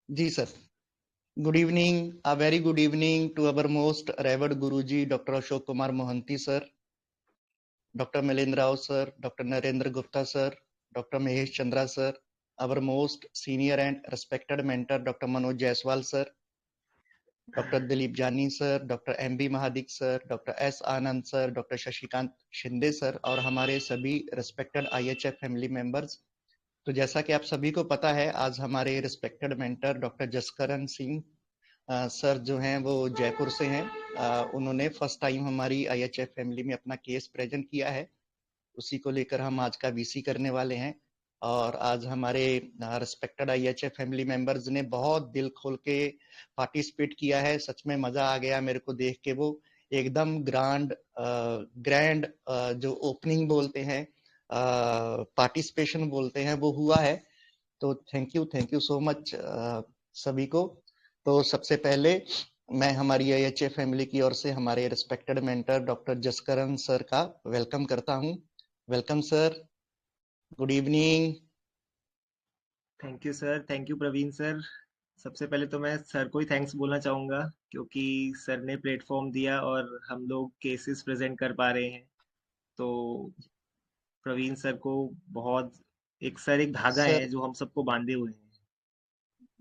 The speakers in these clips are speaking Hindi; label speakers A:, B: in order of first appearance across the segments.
A: Ji sir. Good evening, a very good evening to our most revered Guruji, Dr. Ashok Kumar Mohanty sir, Dr. Milind Rao sir, Dr. Narendra Gupta sir, Dr. Mahesh Chandra sir, our most senior and respected mentor, Dr. Manoj Jaiswal sir, Dr. Dilip Jani sir, Dr. M.B. Mahadik sir, Dr. S. Anand sir, Dr. Shashikant Shinde sir और हमारे सभी रिस्पेक्टेड IHF फैमिली मेंबर्स। तो जैसा कि आप सभी को पता है, आज हमारे respected mentor doctor Jaskaran Singh sir जो हैं वो जयपुर से हैं। उन्होंने फर्स्ट टाइम हमारी IHF फैमिली में अपना केस प्रेजेंट किया है, उसी को लेकर हम आज का VC करने वाले हैं। और आज हमारे रिस्पेक्टेड IHF फैमिली मेंबर्स ने बहुत दिल खोल के पार्टिसिपेट किया है। सच में मजा आ गया मेरे को देख के। वो एकदम ग्रैंड जो ओपनिंग बोलते हैं, पार्टिसिपेशन बोलते हैं, वो हुआ है। तो थैंक यू सो मच सभी को। तो सबसे पहले मैं हमारी IHF फैमिली की ओर से हमारे respected mentor doctor Jaskaran sir का वेलकम करता हूं। Welcome sir, good evening.
B: Thank you sir, thank you Praveen sir. सबसे पहले तो मैं सर को ही थैंक्स बोलना चाहूँगा क्योंकि सर ने प्लेटफॉर्म दिया और हम लोग केसेस प्रेजेंट कर पा रहे हैं। तो प्रवीण सर को बहुत एक धागा है
A: सर,
B: जो हम सबको बांधे हुए हैं।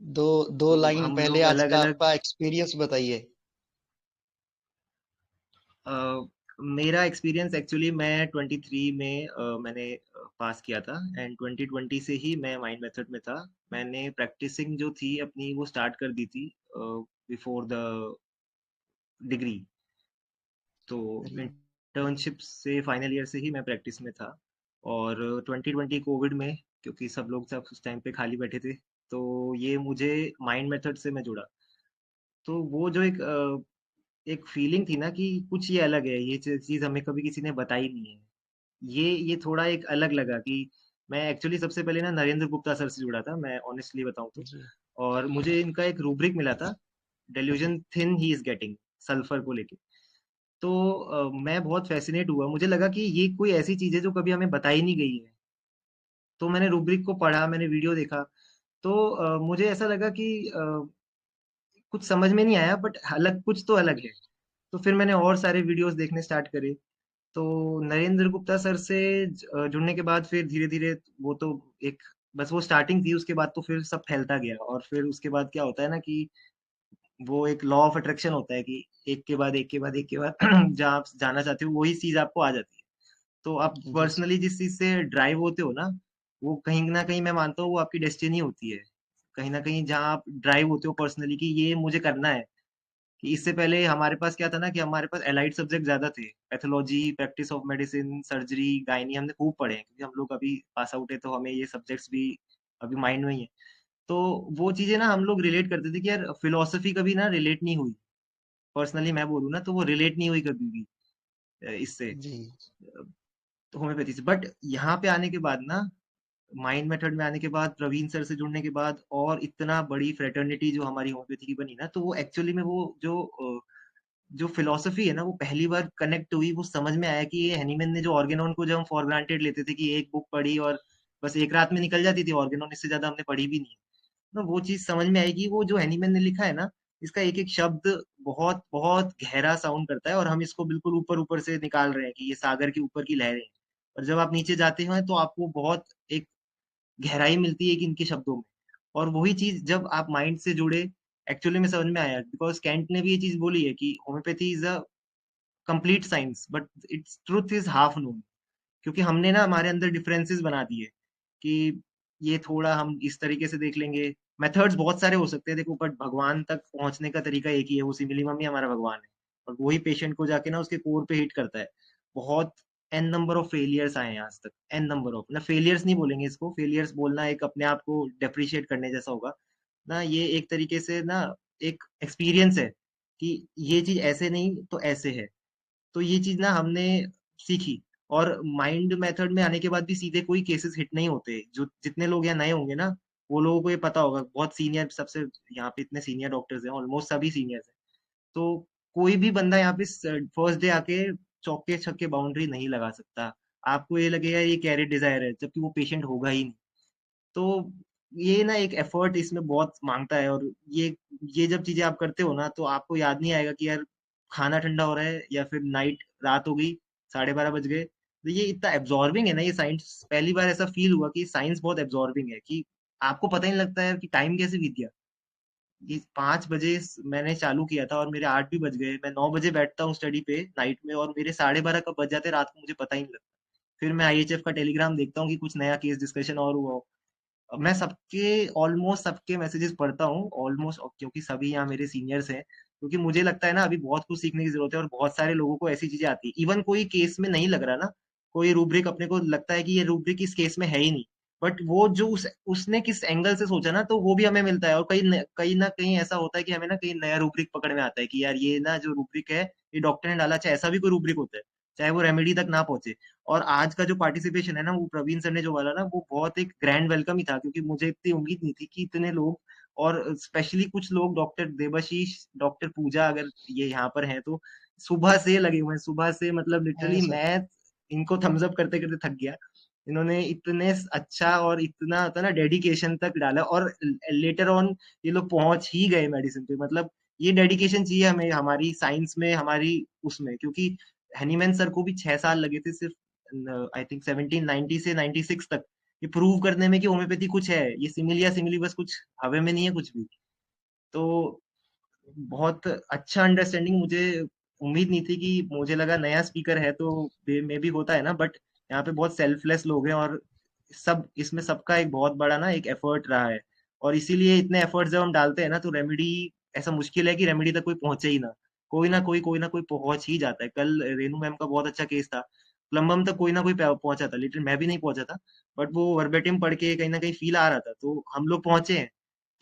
A: दो दो
B: तो
A: लाइन
B: हम
A: पहले
B: लोग
A: आज
B: अलग
A: का
B: अलग
A: आपका एक्सपीरियंस बताइए।
B: मेरा एक्सपीरियंस एक्चुअली मैं 23 में मैंने पास किया था एंड 2020 से ही मैं माइंड मेथड में था। मैंने प्रैक्टिसिंग जो थी अपनी वो स्टार्ट कर दी थी बिफोर द डिग्री। तो इंटर्नशिप से फाइनल ईयर से ही मैं प्रैक्टिस में था। और 2020 कोविड में, क्योंकि सब उस टाइम पे खाली बैठे थे, तो ये मुझे माइंड मेथड से मैं जुड़ा। तो वो जो एक फीलिंग थी ना कि कुछ ये अलग है, ये चीज हमें कभी किसी ने बताई नहीं है। ये थोड़ा एक अलग लगा कि मैं एक्चुअली सबसे पहले ना नरेंद्र गुप्ता सर से जुड़ा था, मैं ऑनेस्टली बताऊं तो।
A: जी
B: और मुझे इनका एक रूब्रिक मिला था, delusion thin he is getting, sulphur को लेके। तो मैं बहुत फैसिनेट हुआ, मुझे लगा कि ये कोई ऐसी चीज है जो कभी हमें बताई नहीं गई है। तो मैंने रूब्रिक को पढ़ा, मैंने वीडियो देखा। तो मुझे ऐसा लगा कि कुछ समझ में नहीं आया, बट अलग कुछ तो अलग है। तो फिर मैंने और सारे वीडियोस देखने स्टार्ट करे। तो नरेंद्र गुप्ता सर से जुड़ने के बाद फिर धीरे धीरे वो तो एक बस वो स्टार्टिंग थी, उसके बाद तो फिर सब फैलता गया। और फिर उसके बाद क्या होता है ना कि वो एक लॉ ऑफ अट्रैक्शन होता है कि एक के बाद एक के बाद एक के बाद जहाँ आप जाना चाहते हो वही चीज आपको आ जाती है। तो आप
A: जी
B: पर्सनली जिस चीज से ड्राइव होते हो ना, वो कहीं ना कहीं मैं मानता हूँ वो आपकी डेस्टिनी होती है। कहीं ना कहीं जहाँ आप ड्राइव होते हो पर्सनली कि ये मुझे करना है। कि इससे पहले हमारे पास क्या था ना कि हमारे पास एलाइड सब्जेक्ट ज्यादा थे, pathology, practice of medicine, surgery, gynae हमने खूब पढ़े हैं क्योंकि हम लोग अभी पास आउट है, तो हमें ये सब्जेक्ट्स भी अभी माइंड में ही है। तो वो चीजें ना हम लोग रिलेट करते थे कि यार फिलोसफी कभी ना रिलेट नहीं हुई। पर्सनली मैं बोलूँ ना तो वो रिलेट नहीं हुई कभी भी इससे,
A: जी
B: होम्योपैथी से। बट यहाँ पे आने के बाद ना, माइंड मेथड में आने के बाद, प्रवीण सर से जुड़ने के बाद, और इतना बड़ी फ्रेटर्निटी जो हमारी होम्योपैथी की बनी ना, तो वो एक्चुअली में वो जो फिलोसफी है ना वो पहली बार कनेक्ट हुई। वो समझ में आया कि ये हैनीमैन ने जो ऑर्गेनॉन को, जब हम फॉर ग्रांटेड लेते थे कि एक बुक पढ़ी और बस एक रात में निकल जाती थी ऑर्गेनॉन, इससे ज्यादा हमने पढ़ी भी नहीं है। तो वो चीज समझ में आएगी, वो जो हैनीमैन ने लिखा है ना, इसका एक एक शब्द बहुत बहुत गहरा साउंड करता है, और हम इसको बिल्कुल ऊपर ऊपर से निकाल रहे हैं कि ये सागर के ऊपर की लहरें हैं। और जब आप नीचे जाते हैं तो आपको बहुत एक गहराई मिलती है कि इनके शब्दों में। और वही चीज जब आप माइंड से जुड़े, एक्चुअली में समझ में आया, बिकॉज कैंट ने भी ये चीज बोली है कि homeopathy is a complete science but it's truth is half known. क्योंकि हमने ना हमारे अंदर डिफरेंसेस बना दिए कि ये थोड़ा हम इस तरीके से देख लेंगे। मेथड्स बहुत सारे हो सकते हैं देखो, बट भगवान तक पहुंचने का तरीका एक ही है, वो सिमिलीमम ही हमारा भगवान है। और वही पेशेंट को जाके ना उसके कोर पे हिट करता है। बहुत एन नंबर ऑफ फेलियर्स आए हैं आज तक, एन नंबर ऑफ, ना फेलियर्स नहीं बोलेंगे इसको, फेलियर्स बोलना एक अपने आप को डेप्रिशिएट करने जैसा होगा ना। ये एक तरीके से ना एक एक्सपीरियंस है कि ये चीज ऐसे नहीं तो ऐसे है। तो ये चीज ना हमने सीखी। और माइंड मेथड में आने के बाद भी सीधे कोई केसेस हिट नहीं होते। जो जितने लोग यहाँ नए होंगे ना, वो लोगों को ये पता होगा, बहुत सीनियर, सबसे यहाँ पे इतने सीनियर डॉक्टर्स हैं, ऑलमोस्ट सभी सीनियर्स हैं। तो कोई भी बंदा यहाँ पे फर्स्ट डे आके चौके छक्के बाउंड्री नहीं लगा सकता। आपको ये लगेगा ये कैरियर डिजायर है, जबकि वो पेशेंट होगा ही नहीं। तो ये ना एक एफर्ट इसमें बहुत मांगता है। और ये जब चीजें आप करते हो ना तो आपको याद नहीं आएगा कि यार खाना ठंडा हो रहा है या फिर नाइट रात हो गई, 12:30 बज गए। तो ये इतना एब्जॉर्बिंग है ना ये साइंस, पहली बार ऐसा फील हुआ कि साइंस बहुत एब्जॉर्बिंग है कि आपको पता ही नहीं लगता है कि टाइम कैसे बीत गया। ये 5 बजे मैंने चालू किया था और मेरे 8 भी बज गए। मैं 9 बजे बैठता हूँ स्टडी पे नाइट में और मेरे 12:30 कब बज जाते हैं रात को मुझे पता ही नहीं लगता। फिर मैं आईएचएफ का टेलीग्राम देखता हूँ कि कुछ नया केस डिस्कशन और हुआ हो। अब मैं सबके ऑलमोस्ट सबके मैसेजेस पढ़ता हूँ ऑलमोस्ट, क्योंकि सभी यहाँ मेरे सीनियर्स हैं। क्योंकि मुझे लगता है ना अभी बहुत कुछ सीखने की जरूरत है और बहुत सारे लोगों को ऐसी चीजें आती है। इवन कोई केस में नहीं लग रहा ना, कोई रूब्रिक अपने को लगता है कि ये रूब्रिक इस केस में है ही नहीं, बट वो जो उसने किस एंगल से सोचा ना तो वो भी हमें मिलता है। और कहीं ना कहीं ऐसा होता है कि हमें ना कहीं नया रूब्रिक पकड़ में आता है कि यार ये ना जो रूब्रिक है ये डॉक्टर ने डाला, चाहे ऐसा भी कोई रूब्रिक होता है, चाहे वो रेमेडी तक ना पहुंचे। और आज का जो पार्टिसिपेशन है ना वो प्रवीण सर ने जो वाला ना वो बहुत एक ग्रैंड वेलकम ही था, क्योंकि मुझे इतनी उम्मीद नहीं थी कि इतने लोग, और स्पेशली कुछ लोग, डॉक्टर देबाशीष, डॉक्टर पूजा, अगर ये यहाँ पर हैं तो सुबह से लगे हुए हैं, सुबह से मतलब
A: हाँ
B: लिटरली
A: सर।
B: मैं इनको थम्स अप करते करते थक गया। इन्होंने इतने अच्छा और इतना होता ना डेडिकेशन तक डाला, और लेटर ऑन ये लोग पहुंच ही गए मेडिसिन पे। मतलब ये डेडिकेशन चाहिए हमें हमारी साइंस में, हमारी उसमें, क्योंकि हनीमैन सर को भी 6 साल लगे थे सिर्फ आई थिंक 1790 से 96 तक ये प्रूव करने में कि होम्योपैथी कुछ है। ये सिमिल या सिमिली बस कुछ हवा में नहीं है कुछ भी। तो बहुत अच्छा अंडरस्टैंडिंग, मुझे उम्मीद नहीं थी कि, मुझे लगा नया स्पीकर है तो मे भी होता है ना, बट यहाँ पे बहुत सेल्फलेस लोग हैं और सब इसमें सबका एक बहुत बड़ा ना एक एफर्ट रहा है। और इसीलिए इतने एफर्ट्स जब हम डालते हैं ना तो रेमेडी, ऐसा मुश्किल है कि रेमेडी तक कोई पहुंचे ही ना। कोई ना कोई पहुंच ही जाता है। कल रेनू मैम का बहुत अच्छा केस था, प्लम्बम तक कोई ना कोई पहुंचा था, लिटिल मैं भी नहीं पहुंचा था, बट वो वर्बेटिम पढ़ के कहीं ना कहीं फील आ रहा था तो हम लोग पहुंचे हैं।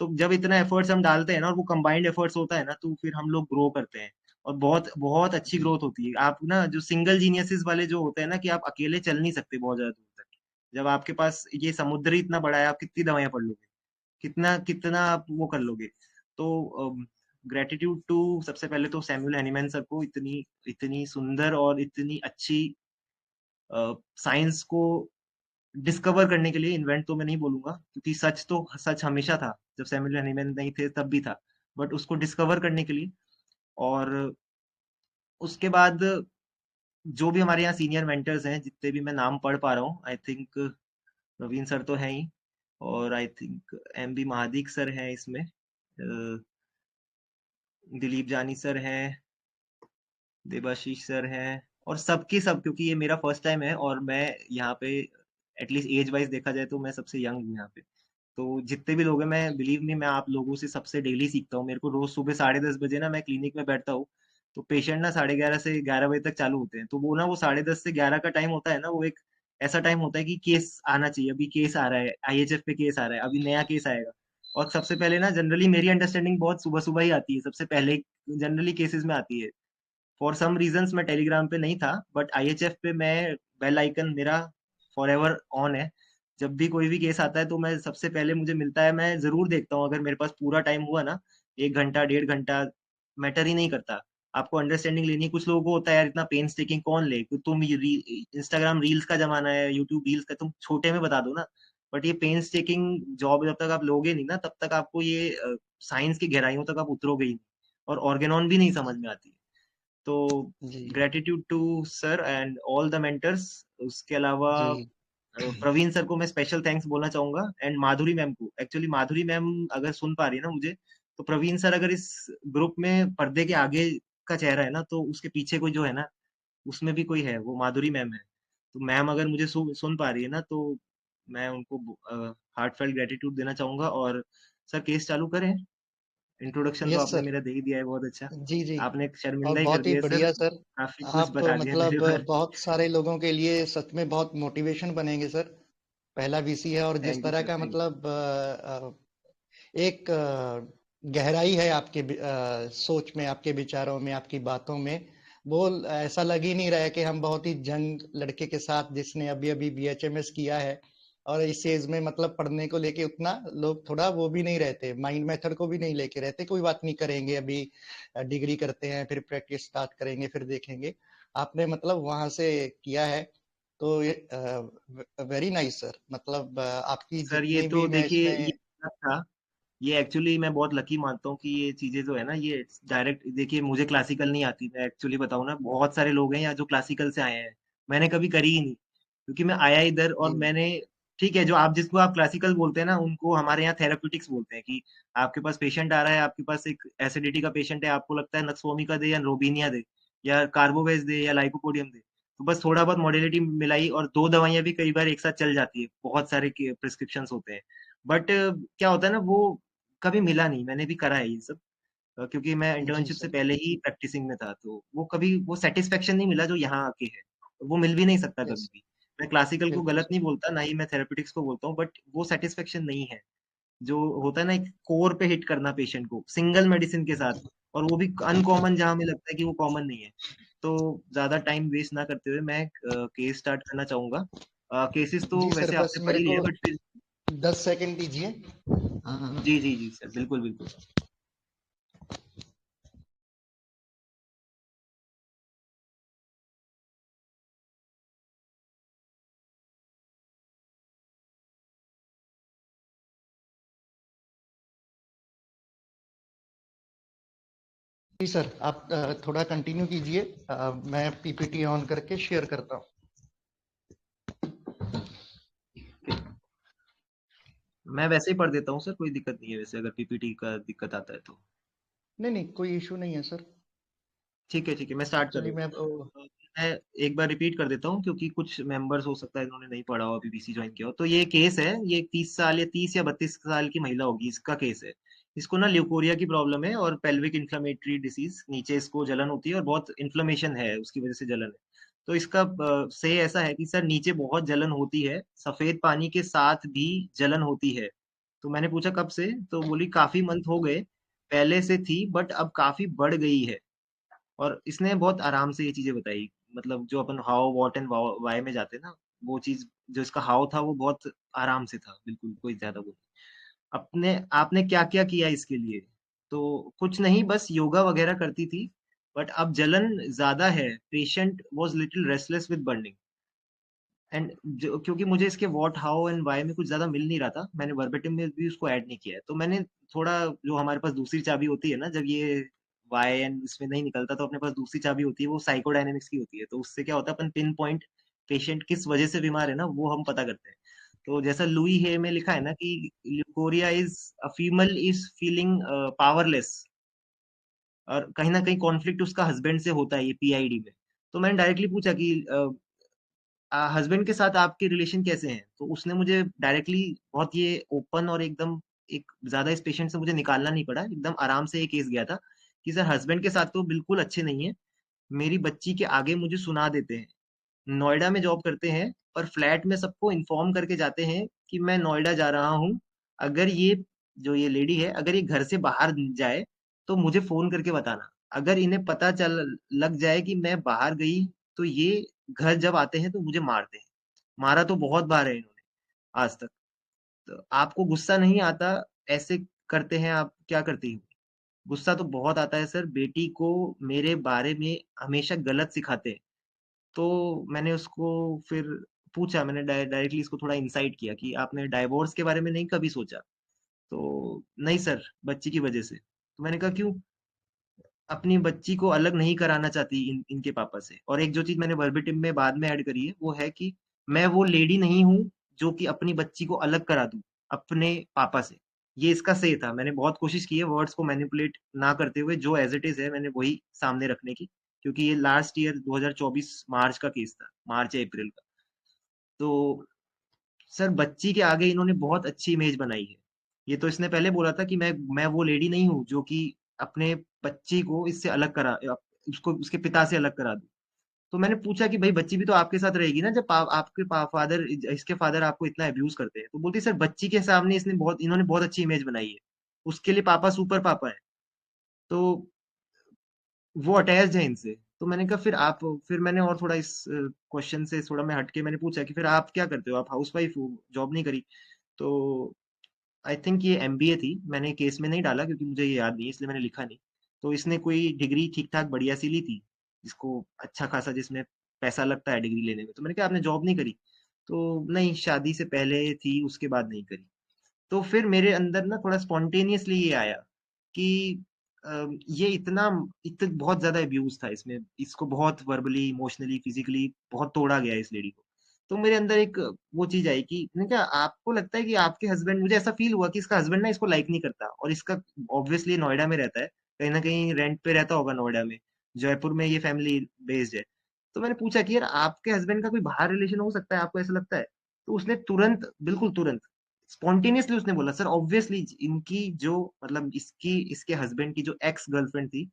B: तो जब इतना एफर्ट्स हम डालते हैं ना और वो कंबाइंड एफर्ट्स होता है ना तो फिर हम लोग ग्रो करते हैं और बहुत बहुत अच्छी
A: जी
B: ग्रोथ होती है। आप ना जो सिंगल जीनियसिस वाले जो होते हैं ना कि आप अकेले चल नहीं सकते बहुत ज्यादा दूर तक, जब आपके पास ये समुद्र ही इतना बड़ा है, आप कितनी दवाइयां पढ़ लोगे, कितना कितना आप वो कर लोगे। तो ग्रेटिट्यूड टू, सबसे पहले तो सैमुअल हैनीमैन सर को, इतनी इतनी सुंदर और इतनी अच्छी साइंस को डिस्कवर करने के लिए। इन्वेंट तो मैं नहीं बोलूंगा क्योंकि सच तो सच हमेशा था, जब सैमुअल हनीमैन नहीं थे तब भी था, बट उसको डिस्कवर करने के लिए। और उसके बाद जो भी हमारे यहाँ सीनियर मेंटर्स हैं, जितने भी मैं नाम पढ़ पा रहा हूँ, आई थिंक नवीन सर तो हैं ही, और I think M B Mahadik sir हैं इसमें, दिलीप जानी सर हैं, देबाशीष सर हैं, और सबके सब, क्योंकि ये मेरा फर्स्ट टाइम है और मैं यहाँ पे एटलीस्ट एज वाइज देखा जाए तो मैं सबसे यंग हूँ यहाँ पे। तो जितने भी लोग हैं, मैं बिलीव नहीं, मैं आप लोगों से सबसे डेली सीखता हूँ। मेरे को रोज सुबह 10:30 बजे ना मैं क्लिनिक में बैठता हूँ, तो पेशेंट ना 11:30 से 11 बजे तक चालू होते हैं। तो वो ना वो 10:30 से 11 का टाइम होता है ना, वो एक ऐसा टाइम होता है कि केस आना चाहिए। अभी केस आ रहा है, आईएचएफ पे केस आ रहा है, अभी नया केस आएगा। और सबसे पहले ना जनरली मेरी अंडरस्टैंडिंग बहुत सुबह सुबह ही आती है, सबसे पहले जनरली केसेस में आती है। फॉर सम रीजंस मैं टेलीग्राम पे नहीं था, बट आईएचएफ पे मैं, बेल आइकन मेरा फॉर एवर ऑन है। जब भी कोई भी केस आता है तो मैं सबसे पहले मुझे मिलता है, मैं जरूर देखता हूँ। अगर मेरे पास पूरा टाइम हुआ ना, 1 घंटा 1.5 घंटा, मैटर ही नहीं करता। आपको अंडरस्टैंडिंग लेनी है। कुछ लोगों को होता है यार इतना पेन टेकिंग कौन ले, कि तुम इंस्टाग्राम रील्स का जमाना है, यूट्यूब रील्स का, तुम छोटे में बता दो ना। बट ये पेन टेकिंग जॉब जब तक आप लोगे नहीं ना तब तक आपको ये साइंस की गहराइयों तक आप उतरोगे ही नहीं, और ऑर्गेनॉन भी नहीं समझ में आती है। तो
A: जी
B: gratitude to sir and all the mentors. उसके अलावा
A: जी।
B: प्रवीण सर को मैं स्पेशल थैंक्स बोलना चाहूंगा, एंड माधुरी मैम को। एक्चुअली माधुरी मैम अगर सुन पा रही है ना मुझे, तो प्रवीण सर अगर इस ग्रुप में पर्दे के आगे का चेहरा है ना तो उसके पीछे कोई जो है ना, उसमें भी कोई है, वो माधुरी मैम है। तो मैम अगर मुझे सुन पा रही है ना तो मैं उनको हार्टफेल्ट ग्रेटिट्यूड देना चाहूंगा। और सर केस चालू करें। इंट्रोडक्शन तो
A: यस
B: आपने
A: सर।
B: मेरा दे ही दिया है बहुत अच्छा।
A: जी जी।
B: आपने
A: और
B: शर्मिंदा ही कर
A: बहुत ही
B: दिया है सर,
A: बढ़िया सर।
B: काफी कुछ
A: आप
B: बता दिया मेरे
A: मतलब
B: ऊपर।
A: बहुत सारे लोगों के लिए सच में बहुत मोटिवेशन बनेंगे सर। पहला वीसी है और जिस
B: थैंक यू
A: तरह
B: सर,
A: का
B: थैंक
A: मतलब एक गहराई है आपके सोच में, आपके विचारों में, आपकी बातों में, वो ऐसा लग ही नहीं रहा है कि हम बहुत ही जंग लड़के के साथ जिसने अभी अभी बीएचएमएस किया है और इस एज में मतलब पढ़ने को लेके उतना लोग थोड़ा वो भी नहीं रहते, माइंड मेथड को भी नहीं लेके रहते, कोई बात नहीं करेंगे अभी, डिग्री करते हैं फिर प्रैक्टिस स्टार्ट करेंगे फिर देखेंगे। आपने मतलब वहां से किया है। तो ये वेरी नाइस सर, मतलब आपकी
B: सर ये
A: जितनी
B: तो
A: भी मैं
B: देखिए ये
A: इसमें।
B: गलत था। ये एक्चुअली मैं बहुत लकी मानता हूँ कि ये चीजें जो है ना ये डायरेक्ट, देखिए मुझे क्लासिकल नहीं आती, मैं एक्चुअली बताऊँ ना, बहुत सारे लोग हैं यहाँ जो क्लासिकल से आए हैं, मैंने कभी करी ही नहीं, क्योंकि मैं आया इधर और
A: जी
B: मैंने, ठीक है, जो आप जिसको आप क्लासिकल बोलते हैं ना उनको हमारे यहाँ थेराप्यूटिक्स बोलते हैं, कि आपके पास पेशेंट आ रहा है, आपके पास एक एसिडिटी का पेशेंट है, आपको लगता है नक्सोमिका दे या रोबिनिया दे या कार्बोवेज दे या लाइकोपोडियम दे, तो बस थोड़ा बहुत मॉडलिटी मिलाई और दो दवाइयां भी कई बार एक साथ चल जाती है, बहुत सारे प्रिस्क्रिप्शन होते हैं। बट क्या होता है ना, वो कभी मिला नहीं, मैंने भी करा है ये सब, क्योंकि मैं
A: जी
B: इंटर्नशिप से
A: सर,
B: पहले ही प्रैक्टिसिंग में था, तो वो कभी वो सेटिस्फेक्शन नहीं मिला जो यहाँ आके है, वो मिल भी नहीं सकता कभी
A: यस,
B: भी। मैं क्लासिकल को
A: बिल्कुल
B: गलत
A: सर।
B: नहीं बोलता, ना ही मैं थेरेपेटिक्स को बोलता हूँ, बट वो सेटिस्फेक्शन नहीं है जो होता है ना, एक कोर पे हिट करना पेशेंट को सिंगल मेडिसिन के साथ, और वो भी अनकॉमन जहां हमें लगता है कि वो कॉमन नहीं है। तो ज्यादा टाइम वेस्ट ना करते हुए मैं केस स्टार्ट करना चाहूंगा। केसेस तो
A: जी सर,
B: वैसे
A: बस
B: आपने पढ़
A: मेरे
B: ही
A: को
B: लिया, बट फिर
A: 10 सेकंड दीजिए।
B: जी जी जी सर, बिल्कुल बिल्कुल।
A: जी सर, आप थोड़ा कंटिन्यू कीजिए। मैं पीपीटी ऑन करके शेयर करता हूँ।
B: मैं वैसे ही पढ़ देता हूँ सर, कोई दिक्कत नहीं है वैसे, अगर पीपीटी का दिक्कत आता है तो।
A: नहीं नहीं, कोई इशू नहीं है सर।
B: ठीक है, मैं स्टार्ट कर
A: एक्चुअली
B: देता
A: मैं
B: हूँ। तो मैं एक बार रिपीट कर देता हूँ, क्योंकि कुछ मेंबर्स हो सकता है इन्होंने नहीं पढ़ा हो, अभी बीसी ज्वाइन किया हो। तो ये केस है, ये 30 साल या 30 या 32 साल की महिला होगी, इसका केस है। इसको ना ल्यूकोरिया की प्रॉब्लम है और पेल्विक इन्फ्लेमेटरी डिसीज, नीचे इसको जलन होती है और बहुत इन्फ्लेमेशन है, उसकी वजह से जलन है। तो इसका से ऐसा है कि सर नीचे बहुत जलन होती है, सफेद पानी के साथ भी जलन होती है। तो मैंने पूछा कब से, तो बोली काफी मंथ हो गए, पहले से थी बट अब काफी बढ़ गई है। और इसने बहुत आराम से ये चीजें बताई, मतलब जो अपन हाउ व्हाट एंड वाई में जाते हैं ना, वो चीज जो इसका हाउ था वो बहुत आराम से था, बिल्कुल कोई ज्यादा वो नहीं। अपने आपने क्या क्या किया इसके लिए? तो कुछ नहीं, बस योगा वगैरह करती थी, बट अब जलन ज्यादा है, patient was little restless with burning. And जो, क्योंकि मुझे इसके व्हाट हाउ एंड व्हाई में कुछ ज्यादा मिल नहीं रहा था, मैंने वर्बेटिम में भी उसको ऐड नहीं किया है, तो मैंने थोड़ा, जो हमारे पास दूसरी चाबी होती है ना, जब ये वाई एंड इसमें नहीं निकलता, तो अपने पास दूसरी चाबी होती है, वो साइकोडायनेमिक्स की होती है, तो उससे क्या होता है, अपन पिन पॉइंट पेशेंट किस वजह से बीमार है ना, वो हम पता करते हैं। तो जैसा लुई हे में लिखा है ना कि leucorrhoea is a female is feeling powerless, और कहीं ना कहीं कॉन्फ्लिक्ट उसका हस्बैंड से होता है ये पीआईडी में। तो मैंने डायरेक्टली पूछा कि हस्बैंड के साथ आपके रिलेशन कैसे हैं, तो उसने मुझे डायरेक्टली बहुत ये ओपन और एकदम, एक ज्यादा इस पेशेंट से मुझे निकालना नहीं पड़ा, एकदम आराम से ये केस गया था कि सर हस्बैंड के साथ तो बिल्कुल अच्छे नहीं है, मेरी बच्ची के आगे मुझे सुना देते हैं, नोएडा में जॉब करते हैं, पर फ्लैट में सबको इन्फॉर्म करके जाते हैं कि मैं नोएडा जा रहा हूँ, अगर ये जो ये लेडी है अगर ये घर से बाहर जाए तो मुझे फोन करके बताना, अगर इन्हें पता चल लग जाए कि मैं बाहर गई, तो ये घर जब आते हैं तो मुझे मारते हैं, मारा तो बहुत बार है इन्होंने आज तक। तो आपको गुस्सा नहीं आता ऐसे करते हैं आप, क्या करती हो? गुस्सा तो बहुत आता है सर, बेटी को मेरे बारे में हमेशा गलत सिखाते हैं। तो मैंने उसको फिर पूछा, मैंने डायरेक्टली इसको थोड़ा इंसाइट किया कि आपने डाइवोर्स के बारे में नहीं कभी सोचा? तो नहीं सर, बच्ची की वजह से। तो मैंने कहा क्यों? अपनी बच्ची को अलग नहीं कराना चाहती इनके पापा से। और एक जो चीज मैंने वर्बिटिम में बाद में ऐड करी है वो है कि मैं वो लेडी नहीं हूँ जो कि अपनी बच्ची को अलग करा दूं अपने पापा से। ये इसका सही था, मैंने बहुत कोशिश की है वर्ड्स को मैनिपुलेट ना करते हुए, जो एज इट इज है मैंने वही सामने रखने की, क्योंकि ये लास्ट ईयर 2024 मार्च का केस था, मार्च या अप्रैल का। तो सर बच्ची के आगे इन्होंने बहुत अच्छी इमेज बनाई है। ये तो इसने पहले बोला था कि मैं वो लेडी नहीं हूँ जो कि अपने बच्ची को इससे अलग करा, उसको उसके पिता से अलग करा दूं। तो मैंने पूछा कि भाई बच्ची भी तो आपके साथ रहेगी ना, जब आपके फादर, इसके फादर आपको इतना अब्यूज करते हैं। तो बोलती सर बच्ची के सामने इन्होंने बहुत अच्छी इमेज बनाई है, उसके लिए पापा सुपर पापा है, तो वो अटैच्ड है इनसे। तो मैंने कहा फिर मैंने और थोड़ा इस क्वेश्चन से थोड़ा मैं हटके मैंने पूछा कि फिर आप क्या करते हो, आप हाउस वाइफ हो, जॉब नहीं करी? तो आई थिंक ये एमबीए थी, मैंने केस में नहीं डाला क्योंकि मुझे ये याद नहीं है, इसलिए मैंने लिखा नहीं। तो इसने कोई डिग्री ठीक ठाक बढ़िया सी ली थी, जिसको अच्छा खासा, जिसमें पैसा लगता है डिग्री लेने में। तो मैंने कहा आपने जॉब नहीं करी? तो नहीं, शादी से पहले थी, उसके बाद नहीं करी। तो फिर मेरे अंदर ना थोड़ा स्पॉन्टेनियसली ये आया कि ये बहुत ज्यादा अब्यूज था इसमें, इसको बहुत वर्बली, इमोशनली, फिजिकली बहुत तोड़ा गया है इस लेडी को। तो मेरे अंदर एक वो चीज आई कि मैंने कहा आपको लगता है कि आपके हस्बैंड, मुझे ऐसा फील हुआ कि इसका हस्बैंड ना इसको लाइक नहीं करता, और इसका ऑब्वियसली नोएडा में रहता है, कहीं ना कहीं रेंट पे रहता होगा नोएडा में, जयपुर में ये फैमिली बेस्ड है। तो मैंने पूछा कि यार आपके हस्बैंड का कोई बाहर रिलेशन हो सकता है, आपको ऐसा लगता है? तो उसने तुरंत, बिल्कुल तुरंत, स्पॉन्टेनियसली उसने बोला, सर ऑब्वियसली इनकी जो, मतलब इसकी, इसके हस्बैंड की जो एक्स गर्लफ्रेंड थी,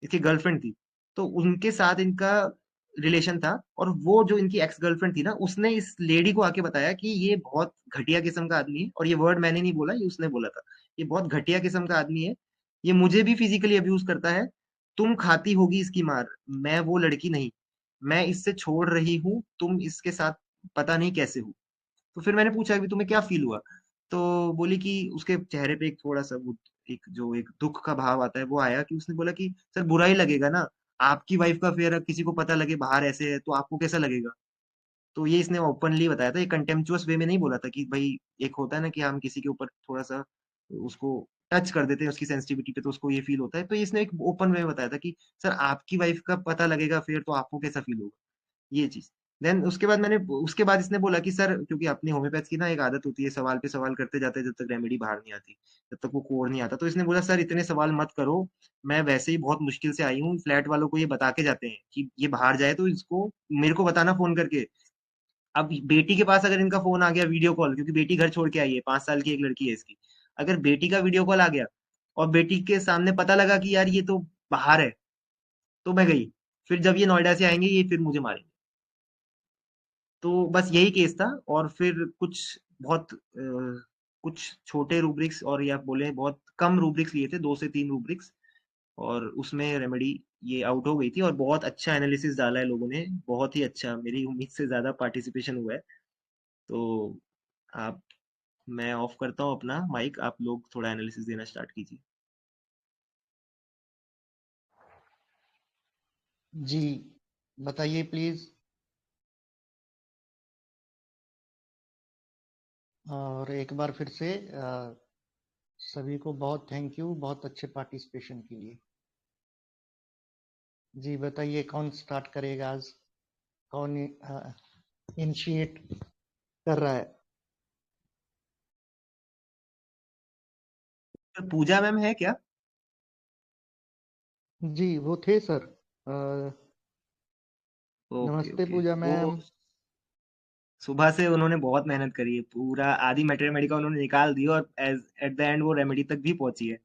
B: इसकी गर्लफ्रेंड थी, तो उनके साथ इनका रिलेशन था, और वो जो इनकी एक्स गर्लफ्रेंड थी ना, उसने इस लेडी को आके बताया कि ये बहुत घटिया किस्म का आदमी है, और ये वर्ड मैंने नहीं बोला, ये उसने बोला था, ये बहुत घटिया किस्म का आदमी है, ये मुझे भी फिजिकली अब्यूज करता है, तुम खाती होगी इसकी मार, मैं वो लड़की नहीं, मैं इससे छोड़ रही हूँ, तुम इसके साथ पता नहीं कैसे हो। तो फिर मैंने पूछा कि तुम्हें क्या फील हुआ? तो बोली कि उसके चेहरे पे एक थोड़ा सा वो, एक दुख का भाव आता है वो आया, कि उसने बोला कि सर बुरा ही लगेगा ना, आपकी वाइफ का अफेयर किसी को पता लगे बाहर ऐसे है, तो आपको कैसा लगेगा? तो ये इसने ओपनली बताया था, ये कंटेम्पचुअस वे में नहीं बोला था कि भाई, एक होता है ना कि हम किसी के ऊपर थोड़ा सा उसको टच कर देते हैं उसकी सेंसिटिविटी पे, तो उसको ये फील होता है। तो इसने एक ओपन वे में बताया था कि सर आपकी वाइफ का पता लगेगा फिर, तो आपको कैसा फील होगा, ये चीज। देन उसके बाद इसने बोला कि सर, क्योंकि अपनी होम्योपैथ की ना एक आदत होती है, सवाल पे सवाल करते जाते हैं जब तक रेमेडी बाहर नहीं आती, जब तक वो कोड नहीं आता। तो इसने बोला सर इतने सवाल मत करो, मैं वैसे ही बहुत मुश्किल से आई हूँ, फ्लैट वालों को ये बता के जाते हैं कि ये बाहर जाए तो इसको मेरे को बताना फोन करके। अब बेटी के पास अगर इनका फोन आ गया वीडियो कॉल, क्योंकि बेटी घर छोड़ के आई है, 5 साल की एक लड़की है इसकी, अगर बेटी का वीडियो कॉल आ गया और बेटी के सामने पता लगा कि यार ये तो बाहर है, तो मैं गई, फिर जब ये नोएडा से आएंगे ये फिर मुझे मारेंगे। तो बस यही केस था। और फिर कुछ छोटे रूब्रिक्स, और या बोले बहुत कम रूब्रिक्स लिए थे, 2 से 3 रूब्रिक्स, और उसमें रेमेडी ये आउट हो गई थी। और बहुत अच्छा एनालिसिस डाला है लोगों ने, बहुत ही अच्छा, मेरी उम्मीद से ज्यादा पार्टिसिपेशन हुआ है। तो आप, मैं ऑफ करता हूँ अपना माइक, आप लोग थोड़ा एनालिसिस देना स्टार्ट कीजिए।
A: जी बताइए प्लीज। और एक बार फिर से सभी को बहुत थैंक यू, बहुत अच्छे पार्टिसिपेशन के लिए। जी बताइए कौन स्टार्ट करेगा आज, कौन इनिशिएट कर रहा है?
B: तो पूजा मैम है क्या?
A: जी वो थे सर।
B: ओके
A: नमस्ते
B: ओके,
A: पूजा
B: वो
A: मैम।
B: सुबह से उन्होंने बहुत मेहनत करी है, पूरा आधी मेटेरियल का उन्होंने निकाल दी, और एट द एंड वो रेमेडी तक भी पहुंची है।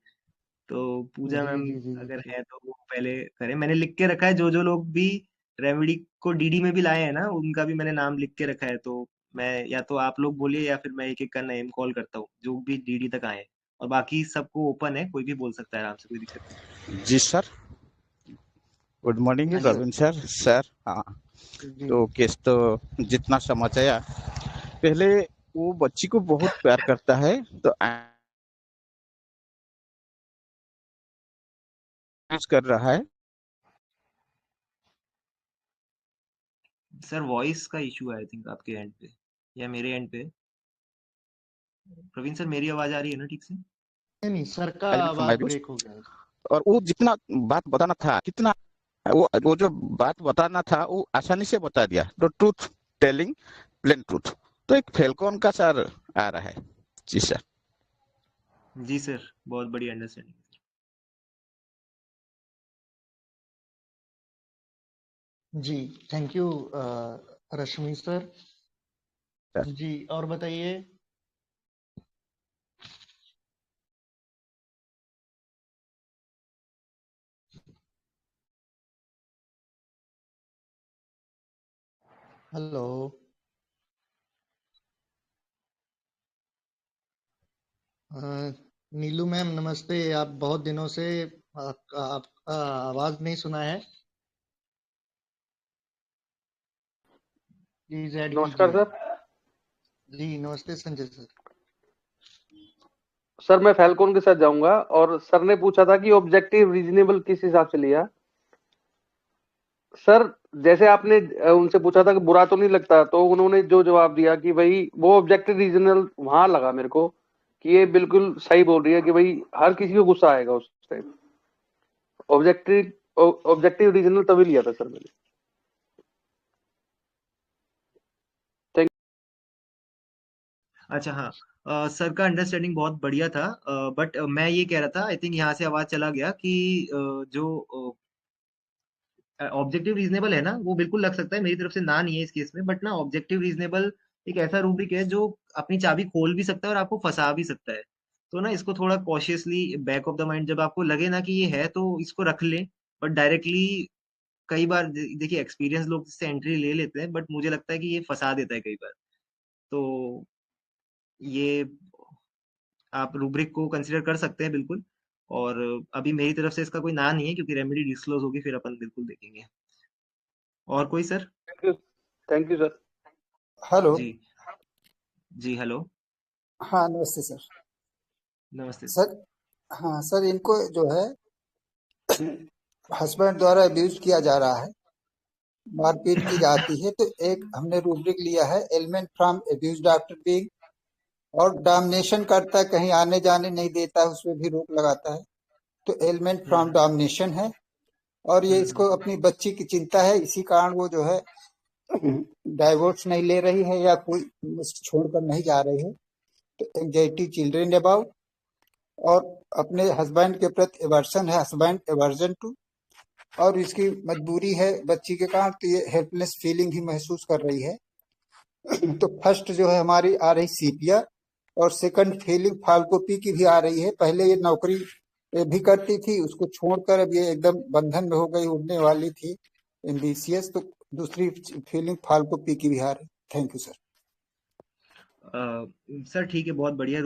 B: तो पूजा
A: जी
B: मैम
A: जी जी
B: अगर
A: जी।
B: है तो वो पहले करें, मैंने लिख के रखा है, जो जो लोग भी रेमेडी को डीडी में भी लाए हैं ना, उनका भी मैंने नाम लिख के रखा है। तो मैं, या तो आप लोग बोलिए या फिर मैं एक एक का नेम कॉल करता हूँ, जो भी डीडी तक आए हैं। और बाकी सबको ओपन है, कोई भी बोल सकता है आराम से, कोई दिक्कत नहीं।
C: जी सर, गुड मॉर्निंग
B: हाँ जी सर।
C: रविंद्र सर। सर हाँ,
A: जी
C: तो केस तो जितना समझ आया, पहले वो बच्ची को बहुत प्यार करता है, तो यूज कर रहा है।
B: सर वॉइस का इशू है आई थिंक आपके एंड पे, या मेरे एंड पे। प्रवीण सर मेरी आवाज आ रही है ना ठीक से?
A: नहीं नहीं, सर का
C: फ्रॉम
A: आवाज
C: माय व्यूज,
A: ब्रेक हो गया है।
C: और वो जितना बात बताना था, कितना वो जो बात बताना था वो आसानी से बता दिया, तो ट्रूथ टेलिंग, प्लेन ट्रूथ। तो एक फेल्कॉन का सर आ रहा है। जी सर।
B: जी सर, बहुत बड़ी अंडरस्टैंडिंग।
A: जी thank you Rashmi sir.
C: Sir
A: जी और बताइए। हेलो। अ, नीलू मैम नमस्ते। आप बहुत दिनों से आपका आवाज नहीं सुना है, प्लीज ऐड
D: नमस्कार
A: कीजिए।
D: सर।
A: जी नमस्ते संजय सर।
D: सर मैं फैल्कॉन के साथ जाऊंगा, और सर ने पूछा था कि ऑब्जेक्टिव रीजनेबल किस हिसाब से लिया। सर जैसे आपने उनसे पूछा था कि बुरा तो नहीं लगता, तो उन्होंने जो जवाब दिया कि भाई वो ऑब्जेक्टिव रीजनल वहां लगा मेरे को कि ये बिल्कुल सही बोल रही है कि भाई हर किसी को गुस्सा आएगा उस टाइम। ऑब्जेक्टिव रीजनल तभी लिया था सर मैंने। थैंक
B: अच्छा हाँ, सर का अंडरस्टैंडिंग बहुत बढ़िया था, बट मैं ये कह रहा था, आई थिंक यहाँ से आवाज चला गया कि जो ऑब्जेक्टिव रीजनेबल है ना, वो बिल्कुल लग सकता है, मेरी तरफ से ना नहीं है इस केस में, बट ना ऑब्जेक्टिव रीजनेबल एक ऐसा रूब्रिक है जो अपनी चाबी खोल भी सकता है और आपको फंसा भी सकता है। तो ना इसको थोड़ा cautiously back of the mind, जब आपको लगे ना कि ये है तो इसको रख लें, बट डायरेक्टली कई बार देखिए एक्सपीरियंस लोग इससे एंट्री ले लेते हैं, बट मुझे लगता है कि ये फंसा देता है कई बार। तो ये आप रूब्रिक को कंसिडर कर सकते हैं बिल्कुल। और अभी मेरी तरफ से इसका कोई ना नहीं है, क्योंकि रेमेडी डिस्क्लोज होगी फिर अपन बिल्कुल देखेंगे। और कोई sir?
D: You. Thank you sir.
E: Hello.
B: जी। जी हेलो।
E: हाँ नमस्ते सर।
B: नमस्ते सर।
E: सर हाँ सर, इनको जो है हस्बैंड द्वारा अब्यूज किया जा रहा है, मारपीट की जाती है, तो एक हमने रूब्रिक लिया है element from abused after being, और डोमिनेशन करता है, कहीं आने जाने नहीं देता है, उसमें भी रोक लगाता है, तो एलिमेंट फ्रॉम
B: हम्म
E: डोमिनेशन है। और ये इसको
B: हम्म
E: अपनी बच्ची की चिंता है, इसी कारण वो जो है डाइवोर्स नहीं ले रही है या कोई उसको छोड़कर नहीं जा रही है। तो एंजाइटी चिल्ड्रन अबाउट, और अपने हस्बैंड के प्रति एवर्सन है, हस्बैंड एवर्जन टू, और इसकी मजबूरी है बच्ची के कारण, तो ये हेल्पलेस फीलिंग ही महसूस कर रही है। तो फर्स्ट जो है हमारी आ रही सीपिया, और सेकंड फीलिंग फाल्कोपी की भी आ रही है। पहले ये नौकरी भी करती थी, उसको छोड़कर अब ये एकदम बंधन में हो गई, उड़ने वाली थी एम्बिशियस, तो दूसरी फीलिंग फाल्कोपी की भी आ रही। Thank you sir.
B: सर ठीक है, बहुत बढ़िया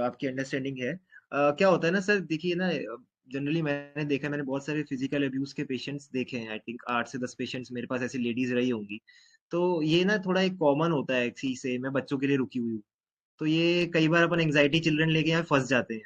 B: आपकी अंडरस्टैंडिंग है। क्या होता है ना सर, देखिए ना, जनरली मैंने देखा, मैंने बहुत सारे फिजिकल अब्यूज के पेशेंट्स देखे हैं, आई थिंक 8 से 10 पेशेंट्स मेरे पास ऐसी लेडीज रही होंगी। तो ये ना थोड़ा एक कॉमन होता है, इसी से मैं बच्चों के लिए रुकी हुई हूँ। तो ये कई बार अपन एंग्जाइटी चिल्ड्रन लेके यहाँ फंस जाते हैं।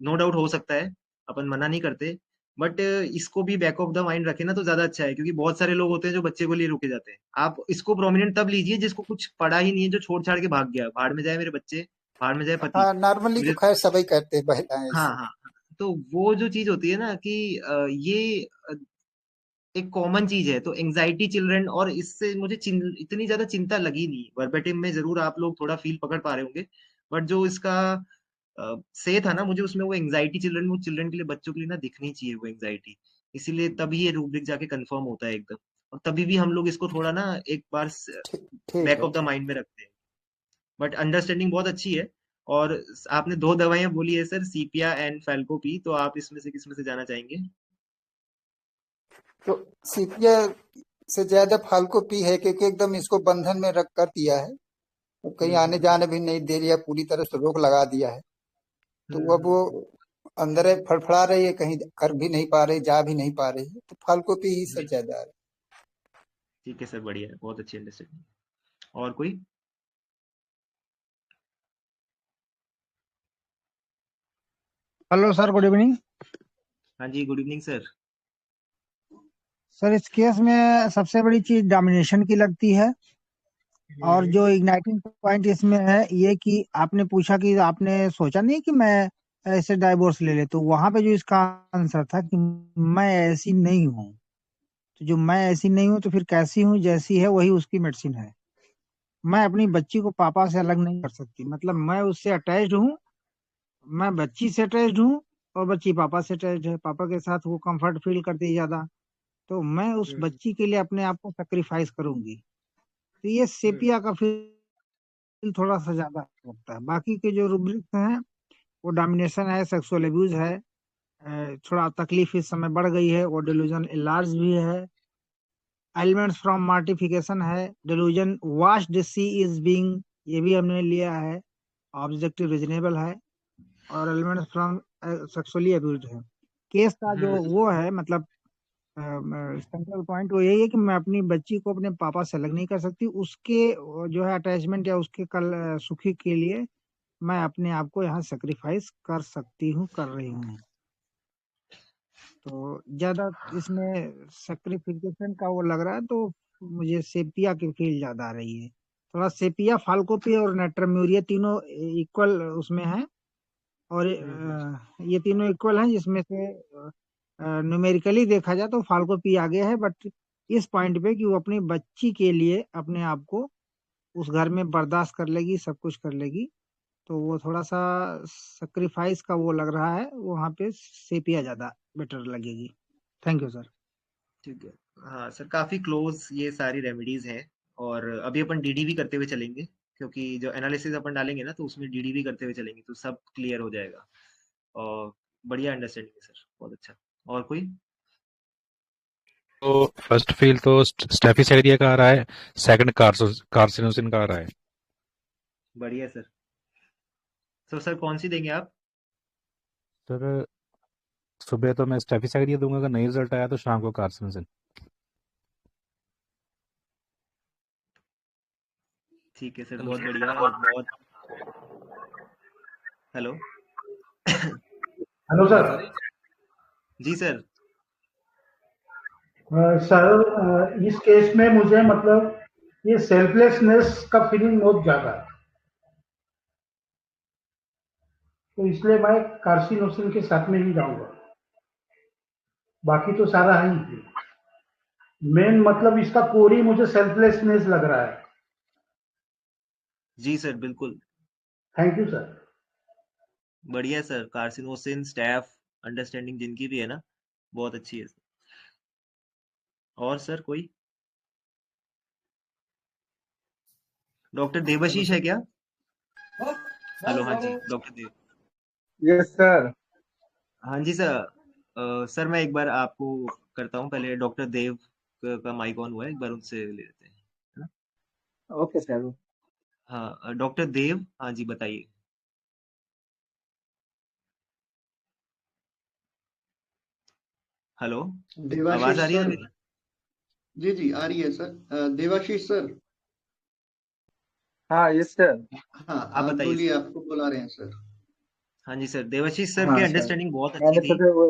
B: नो डाउट हो सकता है, अपन मना नहीं करते, बट इसको भी बैक ऑफ द माइंड रखे ना तो ज्यादा अच्छा है, क्योंकि बहुत सारे लोग होते हैं जो बच्चे को लिए रुके जाते हैं। आप इसको प्रोमिनेंट तब लीजिए जिसको कुछ पड़ा ही नहीं है, जो छोड़ छाड़ के भाग गया, भाड़ में जाए मेरे बच्चे, भाड़ में जाए पति।
E: हाँ, नॉर्मली तो
B: मुझे
E: खैर सभी करते हैं, महिलाएं
B: हाँ
E: ऐसे।
B: हाँ हाँ। तो वो जो चीज होती है ना कि ये एक कॉमन चीज है, तो एंग्जाइटी चिल्ड्रन, और इससे मुझे इतनी ज्यादा चिंता लगी नहीं। वर्बेटिम में जरूर आप लोग थोड़ा फील पकड़ पा रहे होंगे, बट जो इसका से था ना, मुझे उसमें वो एंग्जाइटी चिल्ड्रन, वो चिल्ड्रन के लिए, बच्चों के लिए ना दिखनी चाहिए वो एंग्जाइटी। इसीलिए तभी ये रूब्रिक जाके कंफर्म होता है एकदम, और तभी भी हम लोग इसको थोड़ा ना एक बार
E: ठीक ठीक
B: बैक
E: है,
B: ऑफ द
E: ठीक।
B: माइंड में रखते हैं। बट अंडरस्टैंडिंग बहुत अच्छी है। और आपने 2 दवाइयां बोली है सर, सीपिया एंड फैल्कोपी, तो आप इसमें से किस में से जाना चाहेंगे?
E: तो सीपिया से ज्यादा फाल्को पी है, क्योंकि एकदम इसको बंधन में रख कर दिया है, अब कहीं आने
B: हम्म।
E: जाने भी नहीं दे रही है, पूरी तरह से रोक लगा दिया है। तो अब वो
B: हम्म।
E: अंदर है, फड़फड़ा रही है, कहीं कर भी नहीं पा रही, जा भी नहीं पा रही है, तो फाल्को पी ही सब
B: जी
E: ज्यादा है।
B: ठीक है सर, बढ़िया है, बहुत अच्छी अंडरस्टैंडिंग। और कोई?
F: Hello sir, good evening.
B: हाँ जी, गुड इवनिंग सर।
F: सर इस केस में सबसे बड़ी चीज डोमिनेशन की लगती है, और
B: हम्म
F: जो इग्नाइटिंग पॉइंट इसमें है ये कि आपने पूछा कि आपने सोचा नहीं कि मैं ऐसे डाइवोर्स ले ले, तो वहां पे जो इसका आंसर था कि मैं ऐसी नहीं हूँ। तो जो मैं ऐसी नहीं हूँ तो फिर कैसी हूँ, जैसी है वही उसकी मेडिसिन है। मैं अपनी बच्ची को पापा से अलग नहीं कर सकती, मतलब मैं उससे अटैच्ड हूँ, मैं बच्ची से अटैच्ड हूँ, और बच्ची पापा से अटैच्ड है, पापा के साथ वो कंफर्ट फील करती है ज्यादा। तो मैं उस
B: हम्म
F: बच्ची के लिए अपने आप को सेक्रीफाइस करूंगी। तो ये
B: हम्म
F: सेपिया का फील थोड़ा सा ज्यादा लगता है। बाकी के जो रूब्रिक्स हैं वो डोमिनेशन है, सेक्सुअल अब्यूज है, थोड़ा तकलीफ इस समय बढ़ गई है, वो डिल्यूजन इलार्ज भी है, एलिमेंट्स फ्रॉम मार्टिफिकेशन है, delusion wash see is being, ये भी हमने लिया है, ऑब्जेक्टिव रीजनेबल है, और एलिमेंट्स फ्रॉम सेक्सुअली अब्यूज है। केस का जो
B: हम्म
F: वो है, मतलब सेंट्रल पॉइंट वो यही है कि मैं अपनी बच्ची को अपने पापा से अलग नहीं कर सकती, उसके जो है अटैचमेंट या उसके कल सुखी के लिए मैं अपने आप को यहाँ सेक्रीफाइस कर सकती हूँ, कर रही हूँ। तो ज्यादा इसमें सैक्रिफिकेशन का वो लग रहा है, तो मुझे सेपिया की फील ज्यादा आ रही है। थोड़ा सेपिया, फाल्कोपी और नेट्राम्यूरिया तीनों इक्वल उसमें है, और ये तीनों इक्वल हैं, जिसमें से न्यूमेरिकली देखा जाए तो फाल्कोपी आगे है, बट इस पॉइंट पे कि वो अपनी बच्ची के लिए अपने आप को उस घर में बर्दाश्त कर लेगी, सब कुछ कर लेगी, तो वो थोड़ा सा सेक्रीफाइस का वो लग रहा है, वहां पे सेपिया ज्यादा बेटर लगेगी। Thank you sir.
B: ठीक है। हाँ सर, काफी क्लोज ये सारी रेमेडीज हैं। और अभी अपन डीडीवी करते हुए चलेंगे, क्योंकि जो एनालिसिस अपन डालेंगे ना, तो उसमें डीडीवी करते हुए चलेंगे तो सब क्लियर हो जाएगा। और बढ़िया अंडरस्टैंडिंग है सर, बहुत अच्छा। और कोई?
G: तो फर्स्ट फील तो स्टेफिसेरिया का आ रहा है, सेकंड कार्सिनोसिन का आ रहा है।
B: बढ़िया सर। तो सर कौन सी देंगे आप?
G: सर सुबह तो मैं स्टेफिसेरिया दूंगा, अगर नहीं रिजल्ट आया तो शाम को कार्सिनोसिन।
B: ठीक है सर,
H: हेलो
B: बहुत
H: सर।
B: बढ़िया। बहुत। हेलो।
H: Hello sir.
B: जी सर।
H: सर इस केस में मुझे मतलब ये सेल्फलेसनेस का फीलिंग बहुत ज्यादा है, तो इसलिए मैं कार्सिनोसिन के साथ में ही जाऊंगा। बाकी तो सारा है ही। मेन मतलब इसका कोर ही मुझे सेल्फलेसनेस लग रहा है।
B: जी सर, बिल्कुल।
H: Thank you sir.
B: बढ़िया सर, कार्सिनोसिन, स्टैफ अंडरस्टैंडिंग जिनकी भी है ना, बहुत अच्छी है सर। और सर कोई? डॉक्टर
H: हेलो
B: देवाशीष है
H: सर।
B: क्या? हेलो, हाँ जी, डॉक्टर देव।
I: Yes sir.
B: हाँ जी सर। सर मैं एक बार आपको करता हूँ, पहले डॉक्टर देव का माइक ऑन हुआ है, एक बार उनसे ले लेते हैं, है ना?
I: Okay sir.
B: हाँ, डॉक्टर देव, हाँ जी, बताइए। हेलो, आवाज आ
A: देवाशीष
B: रही है ना
A: सर।
B: मेरी?
A: जी जी आ रही है सर। देवाशीष सर।
I: हाँ यस सर।
A: हाँ
B: आप
A: आप
B: बताइए
A: बोलिए,
B: सर।
A: आपको बुला रहे हैं सर।
B: हाँ जी सर, देवाशीष सर की
I: हाँ सर,
B: अंडरस्टैंडिंग बहुत अच्छी
I: मैंने
B: थी।
I: सोचा वो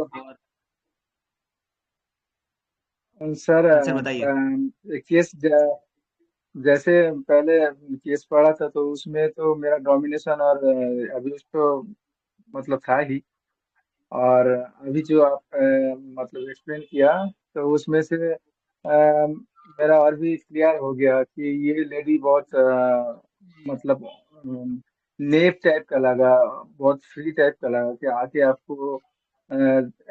B: और
I: सर
B: हाँ सर, बताइए।
I: केस जैसे पहले केस पढ़ा था तो उसमें तो मेरा डोमिनेशन और अब्यूज तो मतलब था ही। और अभी जो आप मतलब एक्सप्लेन किया तो उसमें से मेरा और भी क्लियर हो गया कि ये लेडी बहुत मतलब नेप टाइप का लगा, बहुत फ्री टाइप का लगा कि आके आपको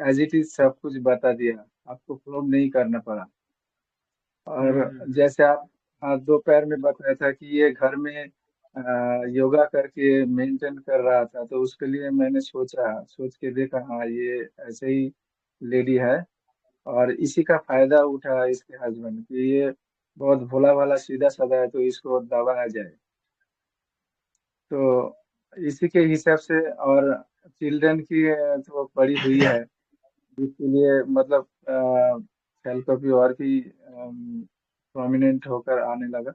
I: एज इट इज सब कुछ बता दिया, आपको प्रूव नहीं करना पड़ा। और
B: हम्म।
I: जैसे आप दोपहर में बताया था कि ये घर में योगा करके मेंटेन कर रहा था, तो उसके लिए मैंने सोच के देखा, हाँ ये ऐसे ही लेडी है। और इसी का फायदा उठा इसके हस्बैंड कि ये बहुत भोला भाला सीधा साधा है, तो इसको दबाया जाए। तो इसी के हिसाब से। और चिल्ड्रन की तो पड़ी हुई है, जिसके लिए मतलब सेल्फ और भी प्रोमिनेंट होकर आने लगा।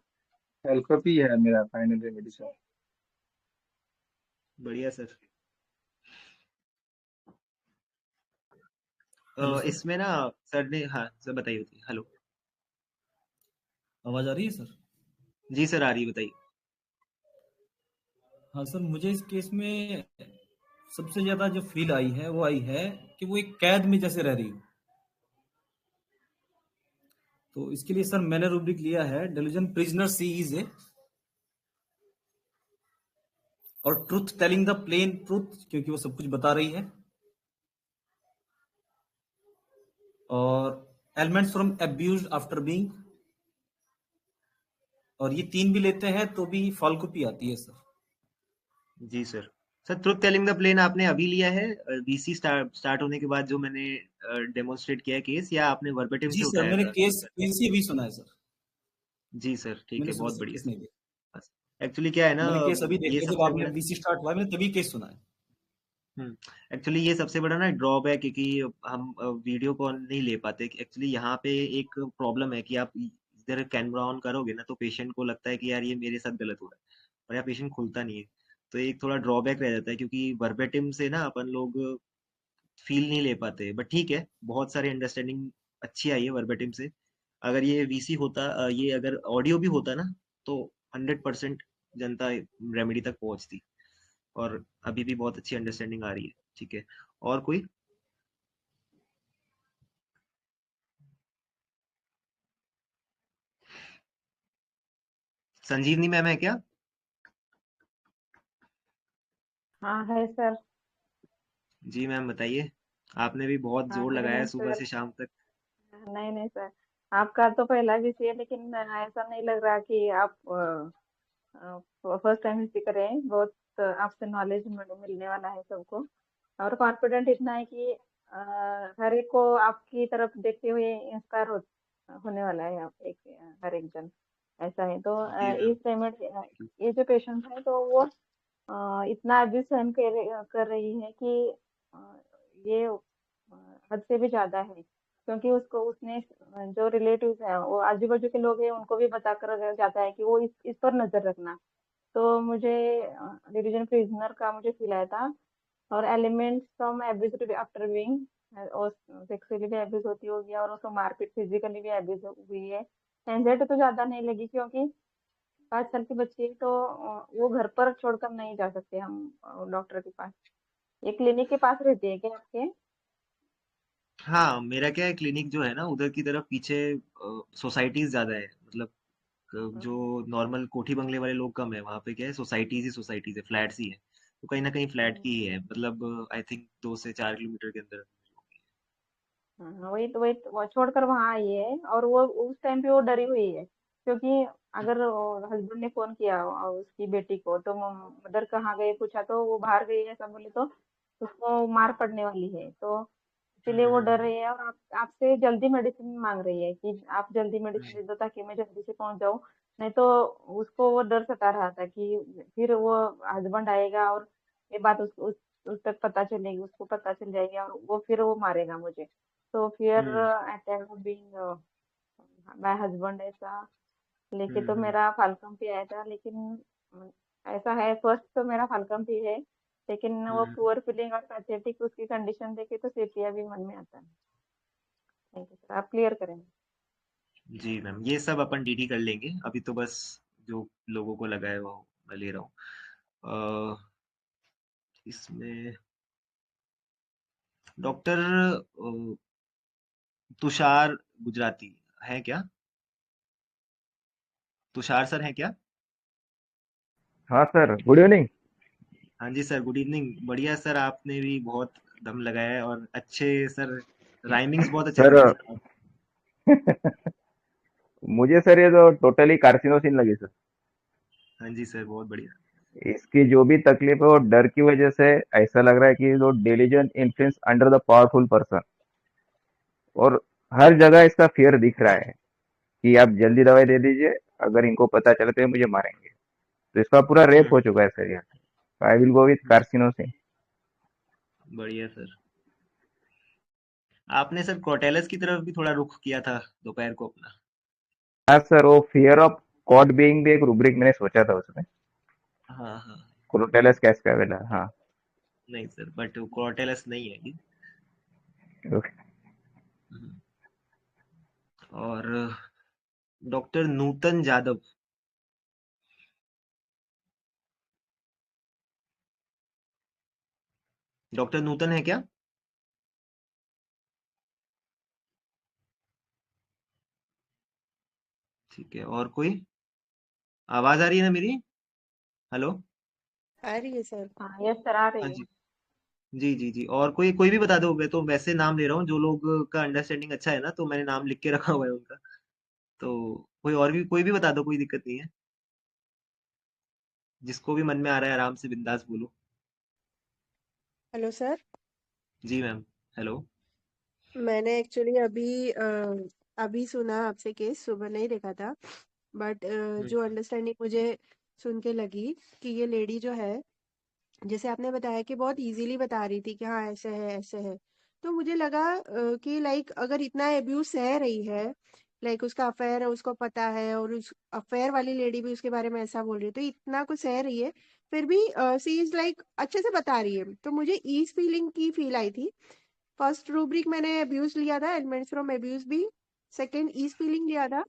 I: एल्कोपी है मेरा फाइनल रेमेडी सर।
B: बढ़िया सर।
J: Hello sir.
B: इसमें ना सर ने, हाँ सर बताइए, बताइए। हेलो।
J: आवाज आ रही है सर?
B: जी सर, आ रही है, बताइए।
J: हाँ सर, मुझे इस केस में सबसे ज्यादा जो फील आई है वो आई है कि वो एक कैद में जैसे रह रही हो। तो इसके लिए सर मैंने रूब्रिक लिया है delusion prisoner she is a, और truth telling the plain truth, क्योंकि वो सब कुछ बता रही है। और elements from abuse after being, और ये तीन भी लेते हैं तो भी फाल्कोपी आती है सर।
B: जी sir. Sir, truth telling the plane आपने अभी लिया है वीसी स्टार्ट होने के बाद, जो मैंने डेमोन्स्ट्रेट किया है केस, या आपने वर्बेटिम
J: जी
B: से
J: सर,
B: उठाया
J: मैंने
B: था?
J: केस केस ही अभी सुना है सर।
B: जी सर, ठीक
J: मैंने
B: है,
J: सुबह
B: बहुत
J: से
B: बढ़िया
J: केस नहीं दिया।
B: सर। एक्चुअली क्या है ना,
J: मैंने केस अभी
B: ये
J: देखा है, जब
B: सबसे
J: आपने
B: बड़ा,
J: बीसी स्टार्ट हुआ मैंने तभी केस सुना है।
B: एक्चुअली ये सबसे बड़ा ना ड्रॉप है, क्योंकि हम वीडियो कॉल नहीं ले पाते। एक्चुअली यहाँ पे एक प्रॉब्लम है कि आप इधर कैमरा ऑन करोगे ना, तो पेशेंट को लगता है कि यार ये मेरे साथ गलत हो रहा है, और यार पेशेंट खुलता नहीं है। तो एक थोड़ा ड्रॉबैक रह जाता है, क्योंकि वर्बेटिम से ना अपन लोग फील नहीं ले पाते, बट ठीक है, बहुत सारी अंडरस्टैंडिंग अच्छी आई है वर्बेटिम से। अगर ये वीसी होता, ये अगर ऑडियो भी होता ना, तो 100% जनता रेमेडी तक पहुंचती। और अभी भी बहुत अच्छी अंडरस्टैंडिंग आ रही है। ठीक है, और कोई? संजीवनी मैम है क्या?
K: हाँ है सर।
B: जी मैम बताइए, आपने भी बहुत
K: हाँ
B: जोर
K: नहीं
B: लगाया है
K: नहीं
B: सुबह
K: सर,
B: से शाम तक।
K: नहीं नहीं सर, आपका तो पहला विषय है, लेकिन ऐसा नहीं लग रहा कि आप फर्स्ट टाइम हिस्ट्री करें। बहुत आपसे नॉलेज मिलने वाला है सबको, और कॉन्फिडेंट इतना है कि हर एक को आपकी तरफ देखते हुए इंस्पायर होने वाला है। आप एक हर एक जन ऐसा है। तो
B: जी मैम।
K: इस पेमेंट, ये जो पेशेंट है तो वो इतना अभी सहन कर रही है कि अ, ये हद से भी ज्यादा है, क्योंकि उसको उसने जो रिलेटिव्स हैं, वो आजू बाजू के लोग हैं, उनको भी बता कर जाता है कि वो इस पर नजर रखना। तो मुझे डिवीजन प्रिजनर का मुझे फील आया था। और elements from abuse after being, और सेक्सुअली भी एब्यूज होती होगी, और उसको मारपीट फिजिकली भी एब्यूज हुई है। एंजाइटी तो ज्यादा नहीं लगी, क्योंकि 5 साल की बच्ची है, तो वो घर पर छोड़कर नहीं जा सकते हम डॉक्टर के पास। ये क्लिनिक के पास रहती है क्या आपके?
B: हाँ, मेरा क्या है, क्लिनिक जो है ना उधर की तरफ पीछे सोसाइटीज ज्यादा है। मतलब जो नॉर्मल कोठी बंगले वाले लोग कम है, वहाँ पे क्या है, सोसाइटीज है, फ्लैट्स ही है। तो कहीं ना कहीं फ्लैट की ही है, मतलब आई थिंक 2 से 4 किलोमीटर के अंदर।
K: हाँ, वही तो वो छोड़कर वहां आई है। और वो उस टाइम पे वो डरी हुई है, क्योंकि अगर हस्बैंड ने फोन किया उसकी बेटी को, तो मदर कहाँ गए पूछा, तो वो बाहर गई है ऐसा बोले, तो उसको मार पड़ने वाली है। तो इसीलिए वो डर रही है, और आपसे जल्दी मेडिसिन मांग रही है कि आप जल्दी मेडिसिन दे दो, ताकि मैं जल्दी से पहुंच जाऊं। नहीं तो उसको वो डर सता रहा था कि फिर वो हस्बैंड आएगा, और ये बात उस तक पता चलेगी, उसको पता चल जाएगी, और वो फिर वो मारेगा मुझे। तो fear
B: hmm
K: attack of being my husband, ऐसा लेके तो
B: हम्म।
K: मेरा फाल्कन पे आया था। लेकिन ऐसा है, फर्स्ट तो मेरा फाल्कन पे है, लेकिन वो
B: हम्म।
K: पुअर फीलिंग और पैथेटिक उसकी कंडीशन देखे तो सेपिया भी मन में आता है। थैंक यू सर, आप क्लियर करेंगे।
B: जी मैम, ये सब अपन डीडी कर लेंगे। अभी तो बस जो लोगों को लगा है वो मैं ले रहा हूँ। इसमें डॉक्टर तुषार गुजराती है क्या? तुषार सर है क्या?
L: हाँ सर, गुड इवनिंग।
B: हाँ जी सर, गुड इवनिंग। बढ़िया सर, आपने भी बहुत दम लगाया है, और अच्छे सर, राइमिंग्स बहुत अच्छे
L: सर
B: करते हैं सर आप।
L: मुझे सर ये तो टोटली कार्सिनोसिन लगी सर।
B: हाँ जी सर, बहुत बढ़िया।
L: इसकी जो भी तकलीफ है वो डर की वजह से ऐसा लग रहा है कि वो diligent influence under the powerful person, और हर जगह इसका फियर दिख रहा है कि आप जल्दी दवाई दे दीजिए, अगर इनको पता चले तो ये मुझे मारेंगे। तो इसका पूरा रेप हो
B: हम्म
L: चुका है सर। ये I will go with
B: hmm,
L: carcinosin.
B: बढ़िया सर। आपने सर क्रोटेलस की तरफ भी थोड़ा रुख किया था दोपहर को अपना।
L: हाँ सर, वो फियर ऑफ कॉड बीइंग भी एक रूब्रिक मैंने सोचा था उसमें।
B: हाँ हाँ।
L: क्रोटेलस कैस्कावेला, हाँ।
B: नहीं सर, बट क्रोटेलस नहीं है ये।
L: ओके।
B: हम्म। और डॉक्टर नूतन जादव। डॉक्टर नूतन है क्या? ठीक है, और कोई? आवाज आ रही है ना मेरी? हेलो?
M: आ रही है सर।
K: हाँ यस सर, आ
B: हाँ
K: रही है।
B: जी। जी जी जी, और कोई कोई भी बता दो। मैं तो वैसे नाम ले रहा हूँ, जो लोग का अंडरस्टैंडिंग अच्छा है ना, तो मैंने नाम लिख के रखा हुआ है उनका। तो कोई और भी, कोई भी बता दो, कोई दिक्कत नहीं है। जिसको भी मन में आ रहा है आराम से बिंदास बोलो।
M: Hello sir.
B: जी मैम। हेलो।
M: मैंने एक्चुअली अभी सुना आपसे केस, सुबह नहीं देखा था। बट
B: हम्म
M: जो अंडरस्टैंडिंग मुझे सुन के लगी कि ये लेडी जो है, जैसे आपने बताया कि बहुत इजीली बता रही थी कि हाँ ऐसे है ऐसे है, तो मुझे लगा कि लाइक अगर इतना एब्यूज सह रही है, लाइक उसका अफेयर है, उसको पता है, और उस अफेयर वाली लेडी भी उसके बारे में ऐसा बोल रही है, तो इतना कुछ सह रही है, फिर भी सी इज लाइक अच्छे से बता रही है, तो मुझे ईज फीलिंग की फील आई थी फर्स्ट रूब्रिक मैंने अब्यूज लिया था, एलिमेंट्स फ्रॉम अब्यूज भी। सेकंड ईज फीलिंग लिया था।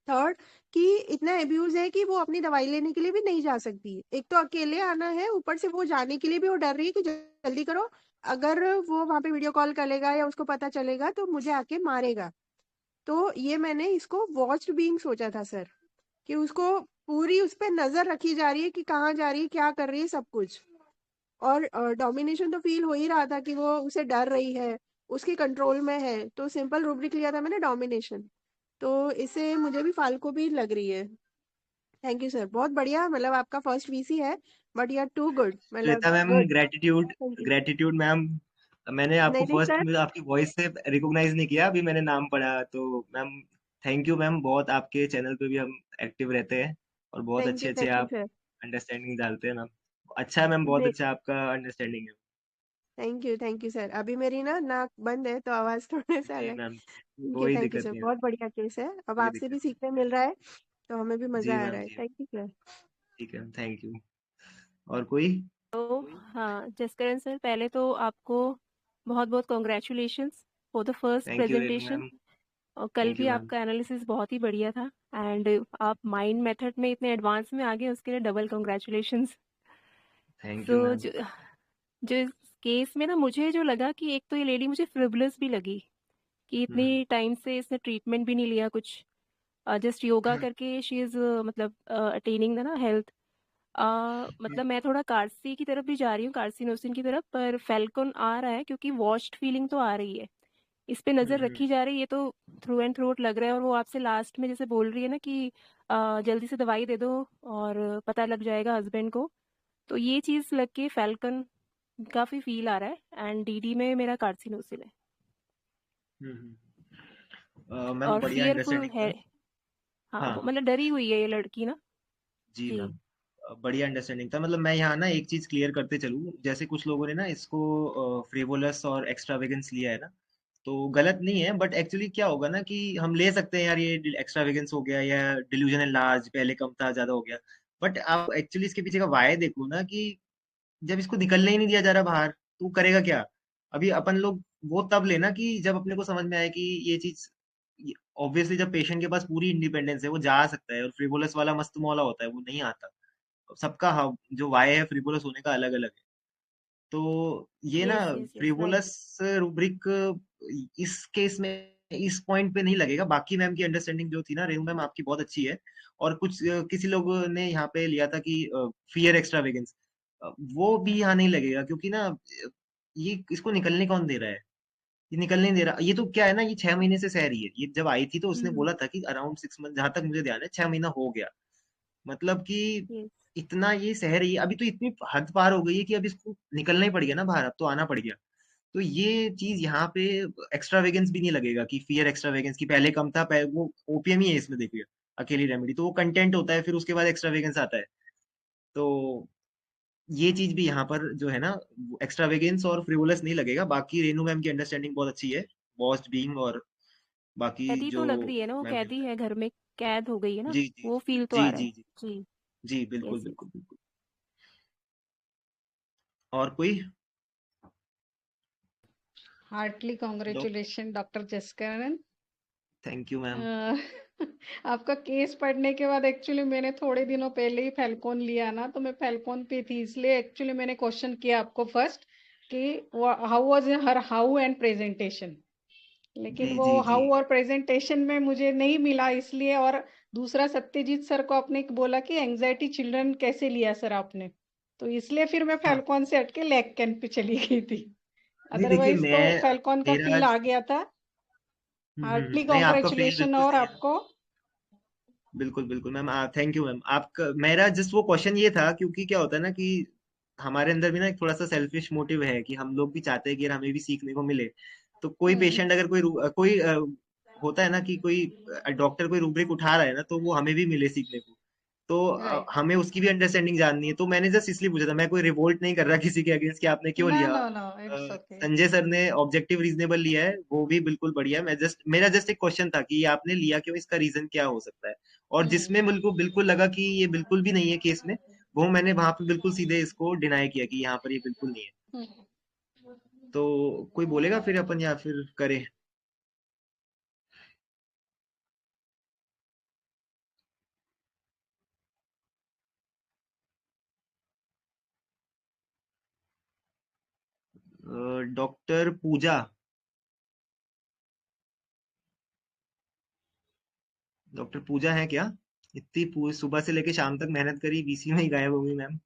M: थर्ड कि इतना अब्यूज है कि वो अपनी दवाई लेने के लिए भी नहीं जा सकती। एक तो अकेले आना है, ऊपर से वो जाने के लिए भी वो डर रही है कि जल्दी करो, अगर वो वहां पे वीडियो कॉल करेगा या उसको पता चलेगा तो मुझे आके मारेगा। तो ये मैंने इसको वॉच्ड बीइंग सोचा था सर, कि उसको पूरी उस पर नजर रखी जा रही है कि कहाँ जा रही है, क्या कर रही है, सब कुछ। और डोमिनेशन तो फील हो ही रहा था कि वो उसे डर रही है, उसके कंट्रोल में है। तो सिंपल रूब्रिक लिया था मैंने, डोमिनेशन। तो इससे मुझे भी फाल्को भी लग रही है। थैंक यू सर, बहुत बढ़िया। मतलब आपका फर्स्ट वीसी है, but you are too good, मतलब
B: Shweta ma'am,
M: good.
B: Gratitude
M: thank you.
B: Gratitude ma'am. मैंने आपको
M: नहीं नहीं
B: फर्स्ट
M: सर,
B: में आपकी वॉइस से रिकॉग्नाइज नहीं किया, अभी मैंने नाम पढ़ा तो मैम थैंक यू मैम। बहुत आपके चैनल पे भी हम एक्टिव रहते हैं और बहुत अच्छे अच्छे
M: थैंक यू
B: आप
M: सर।
B: अंडरस्टैंडिंग डालते हैं मैम। अच्छा है मैम, बहुत
M: नहीं,
B: अच्छा आपका अंडरस्टैंडिंग है।
M: Thank you sir. अभी मेरी ना नाक बंद है तो आवाज थोड़े से
B: जी
M: अलग।
B: मैम, कोई
M: थैंक यू
B: दिक्कत
M: सर,
B: नहीं है,
M: बहुत बढ़िया केस है। अब
B: कोई
M: आपसे
B: दिक्कत
M: भी
B: नहीं।
M: सीखने मिल रहा है तो हमें भी
B: जी
M: मजा आ रहा
B: मैम,
M: है।
B: जी
M: थैंक यू सर।
B: ठीक है, थैंक यू। और कोई?
N: तो हाँ, जसकरण सर, पहले तो आपको बहुत बहुत congratulations for the first
B: thank you Renu
N: presentation.
B: Ma'am.
N: और कल
B: थैंक
N: भी
B: यू मैम।
N: आपका एनालिसिस बहुत ही बढ़िया था। एंड आप माइंड मेथड में इतने एडवांस में आ गए, उसके लिए double congratulations.
B: Thank you
N: so
B: ma'am.
N: जो इस केस में ना, मुझे जो लगा कि एक तो ये लेडी मुझे फ्रिवलेस भी लगी कि इतनी टाइम से इसने ट्रीटमेंट भी नहीं लिया कुछ, जस्ट योगा करके शी इज मतलब अटेनिंग द ना हेल्थ। मतलब मैं थोड़ा कार्सी की तरफ भी जा रही हूँ, कार्सिनोसिन की तरफ, पर फेल्कोन आ रहा है क्योंकि वॉश्ड फीलिंग तो आ रही है। इस पे नजर रखी जा रही है, ये तो थ्रू एंड थ्रू लग रहा है। और वो आपसे लास्ट में जैसे बोल रही है ना कि जल्दी से दवाई दे दो और पता लग जाएगा हस्बैंड को, तो ये चीज लग के फेल्कन काफी फील आ रहा है। एंड डीडी में मेरा कार्सिनोसिन है
B: मैम
N: और
B: बढ़िया
N: फियरफुल
B: अंडरस्टैंडिंग
N: है।
B: था।
N: हाँ, वो
B: हाँ
N: मतलब डरी हुई है ये लड़की ना।
B: जी
N: जी।
B: मैम, बढ़िया अंडरस्टैंडिंग था। मतलब मैं यहाँ ना एक चीज क्लियर करते चलूँ, जैसे कुछ लोगों ने ना इसको फ्रिवोलस और एक्स्ट्रावेगेंस लिया है ना, तो गलत नहीं है। बट एक्चुअली क्या होगा ना कि हम ले सकते हैं यार ये एक्स्ट्रावेगेंस हो गया या डिल्यूजन लार्ज, पहले कम था ज्यादा हो गया। बट आप एक्चुअली इसके पीछे का वाय देखो ना कि जब इसको निकलने ही नहीं दिया जा रहा बाहर तो वो करेगा क्या? अभी अपन लोग वो तब लेना कि जब अपने को समझ में आए कि ये चीज, ऑब्वियसली जब पेशेंट के पास पूरी इंडिपेंडेंस है वो जा सकता है, और फ्रिवोलस वाला मस्त मौला होता है वो नहीं आता। सबका जो वाय है फ्रिवोलस होने का अलग अलग है। तो ये ना
N: yes yes yes, right.
B: Frivolous rubric इस केस में इस पॉइंट पे नहीं लगेगा। बाकी मैम की अंडरस्टैंडिंग जो थी ना रेनू मैम आपकी बहुत अच्छी है। और कुछ किसी लोगों ने यहाँ पे लिया था कि फियर एक्स्ट्रावेगेंस, वो भी यहाँ नहीं लगेगा क्योंकि ना ये इसको निकलने कौन दे रहा है? ये निकलने नहीं दे रहा। ये तो क्या है ना, ये 6 महीने से सह रही है। ये जब आई थी तो उसने बोला था कि अराउंड 6 मंथ, जहां तक मुझे ध्यान है 6 महीना हो गया। मतलब कि
N: यस
B: इतना ये सह रही है, अभी तो इतनी हद पार हो गई है कि अब इसको निकलना ही पड़ गया ना बाहर, अब तो आना पड़ गया। तो ये चीज यहाँ पे एक्स्ट्रावेगेंस भी नहीं लगेगा कि फियर एक्स्ट्रावेगेंस की पहले कम था, पहले वो ओपीएम ही है इसमें देखिए, अकेली रेमेडी तो वो कंटेंट होता है, फिर उसके बाद एक्स्ट्रावेगेंस आता है। तो ये चीज भी यहाँ पर जो है ना, एक्स्ट्रावेगेंस और फ्रिवोलस नहीं लगेगा। बाकी रेनू मैम की अंडरस्टैंडिंग बहुत अच्छी है, बॉस्ट बीइंग और बाकी
N: कैदी
B: जो
N: तो लग रही है ना, वो
B: मैम ने
N: कैदी
B: बताया।
N: है, घर में कैद हो गई है ना,
B: जी जी
N: वो फील तो
B: जी
N: आ रहा
B: जी
N: है।
B: जी
N: जी।
B: जी बिल्कुल
N: यस यस।
B: बिल्कुल बिल्कुल। और कोई?
O: Heartily
B: doc
O: congratulation doctor Jaskaran.
B: Thank you ma'am.
O: Uh, आपका केस पढ़ने के बाद एक्चुअली मैंने थोड़े दिनों पहले ही फैल्कॉन लिया ना, तो मैं फैल्कॉन पे थी, इसलिए एक्चुअली मैंने क्वेश्चन किया आपको फर्स्ट कि how was her how and presentation, लेकिन
B: जी
O: वो
B: जी जी
O: हाउ और प्रेजेंटेशन में मुझे नहीं मिला इसलिए। और दूसरा सत्यजीत सर को आपने बोला कि एंजाइटी चिल्ड्रन कैसे लिया सर आपने, तो इसलिए फिर मैं
B: हाँ।
O: फैल्कॉन से हटके लैक कैन पे चली गई थी।
B: नहीं देखिए
O: अदरवाइज तो
B: मैं
O: फैल्कॉन का
B: मेरा
O: फील आ गया था। हार्टली
B: नहीं आपका फील
O: कॉन्ग्रेचुलेशन
B: बिल्कुल
O: और
B: सही है।
O: आपको।
B: बिल्कुल बिल्कुल मैम, थैंक यू मैम। आपका मेरा जस्ट वो क्वेश्चन ये था क्योंकि क्या होता है ना कि हमारे अंदर भी ना एक थोड़ा सा सेल्फिश मोटिव है कि हम लोग भी चाहते हैं कि यार हमें भी सीखने को मिले। तो कोई पेशेंट अगर कोई होता है ना कि कोई डॉक्टर कोई रूब्रिक उठा रहा है ना, तो वो हमें भी मिले सीखने को। तो
O: राइट।
B: हमें उसकी भी अंडरस्टैंडिंग जाननी है। तो मैंने जस्ट इसलिए पूछा था, मैं कोई रिवोल्ट नहीं कर रहा किसी के अगेंस्ट कि आपने क्यों
O: नो
B: लिया।
O: No no, it's okay.
B: Sanjay sir ने ऑब्जेक्टिव रीजनेबल लिया है, वो भी बिल्कुल बढ़िया है। मेरा जस्ट एक क्वेश्चन था कि ये आपने लिया क्यों, इसका रीजन क्या हो सकता है। और जिसमें बिल्कुल बिल्कुल लगा कि ये बिल्कुल भी नहीं है केस में, वो मैंने वहां पे बिल्कुल सीधे इसको डिनाई किया कि यहाँ पर ये बिल्कुल नहीं है। तो कोई बोलेगा फिर अपन या फिर करें? डॉक्टर पूजा, डॉक्टर पूजा है क्या? इतनी सुबह से लेके शाम तक मेहनत करी, बीसी में ही गायब होंगी मैम।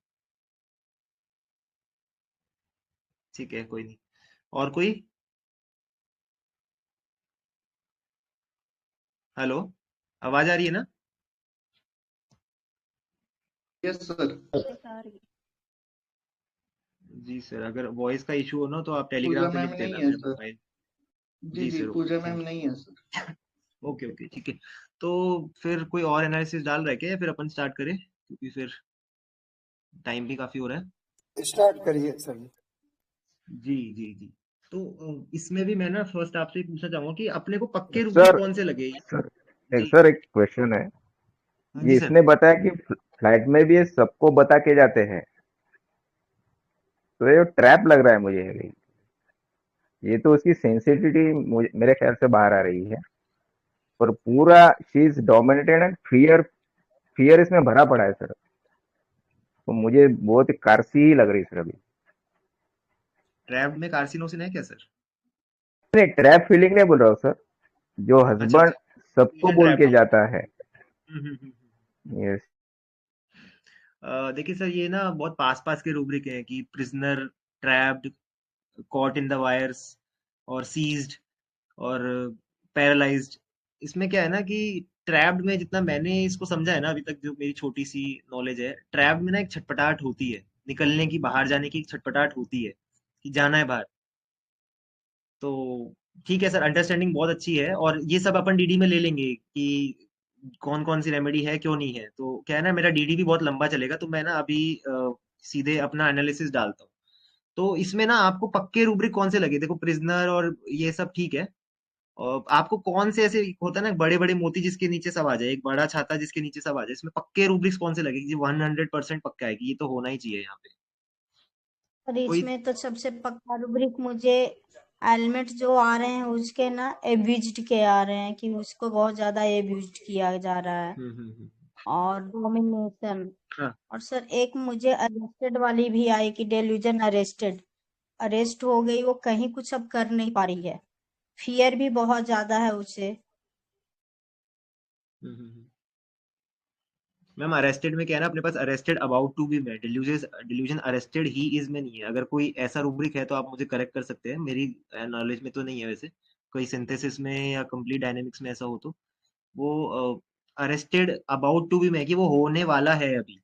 B: ठीक है, कोई नहीं। और कोई? हेलो, आवाज आ रही है ना?
A: Yes sir.
B: जी सर, अगर वॉइस का इशू हो ना तो आप
A: पूजा
B: टेलीग्राम पे
A: मैम
B: लिख
A: नहीं
B: देना
A: है
B: मेरे
A: सर।
B: मोबाइल।
A: जी
B: जी
A: जी
B: सर,
A: पूजा
B: ओके,
A: मैम
B: थैंक
A: नहीं है सर।
B: यू। ओके ओके, ठीक है। तो फिर कोई और एनालिसिस डाल रहा है क्या, या फिर अपन स्टार्ट करें, क्योंकि फिर टाइम भी काफी हो रहा है।
E: स्टार्ट करिए सर।
B: जी जी जी। तो इसमें भी मैं ना फर्स्ट आपसे पूछना चाहूंगा कि अपने को पक्के रूब्रिक
L: सर
B: कौन से लगे?
L: सर
B: जी
L: सर एक क्वेश्चन है।
B: हाँ
L: ये
B: जी सर।
L: इसने बताया कि फ्लाइट में भी ये सबको बता के जाते हैं, तो ये ट्रैप लग रहा है मुझे अभी। ये तो उसकी सेंसिटिविटी मेरे ख्याल से बाहर आ रही है, पर पूरा she is dominated and fear, fear इसमें भरा पड़ा है सर। तो मुझे बहुत कारसी ही लग रही है सर अभी।
B: ट्रैप में कार्सिनोसिन है क्या सर?
L: नहीं, ट्रैप फीलिंग नहीं बोल रहा हूँ सर, जो
B: अच्छा
L: हस्बैंड
B: अच्छा,
L: सबको
B: फीमेल
L: बोल
B: ट्रैप
L: के
B: होगा।
L: जाता है। यस।
B: देखिए सर, ये ना बहुत पास पास के रूब्रिक है कि prisoner, trapped, caught in the wires, और सीज्ड, और पैरालाइज्ड। इसमें क्या है ना कि ट्रैप्ड में जितना मैंने इसको समझा है ना अभी तक, जो मेरी छोटी सी नॉलेज है, ट्रैप्ड में ना एक छटपटाहट होती है, निकलने की, बाहर जाने की एक छटपटाहट होती है कि जाना है बाहर। तो ठीक है सर, अंडरस्टैंडिंग बहुत अच्छी है, और ये सब अपन डीडी में ले लेंगे कि कौन कौन सी रेमेडी है, क्यों नहीं है। तो क्या है ना, मेरा डीडी भी बहुत लंबा चलेगा, तो मैं ना अभी सीधे अपना एनालिसिस डालता हूँ। तो इसमें ना आपको पक्के रूब्रिक कौन से लगे? देखो, प्रिजनर और ये सब ठीक है, और आपको कौन से ऐसे होता है ना बड़े बड़े मोती जिसके नीचे सब आ जाए, एक बड़ा छाता जिसके नीचे सब आ जाए, इसमें पक्के रूब्रिक्स कौन से लगे कि 100% पक्का है कि ये तो होना ही चाहिए यहाँ पे?
P: और
B: कोई?
P: इसमें तो सबसे पक्का रूब्रिक मुझे एलिमेंट जो आ रहे हैं उसके ना एब्यूज्ड के आ रहे हैं, कि उसको बहुत ज्यादा एब्यूज्ड किया जा रहा है, और डोमिनेशन।
B: हाँ।
P: और सर एक मुझे अरेस्टेड वाली भी आई कि डेल्यूजन अरेस्टेड, अरेस्ट हो गई, वो कहीं कुछ अब कर नहीं पा रही है, फियर भी बहुत ज्यादा है उसे।
B: मैम, अरेस्टेड में क्या है ना, अपने पास अरेस्टेड अबाउट टू बी में, डिल्यूजन अरेस्टेड ही इज में नहीं है। अगर कोई ऐसा रूब्रिक है तो आप मुझे करेक्ट कर सकते हैं, मेरी नॉलेज में तो नहीं है वैसे। कोई सिंथेसिस में या कंप्लीट डायनेमिक्स में ऐसा हो तो वो अरेस्टेड अबाउट टू बी में कि वो होने वाला है अभी।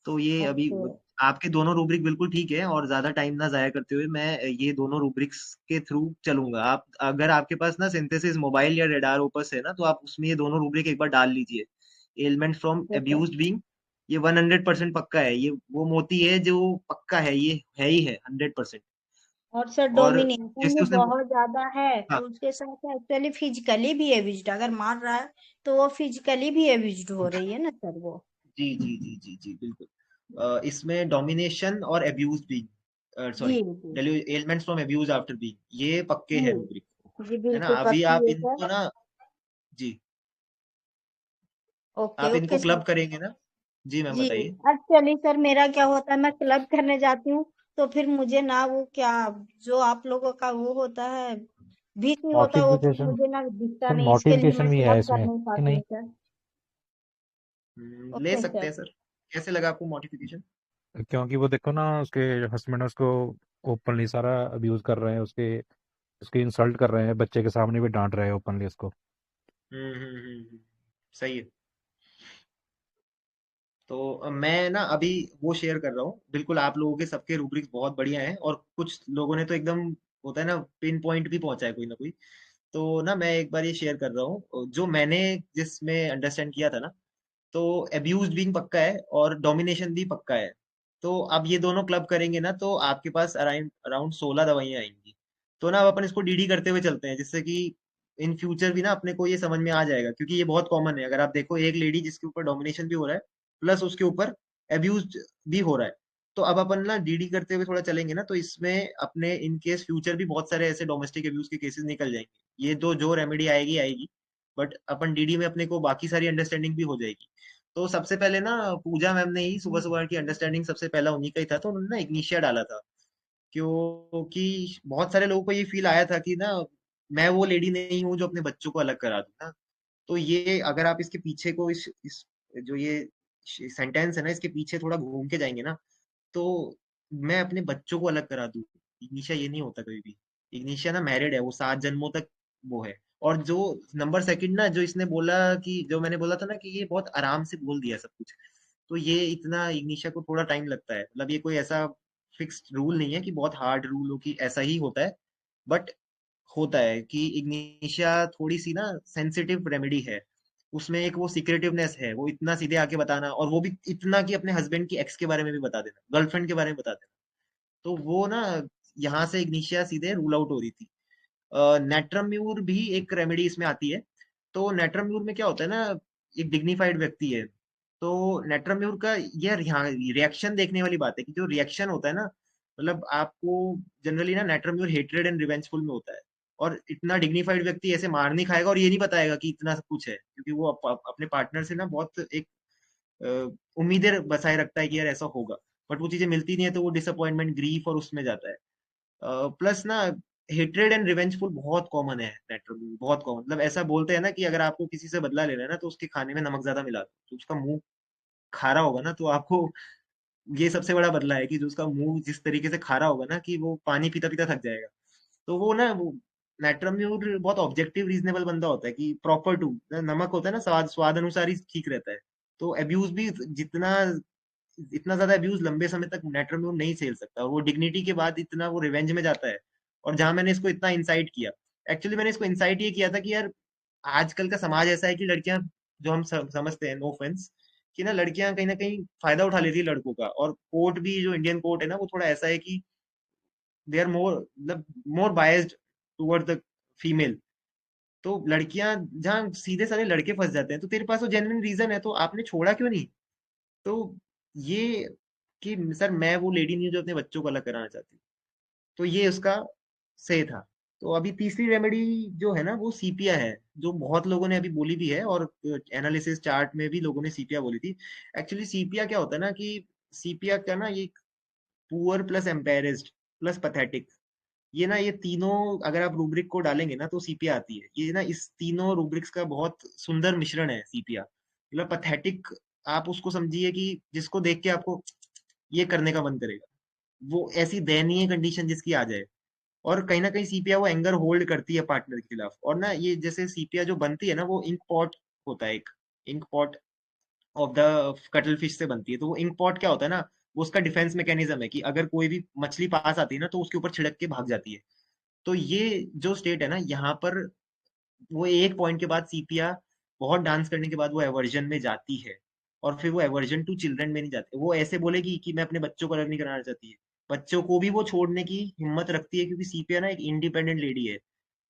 B: तो ये अभी
P: ओके।
B: आपके दोनों रूब्रिक बिल्कुल ठीक है, और ज्यादा टाइम ना जाया करते हुए मैं ये दोनों रूब्रिक्स के थ्रू चलूंगा। आप अगर आपके पास ना सिंथेसिस मोबाइल या रेडार ओपस है ना, तो आप उसमें ये दोनों रूब्रिक एक बार डाल लीजिए। एलिमेंट फ्रॉम
P: ठीक है।
B: अब्यूज्ड बीइंग, ये 100% पक्का है, ये वो मोती है जो पक्का है, ये है ही है 100%।
P: और सर
B: और
P: डोमिनेशन
B: जैसे
P: भी
B: उसने
P: बहुत ज्यादा है,
B: हाँ,
P: तो उसके साथ एक्चुअली फिजिकली भी एब्यूज्ड, अगर मार रहा है तो वो फिजिकली भी एब्यूज्ड हो रही है ना सर वो।
B: जी जी जी जी जी बिल्कुल। इसमें डोमिनेशन और अब्यूज बीइंग,
P: जी
B: सॉरी,
P: जी
B: elements from abuse after being, ये पक्के हैं
P: जी
B: रूब्रिक,
P: जी
B: है ना?
P: बिल्कुल
B: अभी
P: पक्की
B: आप
P: है
B: इनको
P: सर।
B: ना, जी,
P: ओके
B: आप इनको
P: ओके सर।
B: क्लब करेंगे ना? जी मैम,
P: जी
B: बताइए।
P: एक्चुअली सर मेरा क्या होता है, मैं क्लब करने जाती हूँ तो फिर मुझे ना वो क्या, जो आप लोगों का वो होता है, भीति होता है, वो फिर
G: मॉडिफिकेशन,
P: मुझे ना दिखता
G: सर
P: नहीं, इसके लिए
G: मॉडिफिकेशन
P: मैं
G: भी है
P: क्लब कर
G: इसमें
P: नहीं
G: कि
P: पाती
G: नहीं?
P: हूँ सर।
B: ले
P: ओके
B: सकते
P: सर।
B: हैं सर। कैसे लगा आपको मॉडिफिकेशन?
G: क्योंकि वो देखो ना, उसके हस्बैंड उसको ओपनली सारा अब्यूज कर रहे हैं, उसके उसकी इंसल्ट कर रहे हैं, बच्चे के सामने भी डांट रहे हैं ओपनली उसको।
B: सही है। तो मैं ना अभी वो शेयर कर रहा हूँ, बिल्कुल आप लोगों के सबके रूब्रिक्स बहुत बढ़िया हैं, और कुछ लोगों ने तो एकदम, होता है ना, पिन पॉइंट भी पहुंचा है कोई ना कोई। तो ना मैं एक बार ये शेयर कर रहा हूँ जो मैंने जिसमें अंडरस्टैंड किया था ना। तो अब्यूज बीइंग पक्का है, और डोमिनेशन भी पक्का है। तो अब ये दोनों क्लब करेंगे ना, तो आपके पास अराउंड अराउंड 16 दवाइयां आएंगी। तो ना अब अपन इसको डीडी करते हुए चलते हैं, जिससे कि इन फ्यूचर भी ना अपने को ये समझ में आ जाएगा, क्योंकि ये बहुत कॉमन है। अगर आप देखो, एक लेडी जिसके ऊपर डोमिनेशन भी हो रहा है, प्लस उसके ऊपर अब्यूज भी हो रहा है, तो अब अपन ना डीडी करते हुए थोड़ा चलेंगे ना, तो इसमें अपने इन केस फ्यूचर भी बहुत सारे ऐसे डोमेस्टिक अब्यूज के केसेस निकल जाएंगे। ये तो जो रेमेडी आएगी आएगी, बट अपन डीडी में अपने को बाकी सारी अंडरस्टैंडिंग भी हो जाएगी। तो सबसे पहले ना पूजा मैम ने ही सुबह सुबह की अंडरस्टैंडिंग सबसे पहला उन्हीं का ही था, तो उन्होंने ना इग्निशिया डाला था। क्योंकि बहुत सारे लोगों को ये फील आया था कि ना मैं वो लेडी नहीं हूँ जो अपने बच्चों को अलग करा दूं ना। तो ये अगर आप इसके पीछे को इस जो ये सेंटेंस है ना, इसके पीछे थोड़ा घूम के जाएंगे ना, तो मैं अपने बच्चों को अलग करा दूं, इग्निशिया ये नहीं होता कभी भी। इग्निशिया ना मैरिड है, वो 7 जन्मों तक वो है। और जो नंबर सेकंड ना, जो इसने बोला कि जो मैंने बोला था ना कि ये बहुत आराम से बोल दिया सब कुछ, तो ये इतना इग्निशिया को थोड़ा टाइम लगता है। मतलब ये कोई ऐसा फिक्स्ड रूल नहीं है कि बहुत हार्ड रूल हो कि ऐसा ही होता है, बट होता है कि इग्निशिया थोड़ी सी ना सेंसिटिव रेमेडी है। उसमें एक वो सिक्रेटिवनेस है, वो इतना सीधे आके बताना, और वो भी इतना कि अपने हस्बैंड की एक्स के बारे में भी बता देना, गर्लफ्रेंड के बारे में बता देना। तो वो ना यहाँ से इग्निशिया सीधे रूल आउट हो रही थी। नेट्रम्यूर भी एक रेमेडी इसमें आती है। तो नेट्रम्यूर में क्या होता है ना, एक डिग्निफाइड व्यक्ति है, तो नेट्रम्यूर का यह रिएक्शन देखने वाली बात है कि जो रिएक्शन होता है ना, मतलब आपको जनरली ना नेट्रम्यूर हेट्रेड एंड रिवेंजफुल में होता है। और इतना डिग्निफाइड व्यक्ति ऐसे मार नहीं खाएगा और ये नहीं बताएगा कि इतना सब कुछ है, क्योंकि वो अपने पार्टनर से ना बहुत एक उम्मीदें बसाए रखता है कि यार ऐसा होगा, बट वो चीजें मिलती नहीं है, तो वो डिसअपॉइंटमेंट, ग्रीफ और उसमें जाता है। प्लस ना हेट्रेड एंड रिवेंजफुल बहुत कॉमन है नेटवर्क में, बहुत कॉमन। मतलब ऐसा बोलते हैं ना कि अगर आपको किसी से बदला लेना है ना, तो उसके खाने में नमक ज्यादा मिला दो, तो उसका मुंह खारा होगा ना, तो आपको ये सबसे बड़ा बदला है कि जो उसका मुंह जिस तरीके से खारा होगा ना कि वो पानी पीता पीता थक जाएगा। तो वो ना वो नेट्रम्यूर बहुत ऑब्जेक्टिव रीजनेबल बंदा होता है कि प्रॉपर टू नमक होता है ना, स्वाद स्वाद अनुसार ही ठीक रहता है। तो अब्यूज भी जितना इतना ज्यादा अब्यूज लंबे समय तक नेट्रम्यूर नहीं झेल सकता, और वो डिग्निटी के बाद इतना वो रिवेंज में जाता है। और जहां मैंने इसको इतना इंसाइट किया, एक्चुअली मैंने इसको इंसाइट ये किया था कि यार आजकल का समाज ऐसा है कि लड़कियां, जो हम समझते हैं, नो ऑफेंस, कि ना लड़कियां कहीं ना कहीं फायदा उठा लेती है लड़कों का। और कोर्ट भी, जो इंडियन कोर्ट है ना, वो थोड़ा ऐसा है कि दे आर मोर, मतलब more biased toward the female. तो लड़कियां जहाँ सीधे सारे लड़के फंस जाते हैं, तो तेरे पास वो जेन्युइन रीजन है, तो आपने छोड़ा क्यों नहीं? तो ये कि सर मैं वो लेडी नहीं हूँ जो अपने बच्चों को अलग कराना चाहती। तो ये उसका सही था। तो अभी तीसरी रेमेडी जो है ना, वो सीपिया है, जो बहुत लोगों ने अभी बोली भी है, और एनालिसिस चार्ट में भी लोगों ने सीपिया बोली थी। एक्चुअली सीपिया क्या होता है ना कि सीपिया का ना ये पुअर प्लस एम्पेरिज्ड प्लस पैथेटिक, ये ना ये तीनों अगर आप रूब्रिक को डालेंगे ना, तो सीपिया आती है। ये ना इस तीनों रूब्रिक्स का बहुत सुंदर मिश्रण है सीपिया। मतलब पैथेटिक आप उसको समझिए कि जिसको देख के आपको ये करने का मन करेगा, वो ऐसी दयनीय कंडीशन जिसकी आ जाए। और कहीं ना कहीं सीपिया वो एंगर होल्ड करती है पार्टनर के खिलाफ। और ना ये जैसे सीपिया जो बनती है ना, वो इंक पॉट होता है, एक ink pot of the cuttlefish से बनती है। तो वो इंक पॉट क्या होता है ना, वो उसका डिफेंस मैकेनिज्म है कि अगर कोई भी मछली पास आती है ना, तो उसके ऊपर छिड़क के भाग जाती है। तो ये जो स्टेट है ना, यहाँ पर वो एक पॉइंट के बाद सीपिया बहुत डांस करने के बाद वो एवर्जन में जाती है। और फिर वो एवर्जन टू चिल्ड्रन में नहीं जाती, वो ऐसे बोलेगी कि मैं अपने बच्चों को अलग नहीं कराना चाहती है, बच्चों को भी वो छोड़ने की हिम्मत रखती है, क्योंकि सीपिया ना एक इंडिपेंडेंट लेडी है।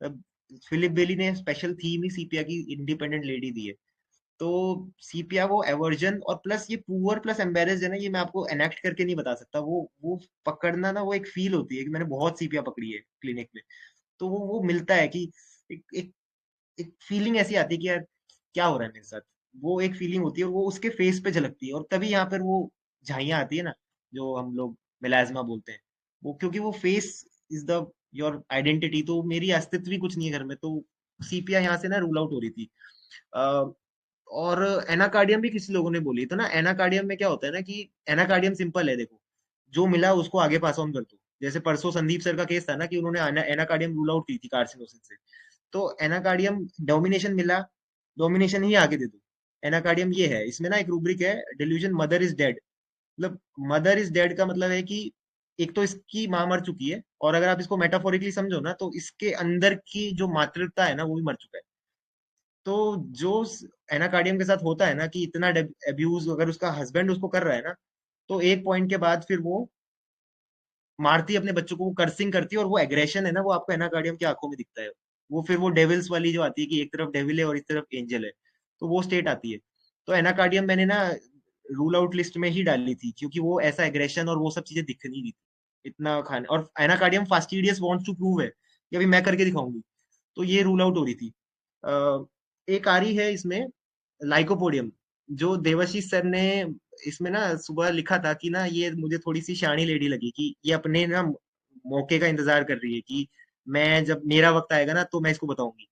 B: अब फिलिप बेली ने स्पेशल थीम ही सीपिया की इंडिपेंडेंट लेडी दी है। तो सीपिया वो एवर्जन और प्लस ये पुअर प्लस एम्बेरेस्ड है ना, ये मैं आपको एनेक्ट करके नहीं बता सकता। वो पकड़ना ना, वो एक फील होती है कि मैंने बहुत सीपिया पकड़ी है क्लिनिक में। तो वो मिलता है कि एक एक फीलिंग ऐसी आती है कि यार क्या हो रहा है मेरे साथ। वो एक फीलिंग होती है, और वो उसके फेस पे झलकती है। और तभी यहाँ पर वो झाइयाँ आती है ना, जो हम लोग मेलाज्मा बोलते हैं, वो क्योंकि वो face is the your identity. तो मेरी अस्तित्व ही कुछ नहीं है घर में, तो सीपिया यहाँ से ना रूल आउट हो रही थी। और एनाकार्डियम भी किसी लोगों ने बोली। तो ना एनाकार्डियम में क्या होता है ना कि एनाकार्डियम सिंपल है, देखो जो मिला उसको आगे पास ऑन कर दो। जैसे परसों संदीप सर का केस था ना कि उन्होंने एनाकार्डियम रूल आउट की थी कार्सिनोसिस से। तो एनाकार्डियम डोमिनेशन मिला, डोमिनेशन ही आगे दे दो। एनाकार्डियम ये है, इसमें ना एक रूब्रिक है, डिल्यूजन मदर इज डेड। मतलब मदर इज डेड का मतलब है कि एक तो इसकी माँ मर चुकी है, और अगर आप इसको मेटाफोरिकली समझो ना, तो इसके अंदर की जो मातृत्व है ना, वो भी मर चुका है। तो जो एनाकार्डियम के साथ होता है ना कि इतना अब्यूज अगर उसका हस्बैंड उसको कर रहा है ना, तो एक पॉइंट के बाद फिर वो मारती है अपने बच्चों को, वो कर्सिंग करती है, और वो एग्रेशन है ना, वो आपको एनाकार्डियम की आंखों में दिखता है। वो फिर वो डेविल्स वाली जो आती है कि एक तरफ डेविल है और एक तरफ एंजल है, तो वो स्टेट आती है। तो एनाकार्डियम मैंने ना रूल आउट लिस्ट में ही डाली थी, क्योंकि वो ऐसा एग्रेशन और वो सब चीजें दिख नहीं रही थी इतना खाने। और Anacardium fastidious wants to prove है कि अभी मैं करके दिखाऊंगी, तो ये रूल आउट हो रही थी। एक आ रही है इसमें लाइकोपोडियम, जो देवाशीष सर ने इसमें ना सुबह लिखा था कि ना ये मुझे थोड़ी सी शानी लेडी लगी, कि ये अपने ना मौके का इंतजार कर रही है कि मैं जब मेरा वक्त आएगा ना तो मैं इसको बताऊंगी।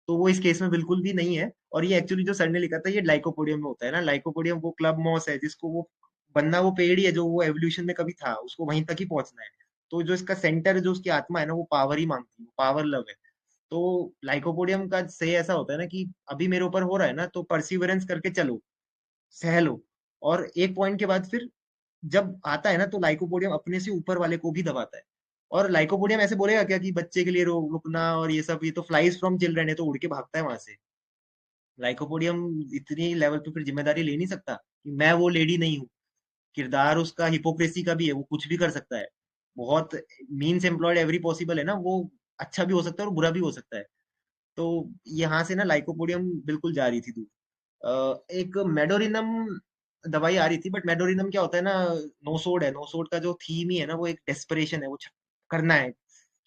B: तो वो इस केस में बिल्कुल भी नहीं है। और ये एक्चुअली जो सर ने लिखा था ये लाइकोपोडियम में होता है ना। लाइकोपोडियम वो क्लब मॉस है जिसको वो बनना वो पेड़ ही है जो वो एवोल्यूशन में कभी था, उसको वहीं तक ही पहुंचना है। तो जो इसका सेंटर जो उसकी आत्मा है ना वो पावर ही मांगती है, पावर लव है। तो लाइकोपोडियम का से ऐसा होता है ना कि अभी मेरे ऊपर हो रहा है ना तो परसिवरेंस करके चलो, सह लो। और एक पॉइंट के बाद फिर जब आता है ना तो लाइकोपोडियम अपने से ऊपर वाले को भी दबाता है। और लाइकोपोडियम ऐसे बोलेगा क्या कि बच्चे के लिए रुकना और ये सब, ये तो फ्लाइज फ्रॉम चिल्ड्रन है, तो उड़ के भागता है वहां से। लाइकोपोडियम इतनी लेवल पे फिर जिम्मेदारी ले नहीं सकता कि मैं वो लेडी नहीं हूँ। किरदार उसका हिपोक्रेसी का भी है, वो कुछ भी कर सकता है। बहुत मीन्स एम्प्लॉयड एवरी पॉसिबल है ना, वो अच्छा भी हो सकता है और बुरा भी हो सकता है। तो यहाँ से ना लाइकोपोडियम बिल्कुल जा रही थी दूर। एक मेडोरिनम दवाई आ रही थी, बट मेडोरिनम क्या होता है ना, नोसोड है। नोसोड का जो थीम ही है ना वो एक डेस्परेशन है, वो करना है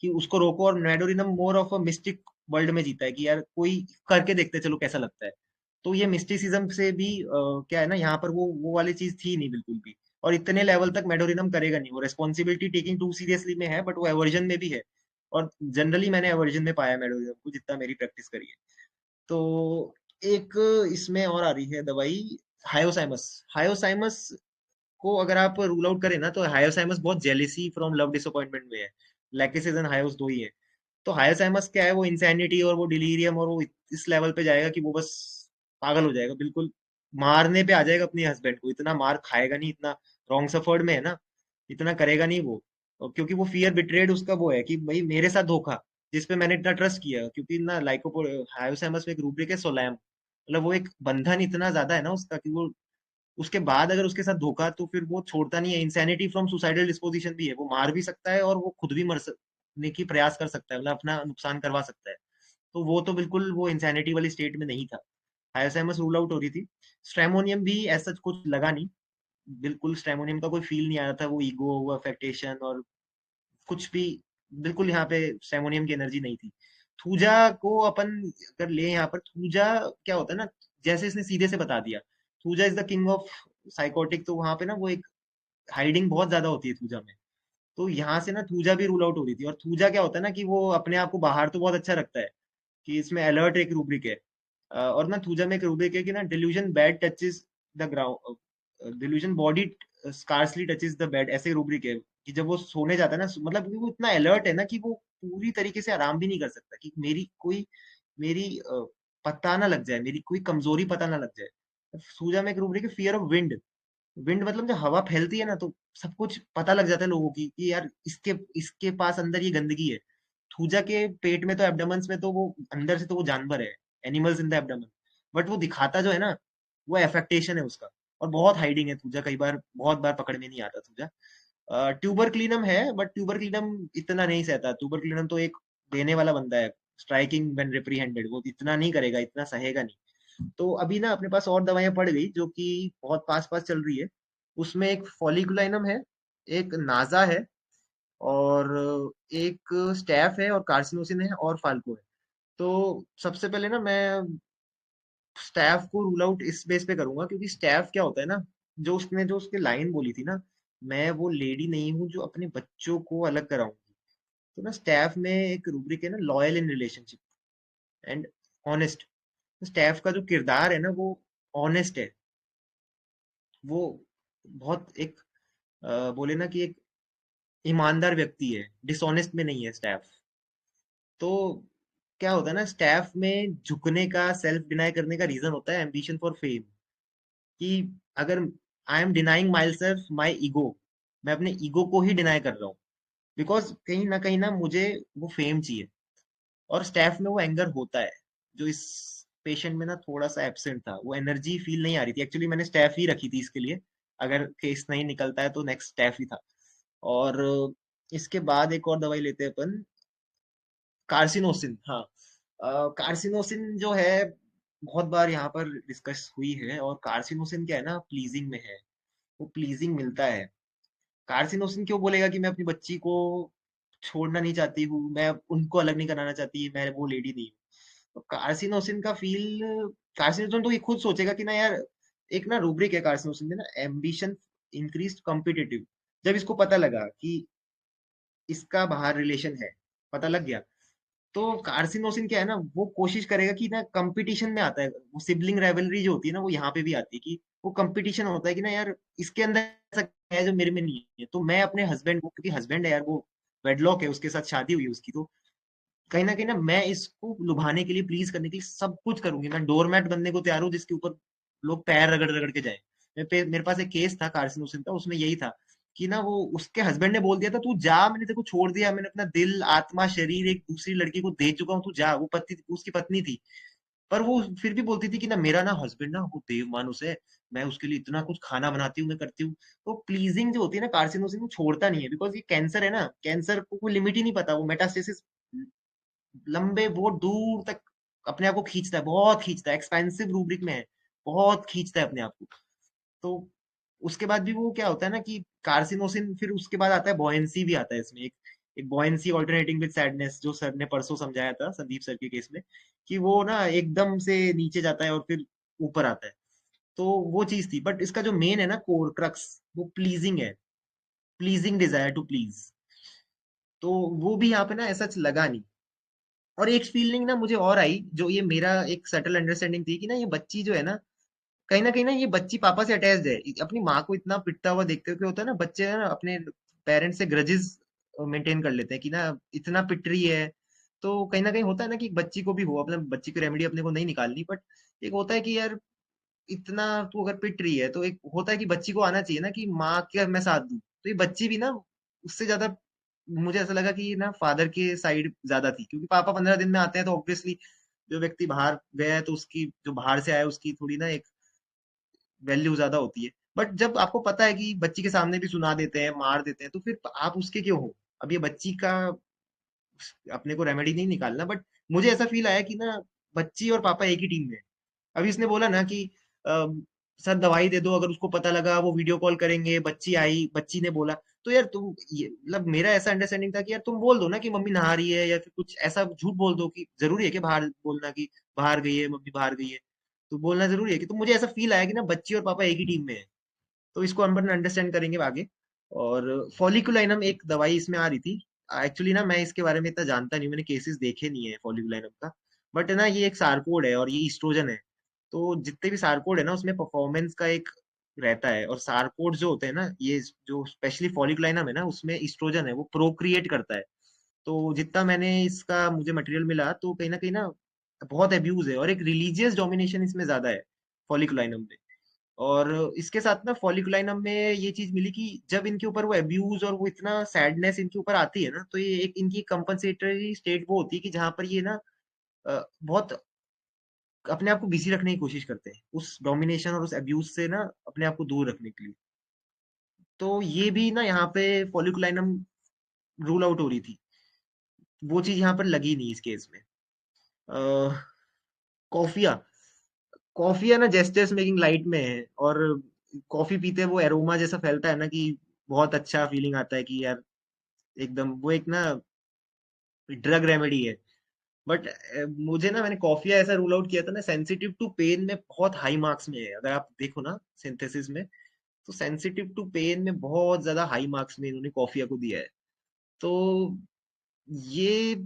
B: कि उसको रोको। और medorrhinum more of a mistake world में जीता है कि यार कोई करके देखते हैं, चलो कैसा लगता है। तो ये मिस्टिसिज्म से भी क्या है ना, यहाँ पर वो वाली चीज थी नहीं बिल्कुल भी। और इतने लेवल तक मेडोरिनम करेगा नहीं, वो रेस्पॉन्सिबिलिटी टेकिंग टू सीरियसली में है, बट वो एवर्जन में भी है। और जनरली मैंने एवर्जन में पाया मेडोरिनम को, जितना मेरी प्रैक्टिस करी है। तो एक इसमें और आ रही है दवाई, हायोसाइमस। हायोसाइमस को अगर आप रूल आउट करें ना तो हायोसाइमस बहुत जेलेसी फ्रॉम लव डिसअपॉइंटमेंट में है। लैकिसिस एंड हायोस दो ही है। तो हायोसाइमस क्या है, वो इंसैनिटी और वो डिलीरियम और वो इस लेवल पे जाएगा कि वो बस पागल हो जाएगा बिल्कुल। मारने पे आ जाएगा अपने हस्बैंड को, इतना मार खाएगा नहीं, इतना रॉन्ग सफर्ड में है ना, इतना करेगा नहीं वो। और क्योंकि वो फियर बिट्रेड उसका वो है कि भाई मेरे साथ धोखा, जिस पे मैंने इतना ट्रस्ट किया। क्योंकि ना लाइको हायोसाइमस में एक रूब्रिक है सोलैम, मतलब वो एक बंधन इतना ज्यादा है ना उसका कि वो उसके बाद अगर उसके साथ धोखा तो फिर वो छोड़ता नहीं है। इंसैनिटी फ्रॉम सुसाइडल डिस्पोजिशन भी है, वो मार भी सकता है और वो खुद भी मरने की प्रयास कर सकता है, मतलब अपना नुकसान करवा सकता है। तो वो तो बिल्कुल वो इंसैनिटी वाली स्टेट में नहीं था। हायोसाइमस रूल आउट हो रही थी। स्ट्रेमोनियम भी ऐसा कुछ लगा नहीं, बिल्कुल स्ट्रेमोनियम का कोई फील नहीं आया था, वो ईगो, वो अफेक्टेशन और कुछ भी, बिल्कुल यहाँ पे स्ट्रेमोनियम की एनर्जी नहीं थी। थूजा को अपन अगर ले यहाँ पर, थूजा क्या होता है ना, जैसे इसने सीधे से बता दिया, thuja is the king of psychotic. तो वहां पे ना वो एक हाइडिंग बहुत ज्यादा होती है थूजा में। तो यहाँ से ना थूजा भी रूल आउट हो रही थी। और थूजा क्या होता है ना कि वो अपने आप को बाहर तो बहुत अच्छा रखता है कि इसमें अलर्ट एक रूब्रिक है। और ना थूजा में एक रूब्रिक है कि ना delusion bed touches the ground, delusion body scarcely touches the bed, ऐसे रूब्रिक है कि जब वो सोने जाता है ना, मतलब वो इतना अलर्ट है ना कि वो पूरी तरीके से आराम भी नहीं कर सकता कि मेरी पता ना लग जाए, मेरी कोई कमजोरी पता ना लग जाए। थूजा में एक रूब्रिक है फियर ऑफ विंड। विंड मतलब जब हवा फैलती है ना तो सब कुछ पता लग जाता है लोगों की कि यार इसके इसके पास अंदर ये गंदगी है। थूजा के पेट में तो एब्डोमेंस में तो वो अंदर से तो वो जानवर है, animals in the abdomen, but वो दिखाता जो है ना वो एफेक्टेशन है उसका। और बहुत हाइडिंग है थूजा, कई बार बहुत बार पकड़ में नहीं आता थूजा। ट्यूबर क्लीनम है, बट ट्यूबर क्लीनम इतना नहीं सहता। ट्यूबर क्लीनम तो एक देने वाला बंदा है, स्ट्राइकिंग व्हेन रिप्रीहेंडेड, वो इतना नहीं करेगा, इतना सहेगा नहीं। तो अभी ना अपने पास और दवाइयां पड़ गई जो कि बहुत पास पास चल रही है। उसमें एक फॉलिकुलाइनम है, एक नाजा है, और एक स्टैफ है, और कार्सिनोसिन है, और फाल्को है। तो सबसे पहले ना मैं स्टैफ को रूल आउट इस बेस पे करूंगा, क्योंकि स्टैफ क्या होता है ना, जो उसके लाइन बोली थी ना, मैं वो लेडी नहीं हूँ जो अपने बच्चों को अलग कराऊंगी। तो ना स्टैफ में एक रूब्रिक है ना, loyal in relationship and honest. Staph का जो किरदार है ना वो ऑनेस्ट है, वो बहुत एक बोले ना कि एक ईमानदार व्यक्ति है, डिसऑनेस्ट में नहीं है स्टैफ। तो क्या होता है ना, स्टैफ में झुकने का, सेल्फ डिनाई करने का रीजन होता है एम्बिशन फॉर फेम। कि अगर I am denying my self my ego, मैं अपने ईगो को ही डिनाई कर रहा हूँ, बिकॉज कहीं ना मुझे वो फेम चाहिए। और स्टैफ में वो एंगर होता है, जो इस पेशेंट में ना थोड़ा सा एब्सेंट था, वो एनर्जी फील नहीं आ रही थी। एक्चुअली मैंने स्टैफ ही रखी थी इसके लिए, अगर केस नहीं निकलता है तो नेक्स्ट स्टैफ ही था। और इसके बाद एक और दवाई लेते हैं अपन, कार्सिनोसिन। हाँ, कार्सिनोसिन जो है बहुत बार यहाँ पर डिस्कस हुई है, और कार्सिनोसिन क्या है ना, प्लीजिंग में है, वो प्लीजिंग मिलता है। कार्सिनोसिन क्यों बोलेगा कि मैं अपनी बच्ची को छोड़ना नहीं चाहती हूँ, मैं उनको अलग नहीं कराना चाहती, मैं वो लेडी नहीं हूँ। तो कार्सिनोसिन का फील, कार्सिनोसिन तो ये खुद सोचेगा कि ना यार, एक ना रूब्रिक है कार्सिनोसिन में ना, एम्बिशन इंक्रीज कॉम्पिटिटिव। जब इसको पता लगा कि इसका बाहर रिलेशन है, पता लग गया, तो कार्सिनोसिन क्या है ना, वो कोशिश करेगा कि ना कंपटीशन में आता है, वो सिबलिंग राइवलरी जो होती है ना, वो यहाँ पे भी आती है कि वो कंपटीशन होता है कि ना यार, इसके अंदर ऐसा क्या है जो मेरे में नहीं है, तो मैं अपने हस्बैंड को, क्योंकि हस्बैंड है यार, वो वेडलॉक है, उसके साथ शादी हुई है उसकी, तो कहीं ना कहीं ना मैं इसको लुभाने के लिए, प्लीज करने के लिए सब कुछ करूंगी, मैं डोरमैट बनने को तैयार हूँ जिसके ऊपर लोग पैर रगड़ रगड़ के जाए। मेरे पास एक केस था कार्सिनोसिन का, उसमें यही था कि ना, वो उसके हस्बैंड ने बोल दिया था, तू जा, मैंने तेरे को छोड़ दिया, मैंने अपना दिल आत्मा शरीर एक दूसरी लड़की को दे चुका हूँ, तू जा। वो पत्नी, उसकी पत्नी थी, पर वो फिर भी बोलती थी कि ना, मेरा ना हस्बैंड ना वो देव मानुस है, मैं उसके लिए इतना कुछ खाना बनाती हूँ, मैं करती हूँ। तो प्लीजिंग जो होती है ना कार्सिनोसिन, वो छोड़ता नहीं है, बिकॉज ये कैंसर है ना, कैंसर को कोई लिमिट ही नहीं पता, वो मेटास्टेसिस लंबे बहुत दूर तक अपने आप को खींचता है, बहुत खींचता है, एक्सपेंसिव रूब्रिक में है, बहुत खींचता है अपने आप को। तो उसके बाद भी वो क्या होता है ना कि कार्सिनोसिन, फिर उसके बाद आता है बॉयंसी, भी आता है इसमें एक एक बॉयंसी ऑल्टरनेटिंग विद सैडनेस, जो सर ने परसों समझाया था संदीप सर के केस में, कि वो ना एकदम से नीचे जाता है और फिर ऊपर आता है। तो वो चीज थी, बट इसका जो मेन है ना कोर क्रक्स, वो प्लीजिंग है, प्लीजिंग डिजायर टू प्लीज। तो वो भी यहाँ पे ना ऐसा लगा नहीं। और एक फीलिंग ना मुझे और आई, जो ये मेरा एक सटल अंडरस्टैंडिंग थी कि ना, ये बच्ची जो है ना कहीं ना ये बच्ची पापा से अटैच्ड है, अपनी माँ को इतना पिटता हुआ देखते हुए, क्या होता है ना, बच्चे है ना अपने पेरेंट्स से ग्रजेस मेंटेन कर लेते हैं कि ना, इतना पिट रही है। तो कहीं होता है ना कि एक बच्ची को भी हो, अपने बच्ची की रेमेडी अपने को नहीं निकालनी, बट एक होता है कि यार, इतना तू अगर पिट रही है, तो एक होता है कि बच्ची को आना चाहिए ना कि माँ का मैं साथ दूं। तो ये बच्ची भी ना उससे ज्यादा, मुझे ऐसा लगा कि ना फादर के साइड ज्यादा थी, क्योंकि पापा 15 दिन में आते हैं, तो ऑब्वियसली जो व्यक्ति बाहर गया है, तो उसकी जो बाहर से आया है, उसकी थोड़ी ना एक वैल्यू ज्यादा होती है। बट जब आपको पता है कि बच्ची के सामने भी सुना देते हैं, मार देते हैं, तो फिर आप उसके क्यों हो? अब ये बच्ची का अपने को रेमेडी नहीं निकालना, बट मुझे ऐसा फील आया कि ना, बच्ची और पापा एक ही टीम में है। अभी इसने बोला ना कि सर दवाई दे दो, अगर उसको पता लगा वो वीडियो कॉल करेंगे, बच्ची आई, बच्ची ने बोला, तो यार तुम ये, मतलब मेरा ऐसा अंडरस्टैंडिंग था कि यार तुम बोल दो ना कि मम्मी नहा रही है, या फिर कुछ ऐसा झूठ बोल दो, कि जरूरी है कि बाहर बोलना कि बाहर गई है मम्मी, बाहर गई है, तो बोलना जरूरी है कि, तो मुझे ऐसा फील आया कि ना, बच्ची और पापा एक ही टीम में है। तो इसको हम अंडरस्टैंड करेंगे आगे। और फॉलिकुलाइनम एक दवाई इसमें आ रही थी। एक्चुअली ना मैं इसके बारे में इतना जानता नहीं, मैंने केसेस देखे नहीं है फॉलिकुलाइनम का, बट ना ये एक सारकोड है और ये ईस्ट्रोजन है। तो जितने भी सारकोड है ना, उसमें परफॉर्मेंस का एक रहता है, और सारकोड जो होते हैं ना, ये जो स्पेशली फॉलिकुलाइनम है ना, उसमें ईस्ट्रोजन है, वो प्रोक्रिएट करता है। तो जितना मैंने इसका मुझे मटेरियल मिला, तो कहीं ना बहुत अब्यूज है, और एक रिलीजियस डोमिनेशन इसमें ज्यादा है फॉलिकुलाइनम में। और इसके साथ ना फॉलिकुलाइनम में ये चीज मिली कि जब इनके ऊपर वो अब्यूज और वो इतना सैडनेस इनके ऊपर आती है ना, तो ये एक इनकी कंपनसेटरी स्टेट वो होती है कि जहां पर ये ना बहुत अपने आप को बिजी रखने की कोशिश करते हैं, उस डोमिनेशन और उस अब्यूज से ना अपने आप को दूर रखने के लिए। तो ये भी ना यहाँ पे फॉलिकुलाइनम रूल आउट हो रही थी, वो चीज यहाँ पर लगी नहीं इस केस में। कॉफिया, कॉफिया ना जेस्टर्स मेकिंग लाइट में है, और कॉफी पीते वो एरोमा जैसा फैलता है ना, कि बहुत अच्छा फीलिंग आता है कि यार, एकदम वो एक ना ड्रग रेमेडी है। बट मुझे ना, मैंने कॉफिया ऐसा रूल आउट किया था ना, सेंसिटिव टू पेन में बहुत हाई मार्क्स में है, अगर आप देखो ना सिंथेसिस में, तो सेंसिटिव टू पेन में बहुत ज्यादा हाई मार्क्स में इन्होंने कॉफिया को दिया है। तो ये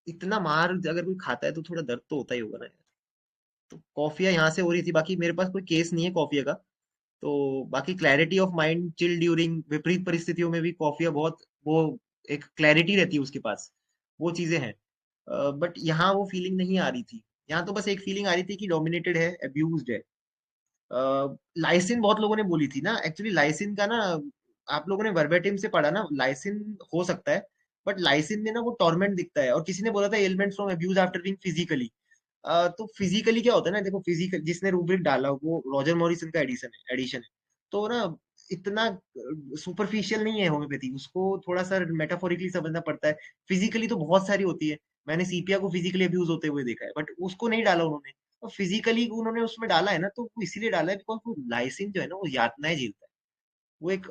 B: इतना मार अगर कोई खाता है, तो थोड़ा दर्द तो होता ही होगा ना यार। तो कॉफिया यहाँ से हो रही थी, बाकी मेरे पास कोई केस नहीं है कॉफिया का। तो बाकी clarity of mind, chill during विपरीत परिस्थितियों में भी कॉफिया बहुत वो एक क्लैरिटी रहती है उसके पास, वो चीजें हैं। बट यहाँ वो फीलिंग नहीं आ रही थी। यहाँ तो बस एक फीलिंग आ रही थी कि डोमिनेटेड है, अब्यूज्ड है। लाइसिन बहुत लोगों ने बोली थी ना, एक्चुअली लाइसिन का ना, आप लोगों ने वर्बेटिम से पढ़ा ना, लाइसिन हो सकता है, बट लाइसिन में ना वो टॉर्मेंट दिखता है, और किसी ने बोला था elements from abuse after being physically. तो फिजिकली क्या होता है ना, देखो फिजिकल जिसने रूब्रिक डाला वो रॉजर मॉरिसन का एडिशन है। तो ना इतना सुपरफिशियल नहीं है होम्योपैथी, उसको थोड़ा सा मेटाफोरिकली समझना पड़ता है। फिजिकली तो बहुत सारी होती है, मैंने सीपिया को फिजिकली अब्यूज होते हुए देखा है, बट उसको नहीं डाला उन्होंने। और फिजिकली उन्होंने उसमें डाला है ना, तो वो इसीलिए डाला है बिकॉज वो लाइसिन जो है ना वो यातनाएं झेलता है। वो एक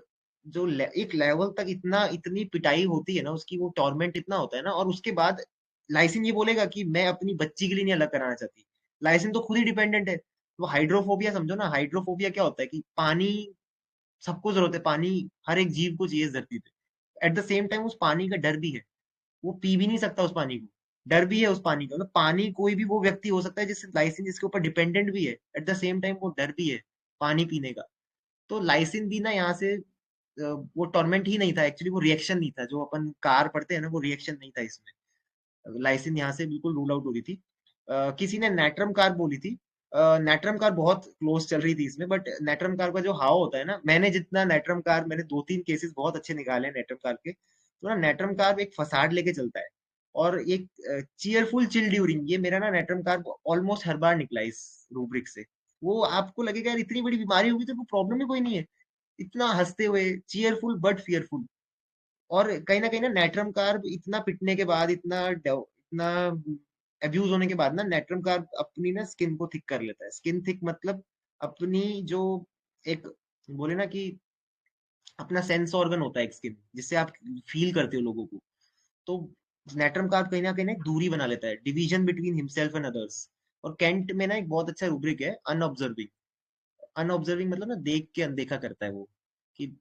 B: एक लेवल तक इतनी पिटाई होती है ना उसकी, वो टॉर्मेंट इतना होता है ना, और उसके बाद लाइसिन ये बोलेगा कि मैं अपनी बच्ची के लिए नहीं अलग कराना चाहती। लाइसिन तो खुद ही डिपेंडेंट है। वो हाइड्रोफोबिया समझो ना, हाइड्रोफोबिया क्या होता है कि पानी सबको जरूरत है, पानी हर एक जीव को चाहिए इस धरती पे। एट द सेम टाइम उस पानी का डर भी है, वो पी भी नहीं सकता उस पानी को, डर भी है उस पानी का। मतलब पानी कोई भी वो व्यक्ति हो सकता है जिससे लाइसिन जिसके ऊपर डिपेंडेंट भी है, एट द सेम टाइम वो डर भी है पानी पीने का। तो लाइसिन भी ना यहाँ से वो टॉर्मेंट ही नहीं था एक्चुअली, वो रिएक्शन नहीं था। जो अपन कार पढ़ते हैं ना, वो रिएक्शन नहीं था इसमें। लाइसिन यहाँ से बिल्कुल रूल आउट हो रही थी। किसी ने नेट्रम कार बोली थी। नेट्रम कार बहुत क्लोज चल रही थी इसमें, बट नेट्रम कार का जो हाव होता है ना, मैंने जितना नेट्रम कार, मैंने 2-3 केसेस बहुत अच्छे निकाले हैं नेट्रम कार के। तो ना नेट्रम कार एक फसाड लेके चलता है, और एक चीयरफुल चिल ड्यूरिंग, ये मेरा ना नेट्रम कार ऑलमोस्ट हर बार निकला इस रूब्रिक से। वो आपको लगेगा यार इतनी बड़ी बीमारी होगी तो प्रॉब्लम ही कोई नहीं है, इतना हंसते हुए, चीयरफुल बट फियरफुल। और कहीं ना नेट्रम कार्ब इतना पिटने के बाद, इतना अब्यूज होने के बाद ना, नेट्रम कार्ब अपनी ना स्किन को थिक कर लेता है। स्किन थिक मतलब अपनी जो एक बोले ना कि अपना सेंस ऑर्गन होता है एक स्किन, जिससे आप फील करते हो लोगों को। तो नेट्रम कार्ब कहीं ना एक दूरी बना लेता है, division between himself and others. और कैंट में ना एक बहुत अच्छा रूब्रिक है, अनऑब्जर्विंग। अनऑब्जर्विंग मतलब ना देख के अनदेखा करता है वो, कि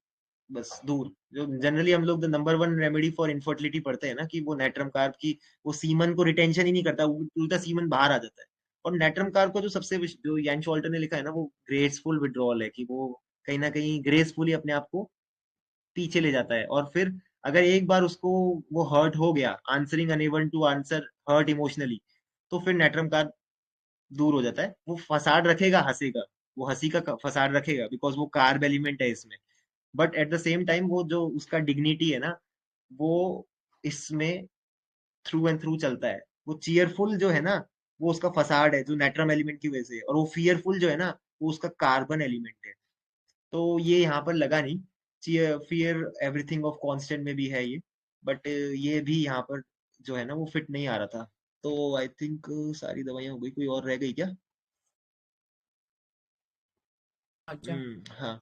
B: बस दूर। जो जनरली हम लोग the number 1 remedy for infertility पढ़ते हैं ना, कि वो नेट्रम कार्ब की वो सीमन को रिटेंशन ही नहीं करता, उल्टा सीमन बाहर आ जाता है। और नेट्रम कार्ब को जो जो यान शॉल्टर ने लिखा है ना, वो ग्रेसफुल विड्रॉल है, कि वो कहीं ना कहीं ग्रेसफुली अपने आप को पीछे ले जाता है। और फिर अगर एक बार उसको वो हर्ट हो गया, answering unable to answer hurt emotionally, तो फिर नेट्रम कार्ब दूर हो जाता है। वो फसाड रखेगा, हंसेगा, वो हंसी का फसाड रखेगा बिकॉज वो कार्ब एलिमेंट है इसमें। But at the same time वो जो उसका डिग्निटी है ना, वो इसमें थ्रू एंड थ्रू चलता है। वो चीयरफुल जो है ना, वो उसका फसाड है जो नेट्रम एलिमेंट की वजह से, और वो फियरफुल जो है ना, वो उसका कार्बन एलिमेंट है। तो ये यहाँ पर लगा नहीं। फियर एवरीथिंग ऑफ कांस्टेंट में भी है ये, बट ये भी यहाँ पर जो है ना वो फिट नहीं आ रहा था। तो आई थिंक सारी दवाइयाँ हो गई, कोई और रह गई क्या?
Q: अच्छा
B: हाँ।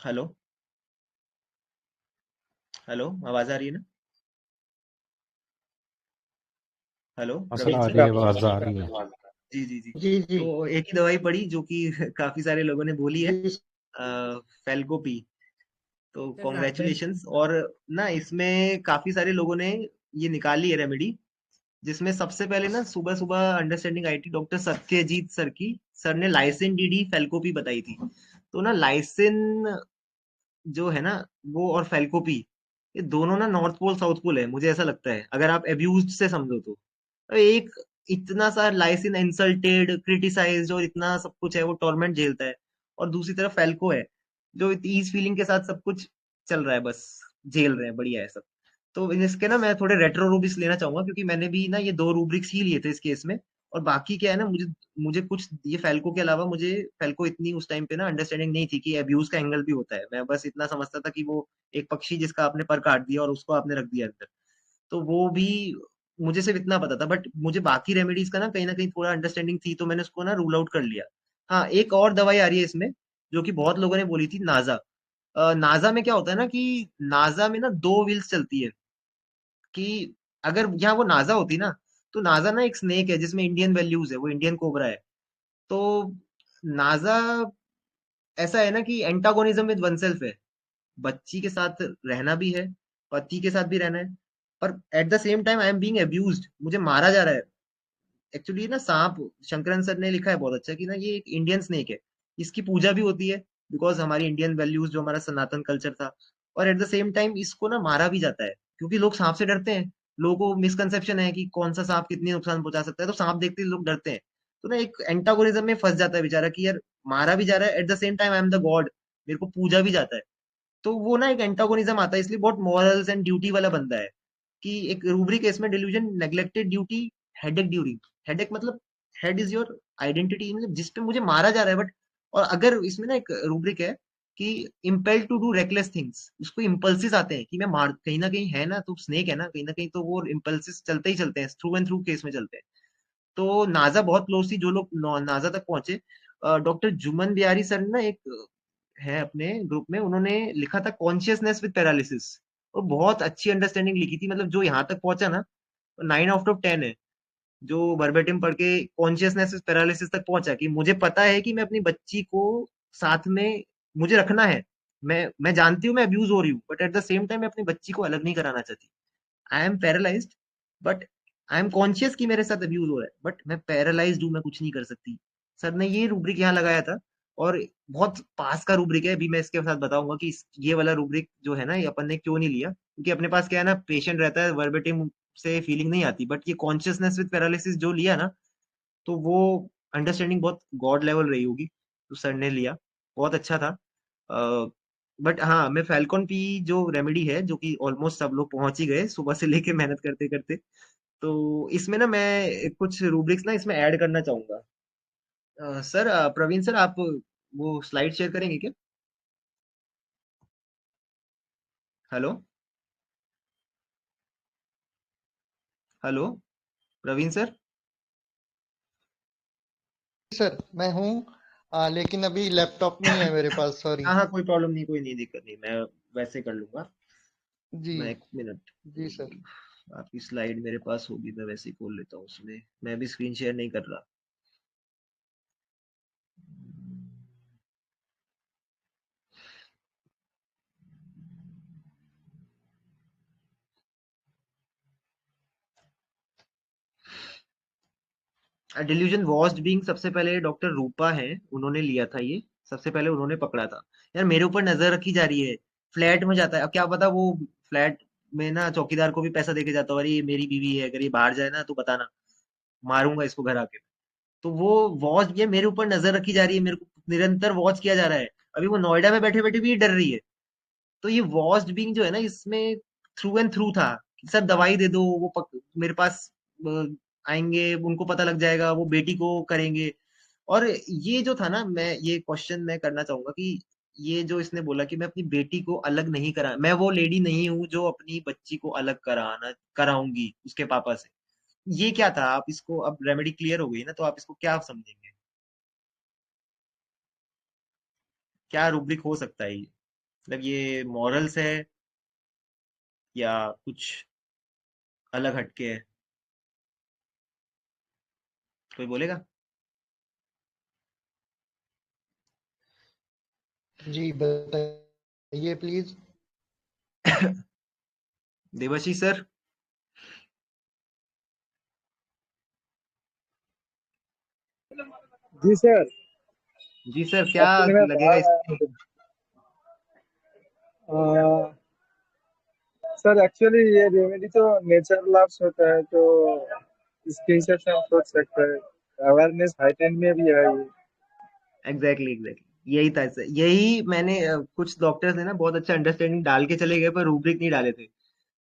B: हेलो हेलो, आवाज आ रही है ना? हेलो
G: सर
B: प्रवीण
G: आ
B: सर।
G: रही है, आवाज आ रही है।
B: जी जी जी।
E: जी जी
B: तो एक ही दवाई पड़ी जो कि काफी सारे लोगों ने बोली है,
E: जी
B: फेल्कोपी। तो
Q: सर
B: कॉन्ग्रेचुलेशंस। और ना इसमें काफी सारे लोगों ने ये निकाली है रेमेडी, जिसमें सबसे पहले ना सुबह सुबह अंडरस्टैंडिंग आई थी डॉक्टर सत्यजीत सर की। सर ने लाइसिन डीडी फेल्कोपी बताई थी। तो ना लाइसिन जो है ना, वो और फेल्कोपी, ये दोनों ना नॉर्थ पोल साउथ पोल है, मुझे ऐसा लगता है, अगर आप एब्यूज्ड से समझो तो। एक इतना सा लाइसिन इंसल्टेड, क्रिटिसाइज्ड और इतना सब कुछ है, वो टॉर्मेंट झेलता है। और दूसरी तरफ फेल्को है, जो ईज फीलिंग के साथ सब कुछ चल रहा है, बस झेल रहे हैं, बढ़िया है सब। तो इसके ना मैं थोड़े रेट्रो रूब्रिक्स लेना चाहूंगा, क्योंकि मैंने भी ना ये 2 रूब्रिक्स ही लिए थे इस केस में। और बाकी क्या है ना, मुझे मुझे कुछ ये फेल्को के अलावा, मुझे फेल्को इतनी उस टाइम पे ना अंडरस्टैंडिंग नहीं थी कि अब्यूज का एंगल भी होता है। मैं बस इतना समझता था कि वो एक पक्षी जिसका आपने पर काट दिया और उसको आपने रख दिया अंदर, तो वो भी मुझे सिर्फ इतना पता था। बट मुझे बाकी रेमेडीज का ना कहीं थोड़ा अंडरस्टैंडिंग थी, तो मैंने उसको ना रूल आउट कर लिया। हाँ, एक और दवाई आ रही है इसमें, जो कि बहुत लोगों ने बोली थी, नाजा। नाजा में क्या होता है ना, कि नाजा में ना 2 व्हील्स चलती है। कि अगर यहाँ वो नाजा होती ना, तो नाजा ना एक स्नेक है जिसमें इंडियन वैल्यूज है, वो इंडियन कोबरा है। तो नाजा ऐसा है ना कि एंटागोनिज्म विद वनसेल्फ है। बच्ची के साथ रहना भी है, पति के साथ भी रहना है, पर at the same time I am being abused, मुझे मारा जा रहा है। एक्चुअली ना सांप, शंकरन सर ने लिखा है बहुत अच्छा, कि ना ये एक इंडियन स्नेक है, इसकी पूजा भी होती है बिकॉज हमारी इंडियन वैल्यूज, जो हमारा सनातन कल्चर था। और एट द सेम टाइम इसको ना मारा भी जाता है, क्योंकि लोग सांप से डरते हैं। लोगों को मिसकंसेप्शन है कि कौन सा सांप कितनी नुकसान पहुंचा सकता है, तो सांप देखते ही लोग डरते हैं। तो ना एक एंटागोनिज्म में फंस जाता है बेचारा, कि यार मारा भी जा रहा है, at the same time I am the God, मेरे को पूजा भी जाता है। तो वो ना एक एंटागोनिज्म आता है, इसलिए बहुत मॉरल्स एंड ड्यूटी वाला बंदा है। कि एक रूब्रिक केस में delusion, neglected duty, headache during. Headache मतलब हेड इज योर आइडेंटिटी, मतलब जिस पे मुझे मारा जा रहा है, बट। और अगर इसमें ना एक रूब्रिक है कि impelled to do reckless things, उसको इम्पल्सिस आते हैं कि मैं मार, कहीं ना कहीं है ना, तो स्नेक है ना, कहीं ना कहीं तो वो इम्पल्सिस चलते ही चलते हैं, थ्रू एंड थ्रू केस में चलते हैं। तो नाजा बहुत क्लोज थी, जो लोग नाजा तक पहुंचे। डॉक्टर जुमन बिहारी सर ने ना एक है अपने ग्रुप में, उन्होंने लिखा था कॉन्शियसनेस विद पैरालिसिस, और बहुत अच्छी अंडरस्टैंडिंग लिखी थी। मतलब जो यहाँ तक पहुंचा ना, 9 आउट ऑफ 10 है, जो वर्बेटिम पढ़ के कॉन्शियसनेस विद पैरालिसिस तक पहुंचा, कि मुझे पता है कि मैं अपनी बच्ची को साथ में मुझे रखना है। मैं जानती हूँ मैं अब्यूज हो रही हूँ, but at the same time मैं अपनी बच्ची को अलग नहीं कराना चाहती। I am paralysed, but I am conscious कि मेरे साथ अब्यूज हो रहा है, बट मैं पैरालाइज्ड हूँ, मैं कुछ नहीं कर सकती। सर ने ये रूब्रिक यहाँ लगाया था, और बहुत पास का रूब्रिक है। अभी मैं इसके साथ बताऊंगा कि ये वाला रूब्रिक जो है ना, ये अपन ने क्यों नहीं लिया, क्योंकि अपने पास क्या है ना, पेशेंट रहता है, वर्बेटिम से फीलिंग नहीं आती, बट ये कॉन्शियसनेस विद पैरालिसिस जो लिया ना, तो वो अंडरस्टैंडिंग बहुत गॉड लेवल रही होगी, तो सर ने लिया, बहुत अच्छा था। बट हाँ, मैं फैल्कन पी जो रेमेडी है, जो कि ऑलमोस्ट सब लोग पहुंच ही गए सुबह से लेके मेहनत करते करते, तो इसमें ना मैं कुछ रूब्रिक्स ना इसमें ऐड करना चाहूंगा। सर, प्रवीण सर, आप वो स्लाइड शेयर करेंगे क्या? Hello, hello, Praveen sir.
A: Sir मैं हूँ, लेकिन अभी लैपटॉप नहीं है मेरे पास, सॉरी।
B: हाँ हाँ, कोई प्रॉब्लम नहीं, कोई नहीं, दिक्कत नहीं, मैं वैसे कर लूंगा।
A: जी
B: मैं 1 मिनट,
A: जी सर।
B: आपकी स्लाइड मेरे पास होगी, मैं वैसे ही खोल लेता हूँ उसमें, मैं भी स्क्रीन शेयर नहीं कर रहा। डिल्यूजन वॉस्ड बीइंग सबसे पहले डॉक्टर रूपा है, उन्होंने लिया था ये, सबसे पहले उन्होंने पकड़ा था। यार मेरे ऊपर नजर रखी जा रही है, फ्लैट में जाता है, अब क्या पता वो फ्लैट में ना चौकीदार को भी पैसा देके जाता हो, अरे ये मेरी बीवी है, अगर ये बाहर जाए ना तो बताना, मारूंगा इसको घर आके। तो वो वॉच, ये मेरे ऊपर नजर रखी जा रही है, मेरे को निरंतर वॉच किया जा रहा है। अभी वो नोएडा में बैठे बैठे भी डर रही है। तो ये वॉच्ड बीइंग जो है ना, इसमें थ्रू एंड थ्रू था कि सर दवाई दे दो, वो मेरे पास अ, आएंगे, उनको पता लग जाएगा, वो बेटी को करेंगे। और ये जो था ना, मैं ये क्वेश्चन मैं करना चाहूंगा कि ये जो इसने बोला कि मैं अपनी बेटी को अलग नहीं करा, मैं वो लेडी नहीं हूं जो अपनी बच्ची को अलग कराऊंगी उसके पापा से, ये क्या था? आप इसको, अब रेमेडी क्लियर हो गई ना, तो आप इसको क्या समझेंगे, क्या रूब्रिक हो सकता है ये? मतलब ये मॉरल्स है या कुछ अलग हटके है? कोई बोलेगा?
A: जी बताइए प्लीज।
B: देवाशीष सर।
Q: जी सर।
B: जी सर, क्या
Q: एक्चुअली मैं
B: लगेगा
Q: बाहर
B: इसमें?
Q: आया हूँ। सर एक्चुअली ये रेमेडी तो नेचर लव्स होता है, तो इसके हिसाब से हम सोच सकते हैं, अवेयरनेस हाइटेन में भी है ये।
B: एग्जैक्टली यही था सर, यही मैंने कुछ डॉक्टर्स ने ना बहुत अच्छा अंडरस्टैंडिंग डाल के चले गए, पर रूब्रिक नहीं डाले थे।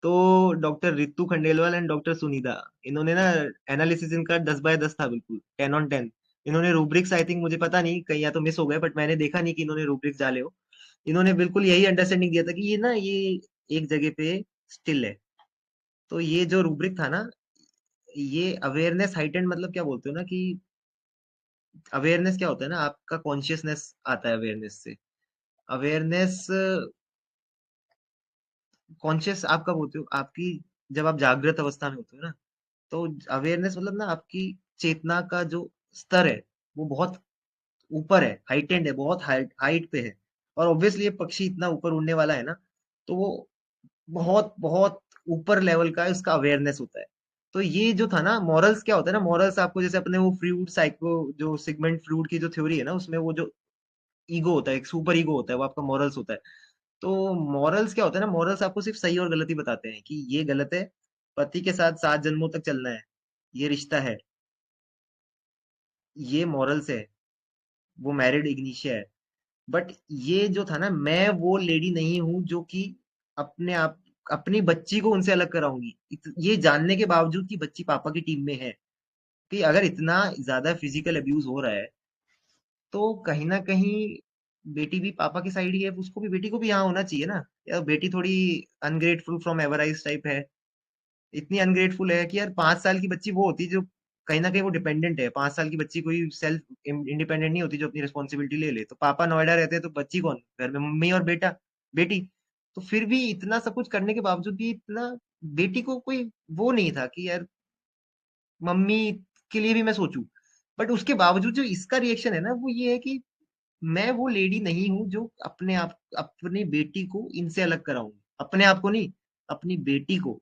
B: तो doctor Ritu Khandelwal and doctor Sunita, इन्होंने ना एनालिसिस इनका 10/10 था, बिल्कुल 10 on 10। इन्होंने रूब्रिक्स, आई थिंक मुझे पता नहीं, कहीं या तो मिस हो गए, बट मैंने देखा नहीं कि इन्होंने रूब्रिक्स डाले हो। इन्होंने बिल्कुल यही अंडरस्टैंडिंग दिया था कि ये ना, ये एक जगह पे स्टिल है। तो ये जो रूब्रिक था ना, ये अवेयरनेस हाइटेंड, मतलब क्या बोलते हो ना कि अवेयरनेस क्या होता है ना, आपका कॉन्शियसनेस आता है अवेयरनेस से। अवेयरनेस, कॉन्शियस आप कब होते हो? आपकी, जब आप जागृत अवस्था में होते हो ना, तो अवेयरनेस मतलब ना आपकी चेतना का जो स्तर है, वो बहुत ऊपर है, हाइटेंड है, बहुत हाइट पे है। और ऑब्वियसली ये पक्षी इतना ऊपर उड़ने वाला है ना, तो वो बहुत बहुत ऊपर लेवल का उसका अवेयरनेस होता है। तो ये जो था ना, मॉरल्स क्या होता है ना, मॉरल्स आपको जैसे अपने वो फ्रूड साइको, जो सिगमेंट फ्रूड की जो थ्योरी है ना, उसमें वो जो ईगो होता है, एक सुपर ईगो होता है, वो आपका मॉरल्स होता है। तो मॉरल्स क्या होता है ना, मॉरल्स आपको सिर्फ सही और गलती बताते हैं कि ये गलत है, पति के साथ 7 जन्मों तक चलना है, ये रिश्ता है, ये मॉरल्स है, वो मैरिड इग्निशिया है। बट ये जो था ना, मैं वो लेडी नहीं हूं जो कि अपने आप अपनी बच्ची को उनसे अलग कराऊंगी, ये जानने के बावजूद कि बच्ची पापा की टीम में है, कि अगर इतना ज्यादा फिजिकल अब्यूज हो रहा है, तो कहीं ना कहीं बेटी भी पापा की साइड ही है, उसको भी, बेटी को भी यहाँ होना चाहिए ना। या बेटी थोड़ी अनग्रेटफुल फ्रॉम एवराइज टाइप है, इतनी अनग्रेटफुल है कि यार 5 साल की बच्ची वो होती है जो कहीं ना कहीं वो डिपेंडेंट है। 5 साल की बच्ची कोई सेल्फ इंडिपेंडेंट नहीं होती जो अपनी रिस्पॉन्सिबिलिटी ले ले। तो पापा नोएडा रहते हैं तो बच्ची कौन घर में, मम्मी और बेटा बेटी। तो फिर भी इतना सब कुछ करने के बावजूद भी इतना बेटी को कोई वो नहीं था कि यार मम्मी के लिए भी मैं सोचूं। बट उसके बावजूद जो इसका रिएक्शन है ना वो ये है कि मैं वो लेडी नहीं हूं जो अपनी बेटी को इनसे अलग कराऊंगी। अपने आप को नहीं, अपनी बेटी को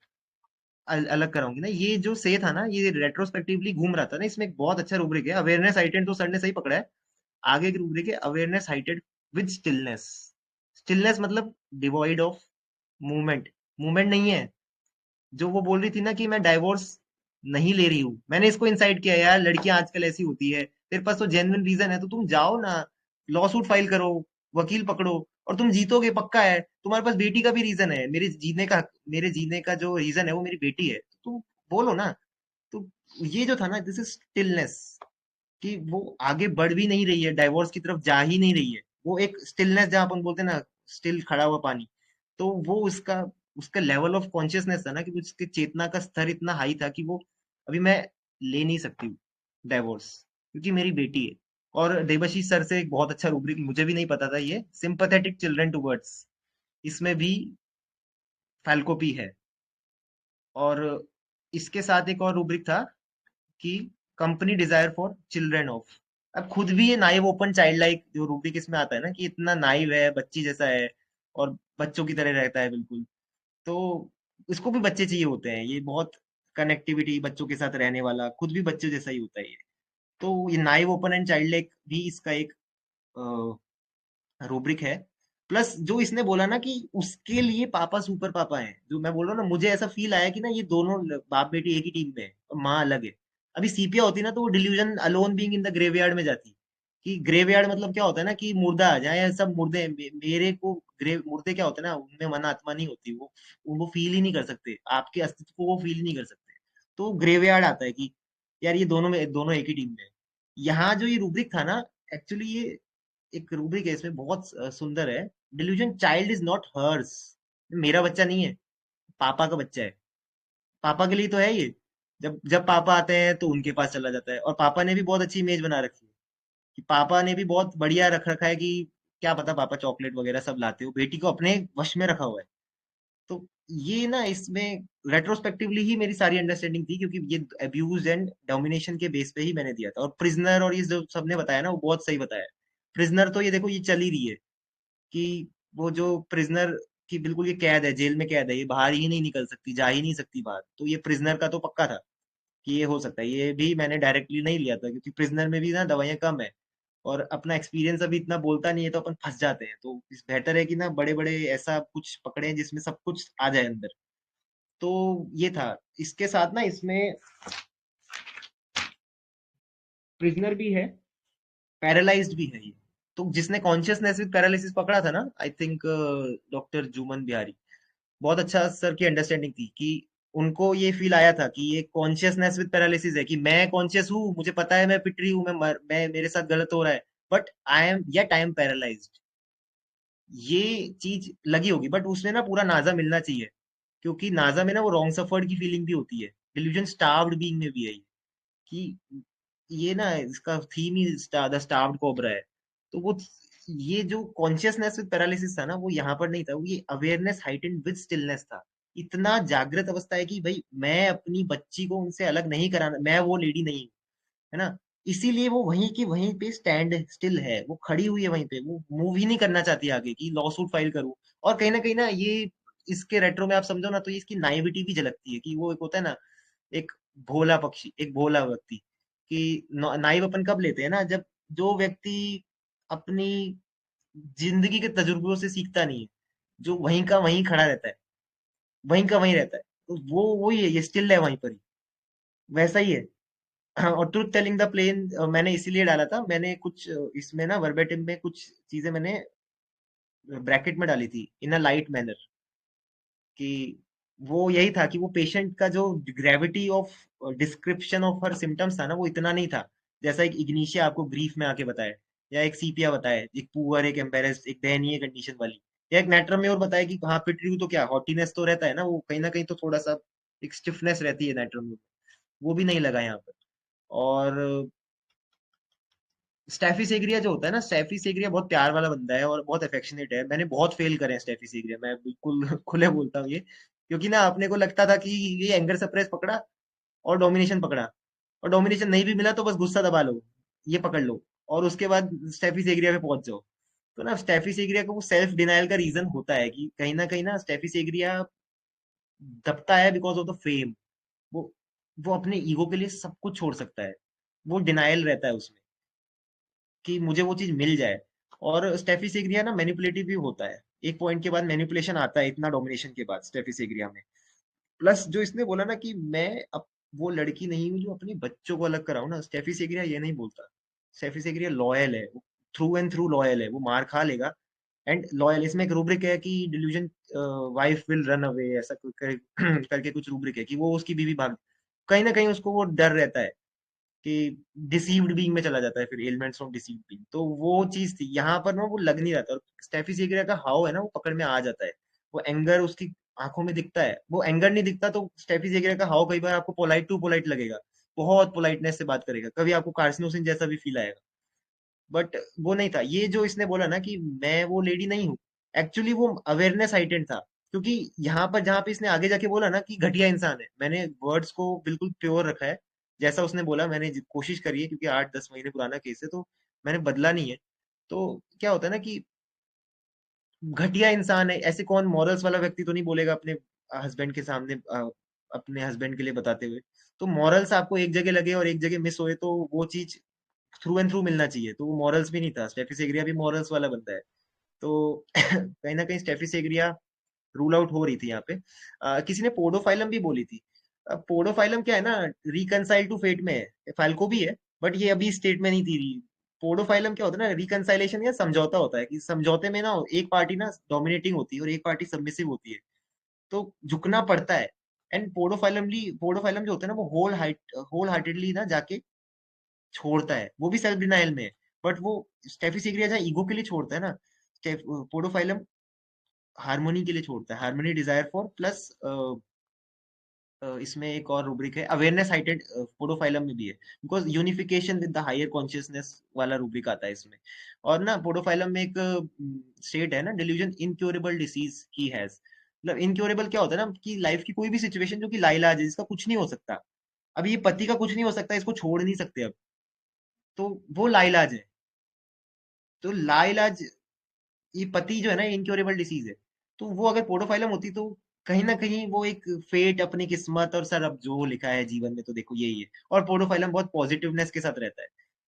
B: अलग कराऊंगी ना। ये जो से था ना, ये रेट्रोस्पेक्टिवली घूम रहा था ना। इसमें एक बहुत अच्छा रूब्रिक है, अवेयरनेस हाइटेड, तो सर ने सही पकड़ा है। आगे एक रूब्रिक है awareness heighted with stillness. Stillness मतलब डिवॉइड ऑफ मूवमेंट। मूवमेंट नहीं है। जो वो बोल रही थी ना कि मैं डाइवोर्स नहीं ले रही हूँ, मैंने इसको इंसाइट किया यार लड़कियां आजकल ऐसी होती है, तेरे पास तो जेन्युइन रीजन है तो तुम जाओ ना, लॉ सूट फाइल करो, वकील पकड़ो और तुम जीतोगे पक्का है। तुम्हारे पास बेटी का भी रीजन है, मेरे जीने का जो रीजन है वो मेरी बेटी है, तो तुम बोलो ना। तो ये जो था ना, दिस इज स्टिलनेस, कि वो आगे बढ़ भी नहीं रही है, डाइवोर्स की तरफ जा ही नहीं रही है। वो एक स्टिलनेस जहां अपन बोलते हैं ना स्टिल खड़ा हुआ पानी, तो वो उसका उसका लेवल ऑफ कॉन्शियसनेस था ना, कि उसके चेतना का स्तर इतना हाई था कि वो अभी मैं ले नहीं सकती हूँ डाइवोर्स क्योंकि मेरी बेटी है। और देवाशीष सर से एक बहुत अच्छा रूब्रिक, मुझे भी नहीं पता था ये, सिंपैथेटिक चिल्ड्रन टुवर्ड्स, इसमें भी फैल्कोपी है। और इसके साथ एक और रूब्रिक था कि company desire for children of. अब खुद भी ये नाइव ओपन चाइल्ड लाइक जो रूब्रिक इसमें आता है ना, कि इतना नाइव है, बच्ची जैसा है और बच्चों की तरह रहता है बिल्कुल। तो इसको भी बच्चे चाहिए होते हैं, ये बहुत कनेक्टिविटी बच्चों के साथ रहने वाला, खुद भी बच्चे जैसा ही होता है ये। तो ये naive open and child like भी इसका एक रूब्रिक है। प्लस जो इसने बोला ना कि उसके लिए पापा सुपर पापा है, जो मैं बोल रहा हूँ ना, मुझे ऐसा फील आया कि ना ये दोनों बाप बेटी एक ही टीम में है और माँ अलग है। अभी सीपिया होती ना तो वो delusion alone being in the graveyard में जाती, कि ग्रेवयार्ड मतलब क्या होता है ना कि मुर्दा आ जाए, या सब मुर्दे मेरे को ग्रेव मुर्दे क्या होते हैं ना, उनमें मन आत्मा नहीं होती, वो फील ही नहीं कर सकते, आपके अस्तित्व को वो फील ही नहीं कर सकते। तो ग्रेवयार्ड आता है कि यार ये दोनों एक ही टीम में है। यहाँ जो ये रूब्रिक था ना, एक्चुअली ये एक रूब्रिक है, इसमें बहुत सुंदर है। Delusion child is not hers, मेरा बच्चा नहीं है, पापा का बच्चा है। पापा के लिए तो है ये, जब पापा आते हैं तो उनके पास चला जाता है। और पापा ने भी बहुत अच्छी इमेज बना रखी है, कि पापा ने भी बहुत बढ़िया रख रखा है कि क्या पता पापा चॉकलेट वगैरह सब लाते हो, बेटी को अपने वश में रखा हुआ है। तो ये ना इसमें रेट्रोस्पेक्टिवली ही मेरी सारी अंडरस्टैंडिंग थी, क्योंकि ये अब्यूज एंड डोमिनेशन के बेस पे ही मैंने दिया था। और प्रिजनर और ये जो सबने बताया ना वो बहुत सही बताया। प्रिजनर तो ये देखो ये चल ही रही है, कि वो जो प्रिजनर की बिल्कुल ये कैद है, जेल में कैद है, ये बाहर ही नहीं निकल सकती, जा ही नहीं सकती बाहर। तो ये प्रिजनर का तो पक्का था कि ये हो सकता है। ये भी मैंने डायरेक्टली नहीं लिया था, क्योंकि प्रिजनर में भी ना दवाइयां कम है और अपना एक्सपीरियंस अभी इतना बोलता नहीं है, तो अपन फंस जाते हैं। तो इस बेहतर है कि ना बड़े बड़े ऐसा कुछ पकड़े जिसमें सब कुछ आ जाए अंदर। तो ये था। इसके साथ ना इसमें प्रिजनर भी है, पैरालाइज्ड भी है ये। तो जिसने कॉन्शियसनेस विद पैरालिसिस पकड़ा था ना, I think doctor Juman Bihari, बहुत अच्छा सर की अंडरस्टैंडिंग थी, कि उनको ये फील आया था कि ये कॉन्शियसनेस विद पैरालिसिस है, कि मैं कॉन्शियस हूँ, मुझे पता है मैं पिट रही हूँ, मैं मेरे साथ गलत हो रहा है, बट आई एम पैरालाइज्ड। ये चीज लगी होगी, बट उसमें ना पूरा नाजा मिलना चाहिए, क्योंकि नाजा में ना वो रॉन्ग सफर्ड की फीलिंग भी होती है। डिल्यूजन स्टार्व्ड बीइंग में भी है ये, कि ये ना इसका theme he the starved cobra है। तो वो ये जो कॉन्शियसनेस विद पैरालिसिस था ना, वो यहाँ पर नहीं था, वो ये अवेयरनेस हाइटेंड विद स्टिलनेस था। इतना जागृत अवस्था है कि भाई मैं अपनी बच्ची को उनसे अलग नहीं कराना, मैं वो लेडी नहीं हूँ, है ना। इसीलिए वो वहीं की वहीं पे स्टैंड स्टिल है, वो खड़ी हुई है वहीं पे, वो मूव ही नहीं करना चाहती आगे की लॉ सूट फाइल करूं। और कहीं ना ये इसके रेट्रो में आप समझो ना, तो ये इसकी नाइविटी भी झलकती है, कि वो एक होता है ना एक भोला पक्षी, एक भोला व्यक्ति, कि नाइव अपन कब लेते हैं ना, जब जो व्यक्ति अपनी जिंदगी के तजुर्बों से सीखता नहीं है, जो वहीं का वहीं खड़ा रहता है, वहीं का वहीं रहता है, तो वो वही है, ये स्टिल है वहीं पर ही, वैसा ही है। और ट्रूथ टेलिंग द प्लेन मैंने इसीलिए डाला था, मैंने कुछ इसमें ना वर्बेटिम में कुछ चीजें मैंने ब्रैकेट में डाली थी, इन अ लाइट मैनर, कि वो यही था कि वो पेशेंट का जो gravity of description of her symptoms था ना, वो इतना नहीं था जैसा एक इग्निशिया आपको ब्रीफ में आके बताए, या एक सीपिया बताए, एक पुअर, एक एम्बेरेस्ड, एक दयनीय कंडीशन वाली, या एक नेट्रम में और बताया कि हाँ पिट रही हूँ तो क्या हॉटीनेस तो रहता है ना, वो कहीं ना कहीं तो थोड़ा सा एक स्टिफनेस रहती है नेट्रम में, वो भी नहीं लगा यहाँ पर। और स्टैफी सेग्रिया जो होता है ना, स्टैफी सेग्रिया बहुत प्यार वाला बंदा है और बहुत अफेक्शनेट है। मैंने बहुत फेल करे हैं स्टैफी सेग्रिया, मैं बिल्कुल खुले बोलता हूँ ये, क्योंकि ना अपने को लगता था कि ये एंगर सप्रेस पकड़ा और डोमिनेशन पकड़ा, और डोमिनेशन नहीं भी मिला तो बस गुस्सा दबा लो, ये पकड़ लो, और उसके बाद स्टैफी सेग्रिया पे पहुंच जाओ। तो ना स्टैफी सेग्रिया को वो सेल्फ डिनायल का रीजन होता है कि कहीं ना स्टैफी सेग्रिया दबता है बिकॉज ऑफ द फेम। वो वो अपने ईगो के लिए सब कुछ छोड़ सकता है, वो डिनायल रहता है उसमें कि मुझे वो चीज मिल जाए। और स्टेफी सेग्रिया ना मैनिपुलेटिव भी होता है, एक पॉइंट के बाद मैनिपुलेशन आता है इतना डोमिनेशन के बाद स्टेफी सेग्रिया में। प्लस जो इसने बोला ना कि मैं अब वो लड़की नहीं हूँ जो अपने बच्चों को अलग कराऊं ना, स्टेफी सेग्रिया ये नहीं बोलता। स्टेफी सेग्रिया लॉयल है, थ्रू एंड थ्रू लॉयल है, वो मार खा लेगा एंड लॉयल। इसमें एक रूब्रिक है कि delusion wife will run away, ऐसा करके कुछ रूब्रिक है कि वो उसकी बीवी भाग, कहीं ना कहीं उसको वो डर रहता है कि डिसीव्ड बीइंग में चला जाता है, फिर एलिमेंट्स फ्रॉम डिसीव्ड बीइंग। तो वो चीज थी यहाँ पर ना, वो लग नहीं रहा था। और स्टेफी सेग्रिया का हाव है ना, वो पकड़ में आ जाता है, वो एंगर उसकी आंखों में दिखता है। वो एंगर नहीं दिखता तो स्टेफी सेग्रिया का हाव कई बार आपको पोलाइट टू पोलाइट लगेगा, बहुत पोलाइटनेस से बात करेगा, कभी आपको कार्सिनोसिन जैसा भी फील आएगा, बट वो नहीं था। ये जो इसने बोला ना कि मैं वो लेडी नहीं हूँ, एक्चुअली वो अवेयरनेस हाइटेंड था। क्योंकि यहाँ पर जहाँ पे इसने आगे जाके बोला ना कि घटिया इंसान है, मैंने वर्ड्स को बिल्कुल प्योर रखा है, जैसा उसने बोला मैंने कोशिश करी है, क्योंकि 8-10 महीने पुराना केस है तो मैंने बदला नहीं है। तो क्या होता है ना कि घटिया इंसान है, ऐसे कौन मॉरल्स वाला व्यक्ति तो नहीं बोलेगा अपने हस्बैंड के सामने, अपने हस्बैंड के लिए बताते हुए। तो मॉरल्स आपको एक जगह लगे और एक जगह मिस होए तो वो चीज थ्रू एंड थ्रू मिलना चाहिए, तो वो मॉरल्स भी नहीं था। स्टेफी सेग्रिया भी मॉरल्स वाला बंदा है। तो कहीं ना कहीं स्टेफी सेग्रिया रूल आउट हो रही थी यहाँ पे। किसी ने पोडोफाइलम भी बोली थी। पोडोफाइलम क्या है ना, रिकनसाइल टू फेट में है, फाल्को भी है, बट ये अभी स्टेट में नहीं थी। पोडोफाइलम क्या होता है ना, रिकनसाइलेशन या समझौता होता है, कि समझौते में ना एक पार्टी ना डोमिनेटिंग होती है और एक पार्टी सबमिसिव होती है, तो झुकना पड़ता है। एंड पोडोफाइलम जो होता है ना, वो होल हार्टेडली ना जाके छोड़ता है, वो भी सेल्फ डिनायल में है। बट वो स्टेफी सीग्रिया जहाँ ईगो के लिए छोड़ता है ना, पोडोफाइलम हार्मोनी के लिए छोड़ता है, हार्मोनी डिजायर फॉर प्लस इसमें एक और रूब्रिक है अवेयरनेस हाइटेड, पोडोफाइलम में भी है, because unification with the higher consciousness वाला रूब्रिक आता है इसमें। और ना पोडोफाइलम में एक स्टेट है ना, delusion incurable disease he has. मतलब इनक्योरेबल क्या होता है ना, कि लाइफ की कोई भी सिचुएशन जो कि लाइलाज है, जिसका कुछ नहीं हो सकता। अब ये पति का कुछ नहीं हो सकता, इसको छोड़ नहीं सकते अब, तो वो लाइलाज है। तो लाइलाज, ये पति जो है ना, इनक्योरेबल डिसीज है। तो वो अगर पोडोफाइलम होती तो कहीं ना कहीं वो एक फेट, अपनी किस्मत, और सर अब जो लिखा है जीवन में तो देखो यही है। और पोडोफाइलम बहुत पॉजिटिवनेस के साथ रहता है,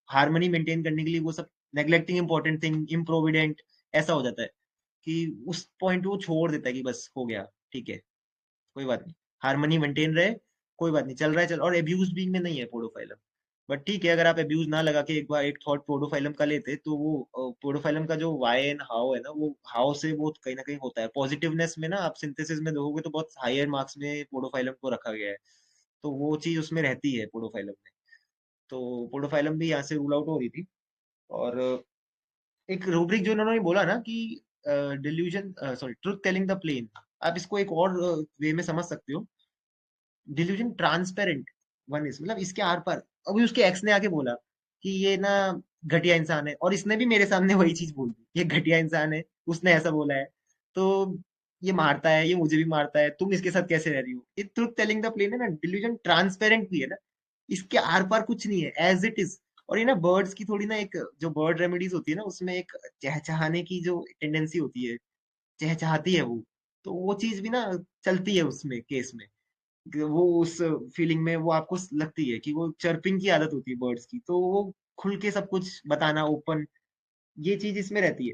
B: हार्मनी मेंटेन करने के लिए वो सब नेग्लेक्टिंग इंपॉर्टेंट थिंग, इम्प्रोविडेंट, ऐसा हो जाता है कि उस पॉइंट वो छोड़ देता है कि बस हो गया, ठीक है, कोई बात नहीं, हार्मनी मेंटेन रहे, कोई बात नहीं, चल रहा है चल। और एब्यूज बीइंग में नहीं है पोडोफाइलम। बट ठीक है, अगर आप एब्यूज ना लगा के एक बार एक थॉट पोडोफाइलम का लेते, तो वो पोडोफाइलम का जो वाई एंड हाउ है ना, वो हाउ से वो कहीं ना कहीं होता है पॉजिटिवनेस में ना। आप सिंथेसिस में देखोगे तो बहुत हायर मार्क्स में पोडोफाइलम को रखा गया है, तो वो चीज उसमें रहती है पोडोफाइलम में। तो पोडोफाइलम भी यहाँ से रूल आउट हो रही थी। और एक रूब्रिक जो उन्होंने बोला ना कि delusion, sorry, truth telling the plain, आप इसको एक और वे में समझ सकते हो, डिल्यूजन ट्रांसपेरेंट वन इज, मतलब इसके आर पार। अभी उसके एक्स ने आके बोला कि ये ना घटिया इंसान है, और इसने भी मेरे सामने वही चीज बोल दी, ये घटिया इंसान है, उसने ऐसा बोला है, तो ये मारता है, ये मुझे भी मारता है, तुम इसके साथ कैसे रह रही हो। ये ट्रुथ टेलिंग द प्लेन है ना, डिल्यूजन ट्रांसपेरेंट भी है ना, इसके आर पार कुछ नहीं है, एज इट इज। और ये ना बर्ड्स की थोड़ी ना, एक जो बर्ड रेमेडीज होती है ना, उसमें एक चहचहाने की जो टेंडेंसी होती है, चहचहाती है वो, तो वो चीज भी ना चलती है उसमें केस में। वो उस फीलिंग में वो आपको लगती है कि वो चर्पिंग की आदत होती है बर्ड्स की, तो वो खुल के सब कुछ बताना, ओपन, ये चीज इसमें रहती है।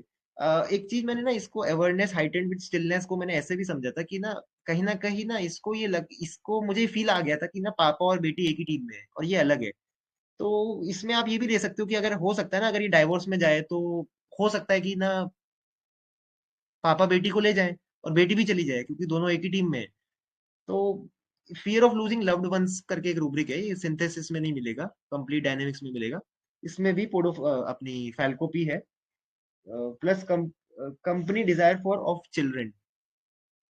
B: एक चीज मैंने ना इसको अवेयरनेस हाइटेंड विद स्टिलनेस को मैंने ऐसे भी समझा था कि ना कहीं ना इसको मुझे फील आ गया था कि ना पापा और बेटी एक ही टीम में है और ये अलग है। तो इसमें आप ये भी दे सकते हो कि अगर हो सकता है ना, अगर ये डाइवोर्स में जाए तो हो सकता है कि ना पापा बेटी को ले जाए और बेटी भी चली जाए, क्योंकि दोनों एक ही टीम में है। तो fear of losing loved ones करके एक रूब्रिक है, ये सिंथेसिस में नहीं मिलेगा, कंप्लीट डायनेमिक्स में मिलेगा। इसमें भी पोडो अपनी फैल्कोपी है, plus company desire for of children,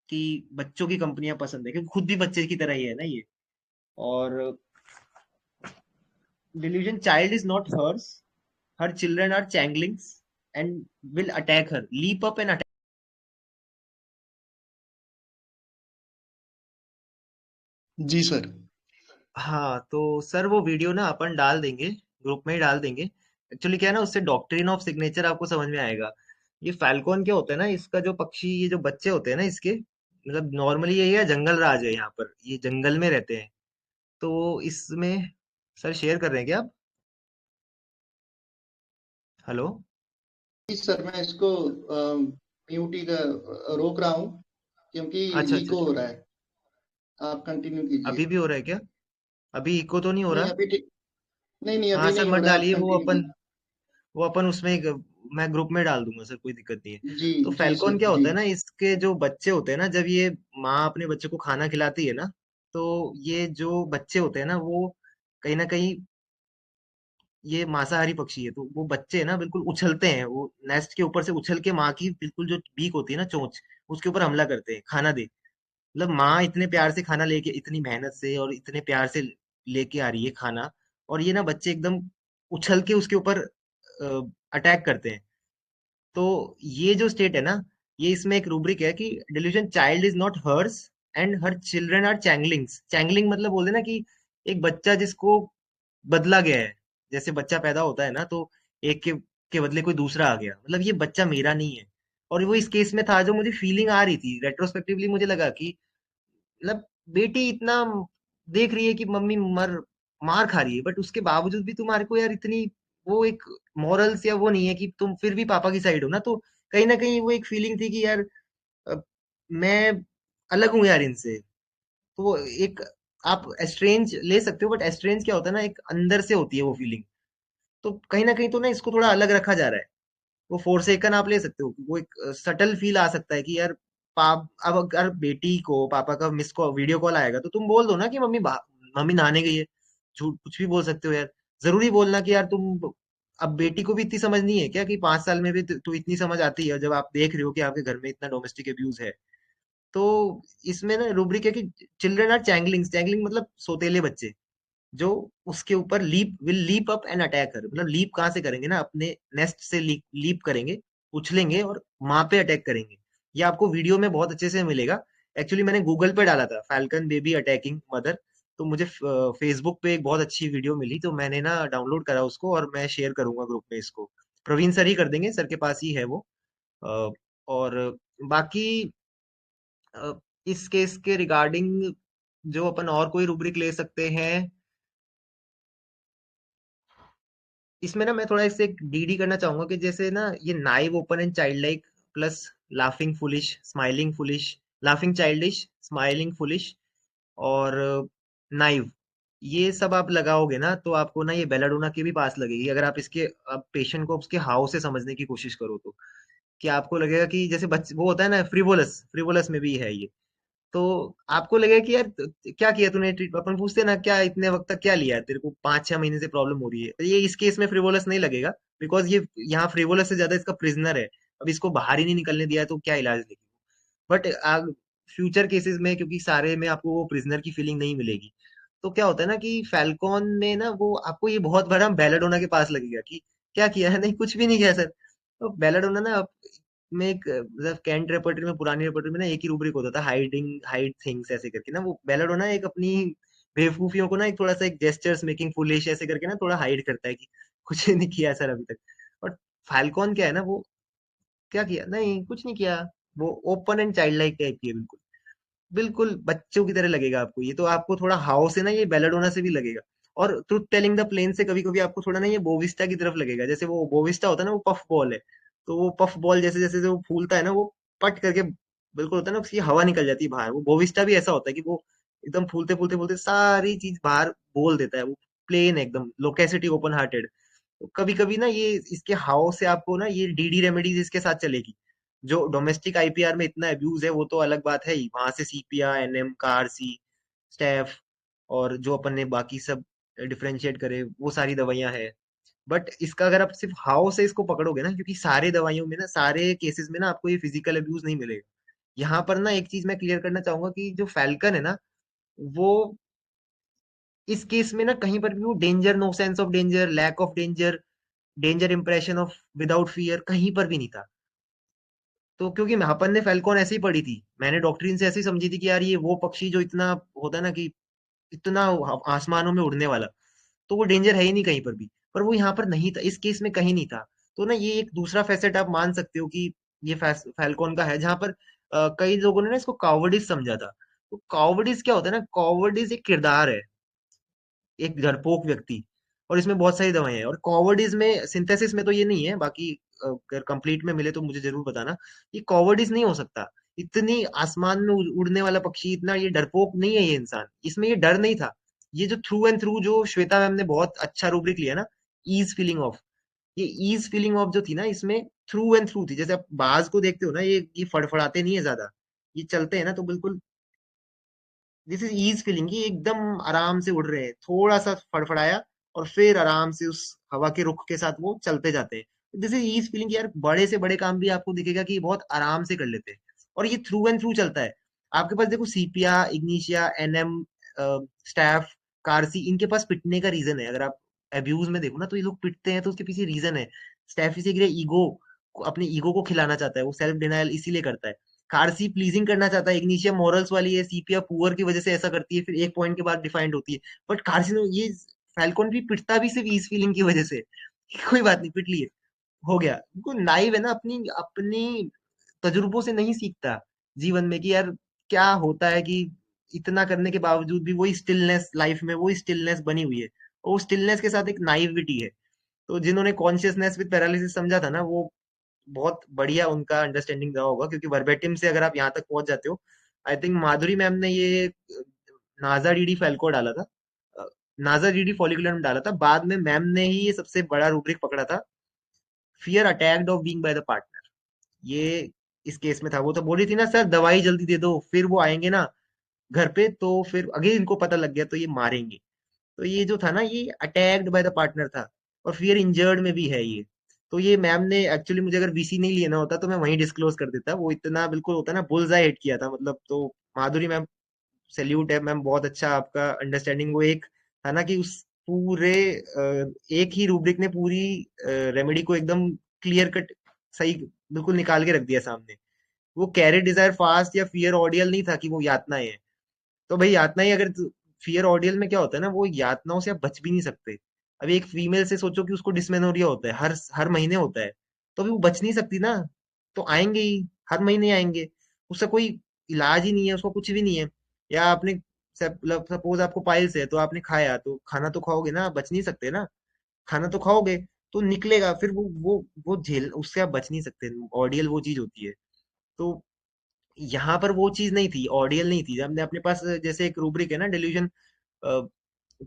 B: कि बच्चों की कंपनियां पसंद है, क्योंकि खुद भी बच्चे की तरह ही है ना ये। और delusion child is not hers, her children are changelings and will attack her, leap up and attack.
A: जी सर।
B: हाँ तो सर वो वीडियो ना अपन डाल देंगे, ग्रुप में ही डाल देंगे। एक्चुअली क्या है ना, उससे डॉक्ट्रिन ऑफ सिग्नेचर आपको समझ में आएगा। ये फैल्कॉन क्या होता है ना, इसका जो पक्षी, ये जो बच्चे होते हैं ना इसके, मतलब नॉर्मली ये है जंगल राज है, यहाँ पर ये जंगल में रहते हैं। तो इसमें सर शेयर कर रहे हैं क्या आप? हेलो।
A: जी सर, मैं इसको म्यूट ही रोक रहा हूँ क्योंकि
B: अच्छा अच्छा,
A: इको हो रहा है। आप कंटिन्यू कीजिए।
B: अभी भी हो रहा है क्या? अभी इको तो नहीं हो
A: नहीं
B: रहा?
A: अभी ठीक, नहीं
B: हाँ
A: अभी
B: सर
A: नहीं हो
B: मत
A: रहा है, आप
B: डालिए,
A: कंटिन्यू कीजिए।
B: वो अपन उसमें मैं ग्रुप में डाल दूंगा सर, कोई दिक्कत नहीं है।
A: जी
B: तो
A: जी
B: फैल्कॉन
A: सर
B: क्या
A: जी।
B: होता है ना, इसके जो बच्चे होते हैं ना, जब ये माँ अपने बच्चे को खाना खिलाती है ना, तो ये जो बच्चे होते हैं ना, वो कहीं ना कहीं, ये मांसाहारी पक्षी है, तो वो बच्चे है ना बिल्कुल उछलते हैं, वो नेस्ट के ऊपर से उछल के माँ की बिल्कुल जो बीक होती है ना, चोंच, उसके ऊपर हमला करते हैं, खाना दे। मतलब माँ इतने प्यार से खाना लेके, इतनी मेहनत से और इतने प्यार से लेके आ रही है खाना, और ये ना बच्चे एकदम उछल के उसके ऊपर अटैक करते हैं। तो ये जो स्टेट है ना, ये इसमें एक रूब्रिक है कि delusion child is not hers and her children are changelings. Changeling मतलब बोलते हैं ना कि एक बच्चा जिसको बदला गया है, जैसे बच्चा पैदा होता है ना, तो एक के बदले कोई दूसरा आ गया, मतलब ये बच्चा मेरा नहीं है। और वो इस केस में था, जो मुझे फीलिंग आ रही थी रेट्रोस्पेक्टिवली, मुझे लगा कि मतलब बेटी इतना देख रही है कि मम्मी मार खा रही है, बट उसके बावजूद भी तुम्हारे को यार इतनी, वो एक मॉरल्स या वो नहीं है कि तुम फिर भी पापा की साइड हो ना, तो कहीं ना कहीं वो एक फीलिंग थी कि यार अ, मैं अलग हूँ यार इनसे। तो वो एक, आप एस्ट्रेंज ले सकते हो, बट एस्ट्रेंज क्या होता है ना, एक अंदर से होती है वो फीलिंग। तो कहीं ना कहीं तो ना इसको थोड़ा अलग रखा जा रहा है। वो फोरसेकन आप ले सकते हो, वो एक सटल फील आ सकता है कि यार पाप, अब अगर बेटी को पापा का मिस कॉल, वीडियो कॉल आएगा, तो तुम बोल दो ना कि मम्मी नहाने गई है। झूठ कुछ भी बोल सकते हो यार। जरूरी बोलना कि यार तुम, अब बेटी को भी इतनी समझ नहीं है क्या कि 5 साल में भी तो इतनी समझ आती है, जब आप देख रहे हो कि आपके घर में इतना डोमेस्टिक अब्यूज है। तो इसमें ना रूब्रिक है कि चिल्ड्रन आर चैंगलिंग, चैंगलिंग मतलब सोतेले बच्चे, जो उसके ऊपर will leap up and attack कर, मतलब लीप कहाँ से करेंगे ना, अपने नेस्ट से लीप करेंगे, उछलेंगे और माँ पे अटैक करेंगे। ये आपको वीडियो में बहुत अच्छे से मिलेगा। एक्चुअली मैंने गूगल पे डाला था फैल्कन बेबी अटैकिंग मदर, तो मुझे फेसबुक पे एक बहुत अच्छी वीडियो मिली, तो मैंने ना डाउनलोड करा उसको, और मैं शेयर करूंगा ग्रुप में इसको। प्रवीण सर ही कर देंगे, सर के पास ही है वो। अ, और बाकी अ, इस केस के रिगार्डिंग जो अपन और कोई रूब्रिक ले सकते हैं, इसमें ना मैं थोड़ा इससे एक डीडी करना चाहूंगा कि जैसे ना ये naive open and child like plus laughing foolish smiling foolish, laughing childish smiling foolish और नाइव, ये सब आप लगाओगे ना, तो आपको ना ये बेलाडोना के भी पास लगेगी, अगर आप इसके, आप पेशेंट को उसके हाव से समझने की कोशिश करो तो। कि आपको लगेगा कि जैसे बच्चे, वो होता है ना फ्रिवोलस, फ्रिवोलस में भी है ये। तो आपको लगेगा कि यार क्या किया तूने ट्रीट, अपन पूछते हैं ना क्या इतने वक्त तक क्या लिया है, तेरे को 5-6 महीने से प्रॉब्लम हो रही है, तो ये इस केस में फ्रिवोलस नहीं लगेगा, बिकॉज ये यहाँ फ्रिवोलस से ज्यादा इसका प्रिजनर है। अब इसको बाहर ही नहीं निकलने दिया है, तो क्या इलाज देगी। बट फ्यूचर केसेस में, क्योंकि सारे में आपको वो प्रिजनर की फीलिंग नहीं मिलेगी, तो क्या होता है ना कि फैल्कॉन में ना वो आपको ये बहुत बड़ा बेलाडोना के पास लगेगा कि क्या किया है, नहीं कुछ भी नहीं किया सर। तो बेलाडोना ना में एक, मतलब कैंट रेपर्टरी में, पुरानी रेपर्टरी में ना एक ही रूब्रिक होता था, हाइड थिंग्स ऐसे करके ना, वो बेलाडोना एक अपनी बेवकूफियों को ना एक थोड़ा सा एक जेस्चर्स मेकिंग फुलिश ऐसे करके ना थोड़ा हाइड करता है कि कुछ नहीं किया सर अभी तक। और फाल्कॉन क्या है ना, वो क्या किया, नहीं कुछ नहीं किया, वो open and child like type की है, बिल्कुल बिल्कुल बच्चों की तरह लगेगा आपको ये, तो आपको थोड़ा हाउ से ना ये बेलाडोना से भी लगेगा। और ट्रुथ टेलिंग द प्लेन से कभी कभी आपको थोड़ा ना ये बोविस्टा की तरफ लगेगा, जैसे वो बोविस्टा होता है ना, वो पफ बॉल है, तो वो पफ बॉल जैसे जैसे जो फूलता है ना, वो पट करके बिल्कुल होता है ना, उसकी हवा निकल जाती है बाहर, वो बोविस्टा भी ऐसा होता है कि वो एकदम फूलते फूलते फूलते सारी चीज बाहर बोल देता है, वो प्लेन है एकदम, लोकेसिटी ओपन हार्टेड। तो कभी कभी ना ये इसके हाव से आपको ना ये डीडी रेमेडीज इसके साथ चलेगी। जो डोमेस्टिक आईपीआर में इतना अब्यूज है वो तो अलग बात है ही, वहां से सीपीआर एनएम कारसी स्टेफ और जो अपन ने बाकी सब डिफरेंशिएट करे, वो सारी दवाइयां है। बट इसका अगर आप सिर्फ हाउ से इसको पकड़ोगे ना, क्योंकि सारे दवाइयों में ना, सारे केसेस में ना आपको ये फिजिकल अब्यूज नहीं मिलेगा। यहाँ पर ना एक चीज मैं क्लियर करना चाहूंगा कि जो फैल्कन है ना, वो इस केस में ना कहीं पर भी वो danger, no sense of danger, lack of danger, danger impression of without fear कहीं पर भी नहीं था। तो क्योंकि अपन ने फैल्कॉन ऐसे ही पढ़ी थी, मैंने डॉक्ट्रिन से ऐसे ही समझी थी कि यार ये वो पक्षी जो इतना होता है ना कि इतना आसमानों में उड़ने वाला, तो वो डेंजर है ही नहीं कहीं पर भी, पर वो यहाँ पर नहीं था, इस केस में कहीं नहीं था। तो ना ये एक दूसरा फैसेट आप मान सकते हो कि ये फैल्कॉन का है, जहां पर कई लोगों ने ना इसको कावर्डिस समझा था। तो कावर्डिस क्या होता है ना, कावर्डिस एक किरदार है, एक डरपोक व्यक्ति, और इसमें बहुत सारी दवाएं हैं। और कॉवर्डिस में, सिंथेसिस में तो ये नहीं है, बाकी अगर कंप्लीट में मिले तो मुझे जरूर बताना। ये कॉवर्डिस नहीं हो सकता, इतनी आसमान में उड़ने वाला पक्षी, इतना ये डरपोक नहीं है ये इंसान, इसमें ये डर नहीं था। ये जो थ्रू एंड थ्रू, जो श्वेता मैम ने बहुत अच्छा रूब्रिक लिया ना, ईज फीलिंग ऑफ, ये ईज फीलिंग ऑफ जो थी ना, इसमें थ्रू एंड थ्रू थी। जैसे आप बाज को देखते हो ना, ये फड़फड़ाते नहीं है ज्यादा, ये चलते हैं ना तो बिल्कुल दिस इज ईज फीलिंग, कि एकदम आराम से उड़ रहे हैं, थोड़ा सा फड़फड़ाया और फिर आराम से उस हवा के रुख के साथ वो चलते जाते हैं। दिस इज ईज फीलिंग, यार बड़े से बड़े काम भी आपको दिखेगा कि ये बहुत आराम से कर लेते हैं, और ये थ्रू एंड थ्रू चलता है। आपके पास देखो सीपिया, इग्निशिया, एनएम, स्टैफ, कार्सी, इनके पास पिटने का रीजन है। अगर आप अब्यूज में देखो ना, तो ये लोग पिटते हैं तो उसके पीछे रीजन है। स्टैफी से ईगो, अपने ईगो को खिलाना चाहता है, वो सेल्फ डिनायल इसीलिए करता है। कार्सी प्लीजिंग करना चाहता है, इग्निशिया मॉरल्स वाली है, सीपिया पुअर की वजह से ऐसा करती है, फिर एक पॉइंट के बाद डिफाइंड होती है। बट कार्सी ने ये, फैल्कॉन भी पिटता भी सिर्फ इस फीलिंग की वजह से। कोई बात नहीं, पिट लिए, हो गया। वो नाइव है ना, अपनी अपनी तजुर्बों से नहीं सीखता जीवन में, कि यार क्या होता है कि इतना करने के बावजूद भी वही स्टिलनेस, लाइफ में वही स्टिलनेस बनी हुई है, और वो स्टिलनेस के साथ एक नाइविटी है। तो जिन्होंने कॉन्शियसनेस विद पैरालिसिस समझा था ना, वो बहुत बढ़िया उनका अंडरस्टैंडिंग रहा होगा, क्योंकि वर्बेटिम से अगर आप यहाँ तक पहुंच जाते हो। आई थिंक माधुरी मैम ने ये नाजा डीडी फैल्को डाला था, अ, नाजा डीडी फॉलिकुलर में डाला था, बाद में मैम ने ही ये सबसे बड़ा रूब्रिक पकड़ा था, fear attacked of being by the partner. ये इस केस में था, वो तो बोली थी ना, सर दवाई जल्दी दे दो, फिर वो आएंगे ना घर पे, तो फिर अगर इनको पता लग गया तो ये मारेंगे। तो ये जो था ना, ये अटैक्ड बाय द पार्टनर था, और फियर इंजर्ड में भी है ये। तो ये मैम ने एक्चुअली, मुझे अगर वीसी नहीं लेना होता तो मैं वहीं डिस्क्लोज कर देता, वो इतना बिल्कुल होता ना, बुलजाई हिट किया था मतलब। तो माधुरी मैम, सैल्यूट है मैम, बहुत अच्छा आपका अंडरस्टैंडिंग। वो एक था ना कि उस पूरे एक ही रूब्रिक ने पूरी रेमेडी को एकदम क्लियर कट, सही बिल्कुल निकाल के रख दिया सामने। वो कैरी डिजायर फास्ट या फियर ऑडियल नहीं था कि वो यातनाएं है। तो भाई यातनाएं, अगर फियर ऑडियल में क्या होता है ना, वो यातनाओं से आप बच भी नहीं सकते। अभी एक फीमेल से सोचो कि उसको डिस्मेनोरिया होता है, हर हर महीने होता है, तो अभी वो बच नहीं सकती ना, तो आएंगे ही, हर महीने आएंगे, उसका कोई इलाज ही नहीं है, उसको कुछ भी नहीं है। या आपने सपोज आपको पाइल्स है, तो आपने खाया, तो खाना तो खाओगे ना, बच नहीं सकते ना, खाना तो खाओगे, तो निकलेगा, फिर वो झेल, उससे आप बच नहीं सकते। ऑडियल वो चीज होती है। तो यहाँ पर वो चीज नहीं थी, ऑडियल नहीं थी। हमने अपने पास जैसे एक रूब्रिक है ना, delusion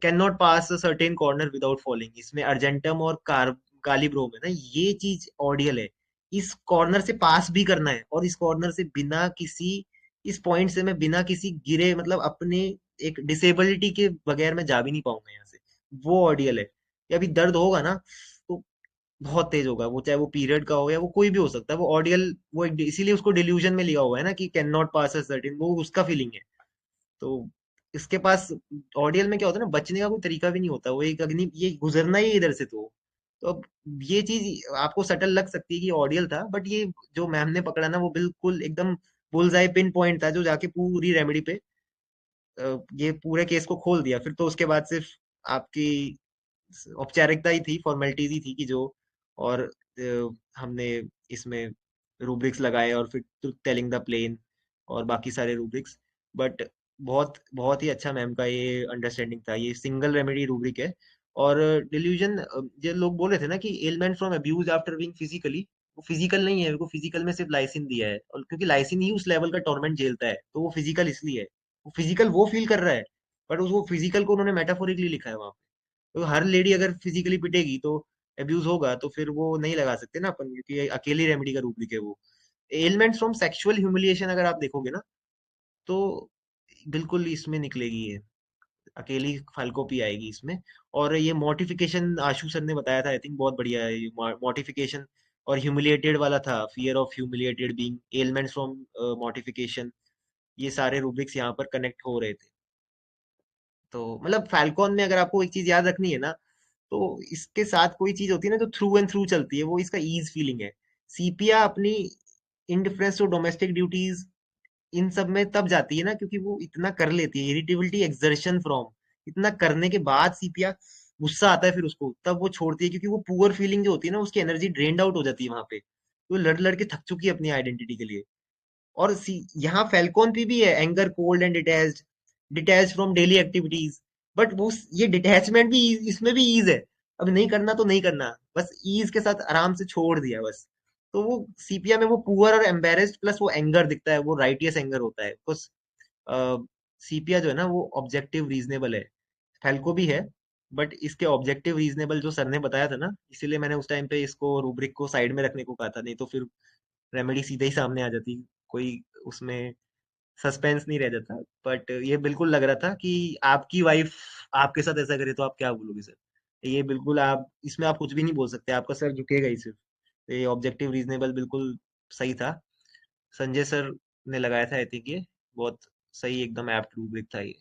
B: can not pass certain corner without falling, इसमें अर्जेंटम और कालिब्रोम है ना, ये चीज ऑडियल है। इस कॉर्नर से पास भी करना है, और इस कॉर्नर से बिना किसी, इस पॉइंट से मैं बिना किसी गिरे, मतलब अपने एक डिसेबिलिटी के बगैर मैं जा भी नहीं पाऊंगा यहाँ से, वो ऑडियल है। या अभी दर्द होगा ना, तो बहुत तेज होगा वो, चाहे वो पीरियड का हो या वो कोई भी हो सकता है, वो ऑडियल, वो इसीलिए उसको डिल्यूजन में लिया हुआ है ना, कि can not pass a certain, वो उसका फीलिंग है। तो इसके पास ऑडियल में क्या होता है ना, बचने का कोई तरीका भी नहीं होता, वो एक अग्नि, ये गुजरना ही है इधर से। तो अब ये चीज आपको सटल लग सकती है कि ऑडियल था, बट ये जो मैम ने पकड़ा ना, वो बिल्कुल एकदम बुलजाई पिन पॉइंट था, जो जाके पूरी रेमेडी पे ये पूरे केस को खोल दिया। फिर तो उसके बाद सिर्फ आपकी औपचारिकता ही थी, फॉर्मेलिटीज ही थी कि जो, और हमने इसमें रूब्रिक्स लगाए, और फिर ट्रुथ टेलिंग द प्लेन, और बाकी सारे रूब्रिक्स। बट बहुत बहुत ही अच्छा मैम का ये अंडरस्टैंडिंग था, ये सिंगल रेमेडी रूब्रिक है। और डिल्यूजन, जो लोग बोल रहे थे ना कि element from abuse after being physically, वो फिजिकल नहीं है, वो फिजिकल में सिर्फ लाइसिन दिया है, और क्योंकि लाइसिन ही उस लेवल का टॉर्मेंट झेलता है, तो वो फिजिकल इसलिए है, वो फिजिकल वो फील कर रहा है, बट उस वो फिजिकल को उन्होंने मेटाफोरिकली लिखा है वहां। तो हर लेडी अगर फिजिकली पिटेगी तो अब्यूज होगा, तो फिर वो नहीं लगा सकते ना अपन, क्योंकि ये अकेली रेमेडी का रूप लिखे वो। एलिमेंट्स फ्रॉम सेक्सुअल ह्यूमिलिएशन अगर आप देखोगे ना, तो बिल्कुल इसमें निकलेगी ये, अकेली फाल्कोपी आएगी इसमें। और ये मॉर्टिफिकेशन आशु सर ने बताया था, आई थिंक बहुत बढ़िया है ये मॉर्टिफिकेशन, और ह्यूमिलिएटेड वाला था, fear of humiliated being, elements from mortification, ये सारे रूब्रिक्स यहाँ पर कनेक्ट हो रहे थे। तो मतलब फैल्कॉन में अगर आपको एक चीज याद रखनी है ना, तो इसके साथ कोई चीज होती है ना जो थ्रू एंड थ्रू चलती है, वो इसका ईज फीलिंग है। सीपिया अपनी इंडिफरेंस टू डोमेस्टिक ड्यूटीज इन सब में तब जाती है ना क्योंकि वो इतना कर लेती है, इरिटेबिलिटी एक्सर्शन फ्रॉम, इतना करने के बाद सीपिया गुस्सा आता है फिर उसको, तब वो छोड़ती है क्योंकि वो पुअर फीलिंग जो होती है ना, उसकी एनर्जी ड्रेन्ड आउट हो जाती है वहां पे, वो लड़ लड़ के थक चुकी है अपनी आइडेंटिटी के लिए। और यहाँ फैल्कॉन पे भी है anger, cold and detached, detach from daily activities. But वो ये डिटैचमेंट भी इसमें भी ईज है, अब नहीं करना तो नहीं करना, बस ईज के साथ आराम से छोड़ दिया बस। तो वो सीपिया में वो पुअर और एम्बेरेस्ड प्लस वो एंगर दिखता है, वो राइटियस एंगर होता है बिकॉज सीपिया जो है ना वो ऑब्जेक्टिव रीजनेबल है, फैल्को भी है, बट इसके ऑब्जेक्टिव रीजनेबल जो सर ने बताया था ना, इसीलिए मैंने उस टाइम पे इसको रूब्रिक को साइड में रखने को कहा था, नहीं तो फिर रेमेडी सीधे ही सामने आ जाती, कोई उसमें सस्पेंस नहीं रह जाता। बट ये बिल्कुल लग रहा था कि आपकी वाइफ आपके साथ ऐसा करे तो आप क्या बोलोगे सर? ये बिल्कुल आप इसमें आप कुछ भी नहीं बोल सकते, आपका सर झुकेगा ही सिर्फ। ये ऑब्जेक्टिव रीजनेबल बिल्कुल सही था, संजय सर ने लगाया था, आई थिंक ये बहुत सही एकदम एप्ट रूब्रिक था ये,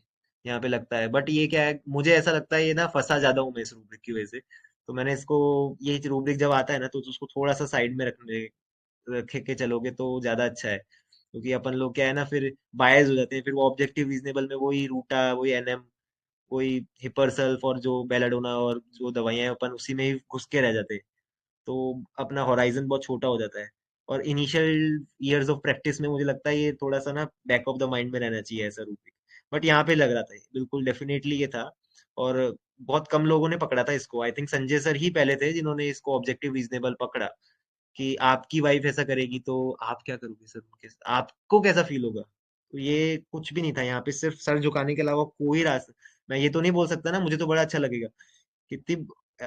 B: यहाँ पे लगता है। बट ये क्या है, मुझे ऐसा लगता है ये ना फंसा ज्यादा हूँ मैं इस रूब्रिक की वजह से, तो मैंने इसको, ये रूब्रिक जब आता है ना तो उसको थोड़ा सा साइड में रखने रखे के चलोगे तो ज्यादा अच्छा है, क्योंकि अपन लोग क्या है ना फिर बायस हो जाते हैं, फिर वो ऑब्जेक्टिव रीजनेबल में वही रूटा, वही एनएम, वही हिपरसल्फ और जो बेलाडोना और जो दवाइयां हैं अपन उसी में ही घुस के रह जाते हैं, तो अपना होराइजन बहुत छोटा हो जाता है। और इनिशियल ईयर्स ऑफ प्रैक्टिस में मुझे लगता है ये थोड़ा सा ना बैक ऑफ द माइंड में रहना चाहिए ऐसा रूब्रिक, बट यहाँ पे लग रहा था ये बिल्कुल डेफिनेटली ये था। और बहुत कम लोगों ने पकड़ा था इसको, आई थिंक संजय सर ही पहले थे जिन्होंने इसको ऑब्जेक्टिव रीजनेबल पकड़ा, कि आपकी वाइफ ऐसा करेगी तो आप क्या करोगे सर उनके साथ, आपको कैसा फील होगा। तो ये कुछ भी नहीं था यहाँ पे, सिर्फ सर झुकाने के अलावा कोई रास्ता, मैं ये तो नहीं बोल सकता ना मुझे तो बड़ा अच्छा लगेगा, कितनी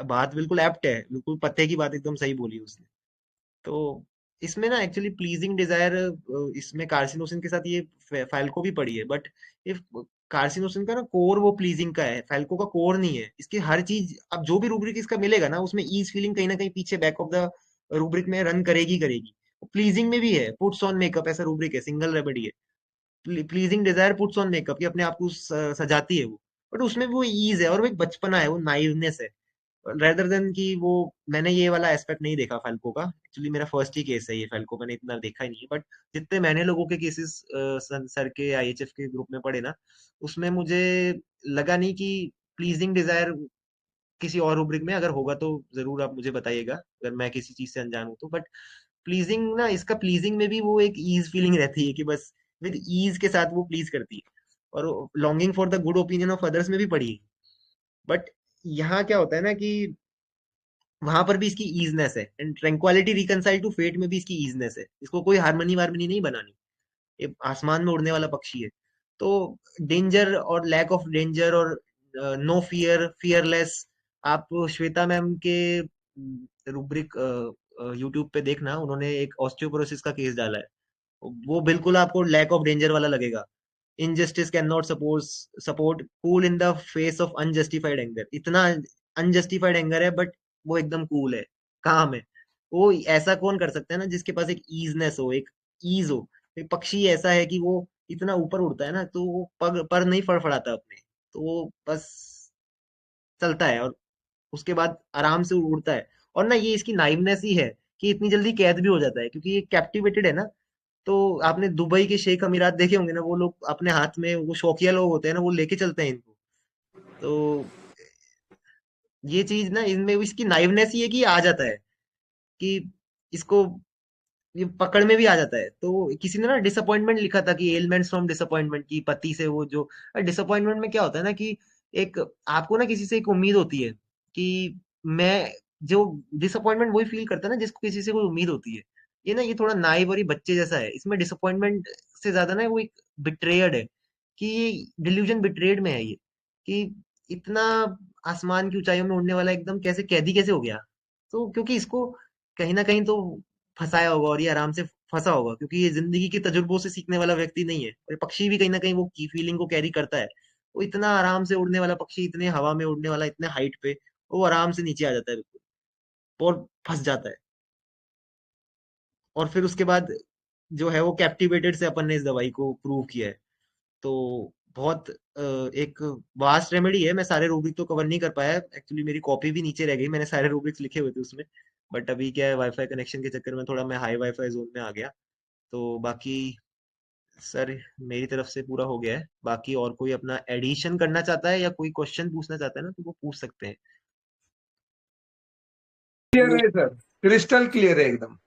B: बात बिल्कुल एप्ट है, बिल्कुल पते की बात एकदम सही बोली उसने। तो इसमें ना एक्चुअली प्लीजिंग डिजायर, इसमें कार्सिनोसिन के साथ ये फैल्को भी पड़ी है, बट ये कार्सिनोसिन का ना कोर वो प्लीजिंग का है, फैल्को का कोर नहीं है। इसकी हर चीज अब जो भी रूब्रिक इसका मिलेगा ना उसमें ईज फीलिंग कहीं ना कहीं पीछे बैक ऑफ द रूब्रिक में रन करेगी करेगी। प्लीजिंग में भी है, पुट्स ऑन मेकअप ऐसा रूब्रिक है, सिंगल रेमेडी है, pleasing desire puts on makeup, ये अपने आप को सजाती है वो, बट उसमें वो ईज है और वो एक बचपना है, वो नाइवनेस है, रेदर देन कि वो, मैंने ये वाला एस्पेक्ट नहीं देखा फैल्को का, एक्चुअली मेरा फर्स्ट ही केस है ये फैल्को, मैंने इतना देखा ही नहीं है, बट जितने मैंने लोगों के केसेस सर के आईएचएफ के ग्रुप में पढ़े ना, उसमें मुझे लगा नहीं कि प्लीजिंग डिजायर किसी और रूब्रिक में अगर होगा तो जरूर आप मुझे बताइएगा अगर मैं किसी चीज से अनजान हूं तो। बट प्लीजिंग ना, इसका प्लीजिंग में भी वो एक ईज फीलिंग रहती है कि बस विद ईज के साथ वो प्लीज करती है, और longing for the good opinion of others में भी पड़ी है। बट यहाँ क्या होता है ना कि वहां पर भी इसकी ईजनेस है, एंड ट्रैंक्वालिटी रिकनसाइल टू फेट में भी इसकी ईजनेस है, इसको कोई हारमनी वारमनी नहीं बनानी, ये आसमान में उड़ने वाला पक्षी है। तो डेंजर और लैक ऑफ डेंजर और नो फियर, फियरलेस, आप श्वेता मैम के रूब्रिक यूट्यूब पे देखना, उन्होंने एक ऑस्टियोपोरोसिस का केस डाला है, वो बिल्कुल आपको लैक ऑफ डेंजर वाला लगेगा। Injustice can not support cool in the face of unjustified anger, इतना अनजस्टिफाइड एंगर है बट वो एकदम कूल है, काम है। वो ऐसा कौन कर सकता है ना जिसके पास एक ईजनेस हो, एक ईज हो। एक पक्षी ऐसा है कि वो इतना ऊपर उड़ता है ना तो वो पग पर नहीं फड़फड़ाता अपने, तो वो बस चलता है और उसके बाद आराम से उड़ता है। और ना ये इसकी नाइवनेस ही है कि इतनी जल्दी कैद भी हो जाता है, क्योंकि ये कैप्टिवेटेड है ना। तो आपने दुबई के शेख अमीरात देखे होंगे ना, वो लोग अपने हाथ में, वो शौकिया लोग होते हैं ना, वो लेके चलते हैं इनको। तो ये चीज ना इनमें इसकी नाइवनेस ही है कि ये आ जाता है, कि इसको ये पकड़ में भी आ जाता है। तो किसी ने ना डिसअपॉइंटमेंट लिखा था कि एलिमेंट्स फ्रॉम डिसअपॉइंटमेंट, की पति से वो जो डिसअपॉइंटमेंट में क्या होता है ना कि एक आपको ना किसी से एक उम्मीद होती है कि मैं, जो डिसअपॉइंटमेंट वही फील करता है ना जिसको किसी से कोई उम्मीद होती है। ये ना ये थोड़ा नाइव और ये बच्चे जैसा है, इसमें डिसअपॉइंटमेंट से ज्यादा ना वो एक बिट्रेयड है, कि ये डिल्यूजन बिट्रेयड में है ये, कि इतना आसमान की ऊंचाइयों में उड़ने वाला एकदम कैसे कैदी कैसे हो गया। तो क्योंकि इसको कहीं ना कहीं तो फंसाया होगा और ये आराम से फंसा होगा, क्योंकि ये जिंदगी के तजुर्बों से सीखने वाला व्यक्ति नहीं है, और ये पक्षी भी कहीं ना कहीं वो की फीलिंग को कैरी करता है। वो इतना आराम से उड़ने वाला पक्षी, इतने हवा में उड़ने वाला, इतने हाइट पे, वो आराम से नीचे आ जाता है बिल्कुल, और फंस जाता है। और फिर उसके बाद जो है वो कैप्टिवेटेड से अपन ने इस दवाई को प्रूव किया है। तो बहुत एक वास्ट रेमेडी है। मैं सारे रूब्रिक तो कवर नहीं कर पाया, एक्चुअली मेरी कॉपी भी नीचे रह गई, मैंने सारे रूब्रिक्स लिखे हुए थे उसमें। बट अभी क्या है, वाईफाई कनेक्शन के चक्कर में थोड़ा मैं हाई वाईफाई जोन में आ गया। तो बाकी सर मेरी तरफ से पूरा हो गया है। बाकी और कोई अपना एडिशन करना चाहता है या कोई क्वेश्चन पूछना चाहता है ना, तो वो पूछ सकते हैं।
R: क्लियर है सर, क्रिस्टल क्लियर है एकदम।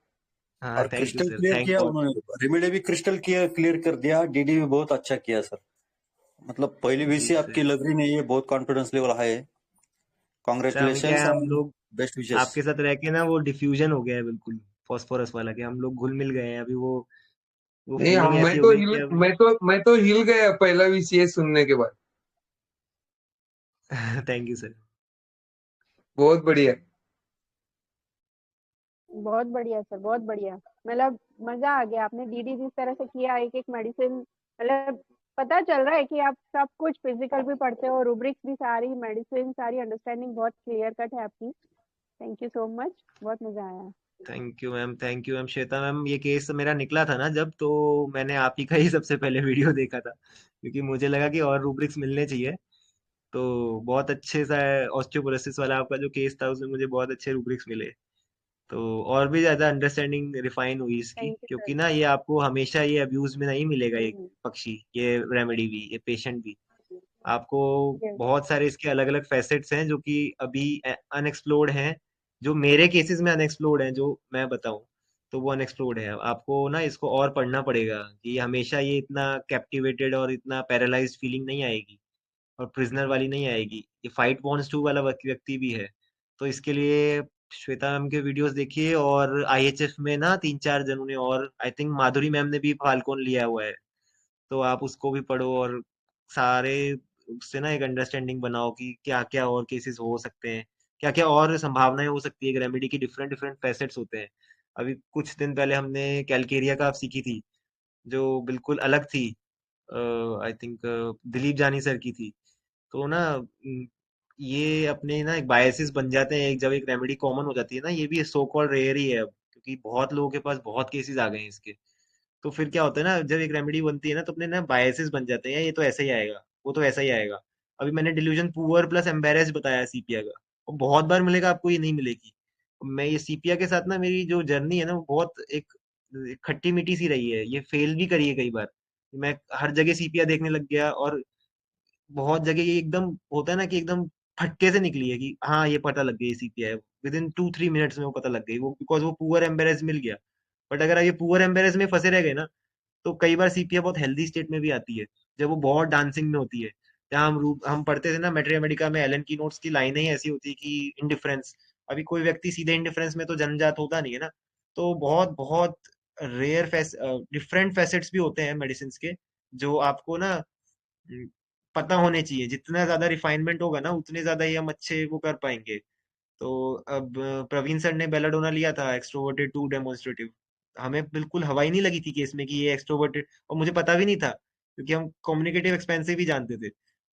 B: हाँ
S: और
B: thank you
S: crystal
B: sir,
S: clear
B: thank
S: किया
B: गॉड।
S: उन्होंने, रेमेडी भी क्रिस्टल क्लियर कर दिया, डीडी भी बहुत अच्छा किया सर। मतलब पहली
B: जी
S: वीसी
B: सर।
S: आपकी लग रही नहीं है, बहुत कॉन्फिडेंस लेवल हाई है।
B: सर अभी क्या
S: कॉन्ग्रेचुलेशन
B: है, हम
S: एंड
B: लोग
S: बेस्ट विशेस।
B: आपके साथ रह के ना वो डिफ्यूजन हो गया है बिल्कुल, फॉस्फोरस वाला, कि हम लोग घुल मिल गए हैं अभी। वो
R: नहीं
B: फीलिंग
R: मैं
B: ऐसी हो
R: तो
B: गई
R: हिल
B: कि अभी
R: मैं तो हिल गया पहला वीसीएस सुनने के बाद।
B: Thank you sir.
R: बहुत बढ़िया।
K: बहुत बढ़िया सर, बहुत बढ़िया। मतलब मजा आ गया, आपने डीडी जिस तरह से किया, एक एक मेडिसिन, मतलब पता चल रहा है कि आप सब कुछ फिजिकल भी पढ़ते हो, रूब्रिक्स भी, सारी मेडिसिन, सारी अंडरस्टैंडिंग बहुत क्लियर कट है आपकी। थैंक यू सो मच, बहुत मजा आया।
B: Thank you ma'am, thank you ma'am. Shweta ma'am, ये केस मेरा निकला था ना जब, तो मैंने आप ही का ही सबसे पहले वीडियो देखा था, क्योंकि मुझे लगा कि और रूब्रिक्स मिलने चाहिए। तो बहुत अच्छे सा ऑस्टियोपोरोसिस वाला आपका जो केस था, उसमें मुझे बहुत अच्छे रूब्रिक्स मिले। तो और भी ज्यादा अंडरस्टैंडिंग रिफाइन हुई इसकी,
K: थैंक यू सर।
B: क्योंकि ना ये आपको हमेशा ये अब्यूज में नहीं मिलेगा, ये
K: हम्म,
B: पक्षी, ये रेमेडी भी, ये पेशेंट भी। आपको
K: yes,
B: बहुत सारे इसके अलग अलग फैसेट्स हैं जो कि अभी अनएक्सप्लोर्ड हैं, जो मेरे केसेस में अनएक्सप्लोर्ड हैं, जो मैं बताऊं तो वो अनएक्सप्लोर्ड है। आपको ना इसको और पढ़ना पड़ेगा, कि हमेशा ये इतना कैप्टिवेटेड और इतना पैरालाइज्ड फीलिंग नहीं आएगी, और प्रिजनर वाली नहीं आएगी। ये फाइट वॉन्ट्स टू वाला व्यक्ति भी है। तो इसके लिए श्वेता मैम के वीडियोस देखिए, और आईएचएफ में ना 3-4 जनों ने, और आई थिंक माधुरी मैम ने भी फाल्कोन लिया हुआ है, तो आप उसको भी पढ़ो, और सारे उससे ना एक अंडरस्टैंडिंग बनाओ कि क्या क्या और केसेस हो सकते हैं, क्या क्या और संभावनाएं हो सकती है। रेमेडी की डिफरेंट डिफरेंट फैसेट्स होते हैं। अभी कुछ दिन पहले हमने कैलकेरिया का सीखी थी, जो बिल्कुल अलग थी। आई थिंक दिलीप जानी सर की थी। तो ना ये अपने ना एक बायसेस बन जाते हैं, एक जब एक रेमेडी कॉमन हो जाती है ना, ये भी सो कॉल्ड रेयर ही है अब, क्योंकि बहुत लोगों के पास बहुत केसेस आ गए हैं इसके। तो फिर क्या होता है ना, जब एक रेमेडी बनती है ना, तो अपने ना बायसेस बन जाते हैं, यार ये तो ऐसा ही आएगा, वो तो ऐसा ही आएगा। अभी मैंने डिल्यूजन पुअर प्लस एम्बेरेस बताया सीपिया का, और बहुत बार मिलेगा आपको, ये नहीं मिलेगी। मैं ये सीपिया के साथ ना, मेरी जो जर्नी है ना, वो बहुत एक खट्टी मीठी सी रही है, ये फेल भी करी है कई बार। मैं हर जगह सीपिया देखने लग गया, और बहुत जगह ये एकदम होता है ना कि एकदम फटके से निकली है, कि हाँ ये पता लग गई सीपिया है, विद इन 2-3 मिनट्स में वो पता लग गई, वो बिकॉज वो पुअर एम्बेरेस मिल गया। बट अगर आप ये पुअर एम्बेरेस में फंसे रह गए ना, तो कई बार सीपीए बहुत हेल्दी स्टेट में भी आती है, जब वो बहुत डांसिंग में होती है। जहाँ हम पढ़ते थे ना मेट्री अमेरिका में, एलन की नोट्स की लाइनें ही ऐसी होती है कि इनडिफरेंस। अभी कोई व्यक्ति सीधे इनडिफरेंस में तो जन्मजात होता नहीं है ना। तो बहुत बहुत रेयर डिफरेंट फैसेट्स भी होते हैं मेडिसिन के, जो आपको ना हम्म, पता होने चाहिए। जितना ज्यादा रिफाइनमेंट होगा ना, उतने ज्यादा ही हम अच्छे वो कर पाएंगे। तो अब प्रवीण सर ने बेलाडोना लिया था, एक्सट्रोवर्टेड टू डेमोन्स्ट्रेटिव। हमें बिल्कुल हवा ही नहीं लगी थी केस में कि ये एक्सट्रोवर्टेड, और मुझे पता भी नहीं था, क्योंकि हम कम्युनिकेटिव एक्सपेंसिव ही जानते थे।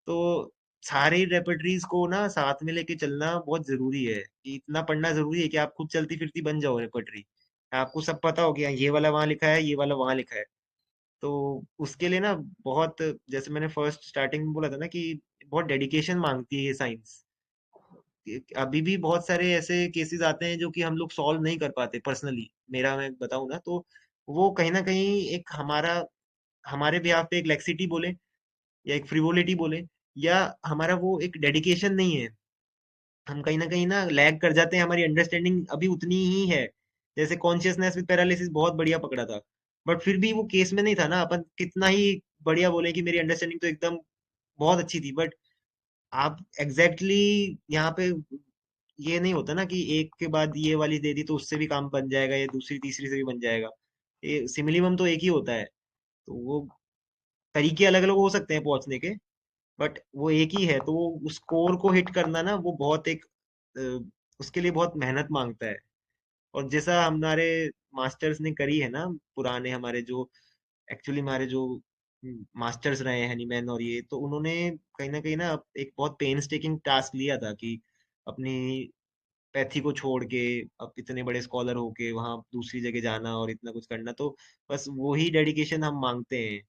B: तो सारी रेपर्टरीज को ना साथ में लेके चलना बहुत जरूरी है, कि इतना पढ़ना जरूरी है कि आप खुद चलती फिरती बन जाओ रेपर्टरी। आपको सब पता हो गया, ये वाला वहां लिखा है, ये वाला वहां लिखा है। तो उसके लिए ना बहुत, जैसे मैंने फर्स्ट स्टार्टिंग में बोला था ना, कि बहुत डेडिकेशन मांगती है ये साइंस। अभी भी बहुत सारे ऐसे केसेस आते हैं जो कि हम लोग सॉल्व नहीं कर पाते पर्सनली। मेरा मैं बताऊं ना, तो वो कहीं ना कहीं एक हमारे बिहाफ पे एक लेक्सिटी बोले, या एक फ्रिवोलिटी बोले, या हमारा वो एक डेडिकेशन नहीं है। हम कहीं ना लैग कर जाते हैं, हमारी अंडरस्टैंडिंग अभी उतनी ही है। जैसे कॉन्शियसनेस विद पैरालिसिस बहुत बढ़िया पकड़ा था, बट फिर भी वो केस में नहीं था ना। अपन कितना ही बढ़िया बोले कि मेरी अंडरस्टैंडिंग तो एकदम बहुत अच्छी थी, बट आप एग्जैक्टली यहाँ पे ये नहीं होता ना कि एक के बाद ये वाली दे दी तो उससे भी काम बन जाएगा, या दूसरी तीसरी से भी बन जाएगा। ये सिमिलिमम तो एक ही होता है। तो वो तरीके अलग अलग हो सकते हैं पहुंचने के, बट वो एक ही है। तो वो उस स्कोर को हिट करना ना, वो बहुत एक अ, उसके लिए बहुत मेहनत मांगता है। और जैसा हमारे मास्टर्स ने करी है ना, पुराने हमारे जो, एक्चुअली हमारे जो मास्टर्स रहे हैं हनीमैन, और ये तो उन्होंने कहीं ना एक बहुत पेन टेकिंग टास्क लिया था, कि अपनी पैथी को छोड़ के, अब इतने बड़े स्कॉलर होके वहां दूसरी जगह जाना और इतना कुछ करना। तो बस वही डेडिकेशन हम मांगते हैं।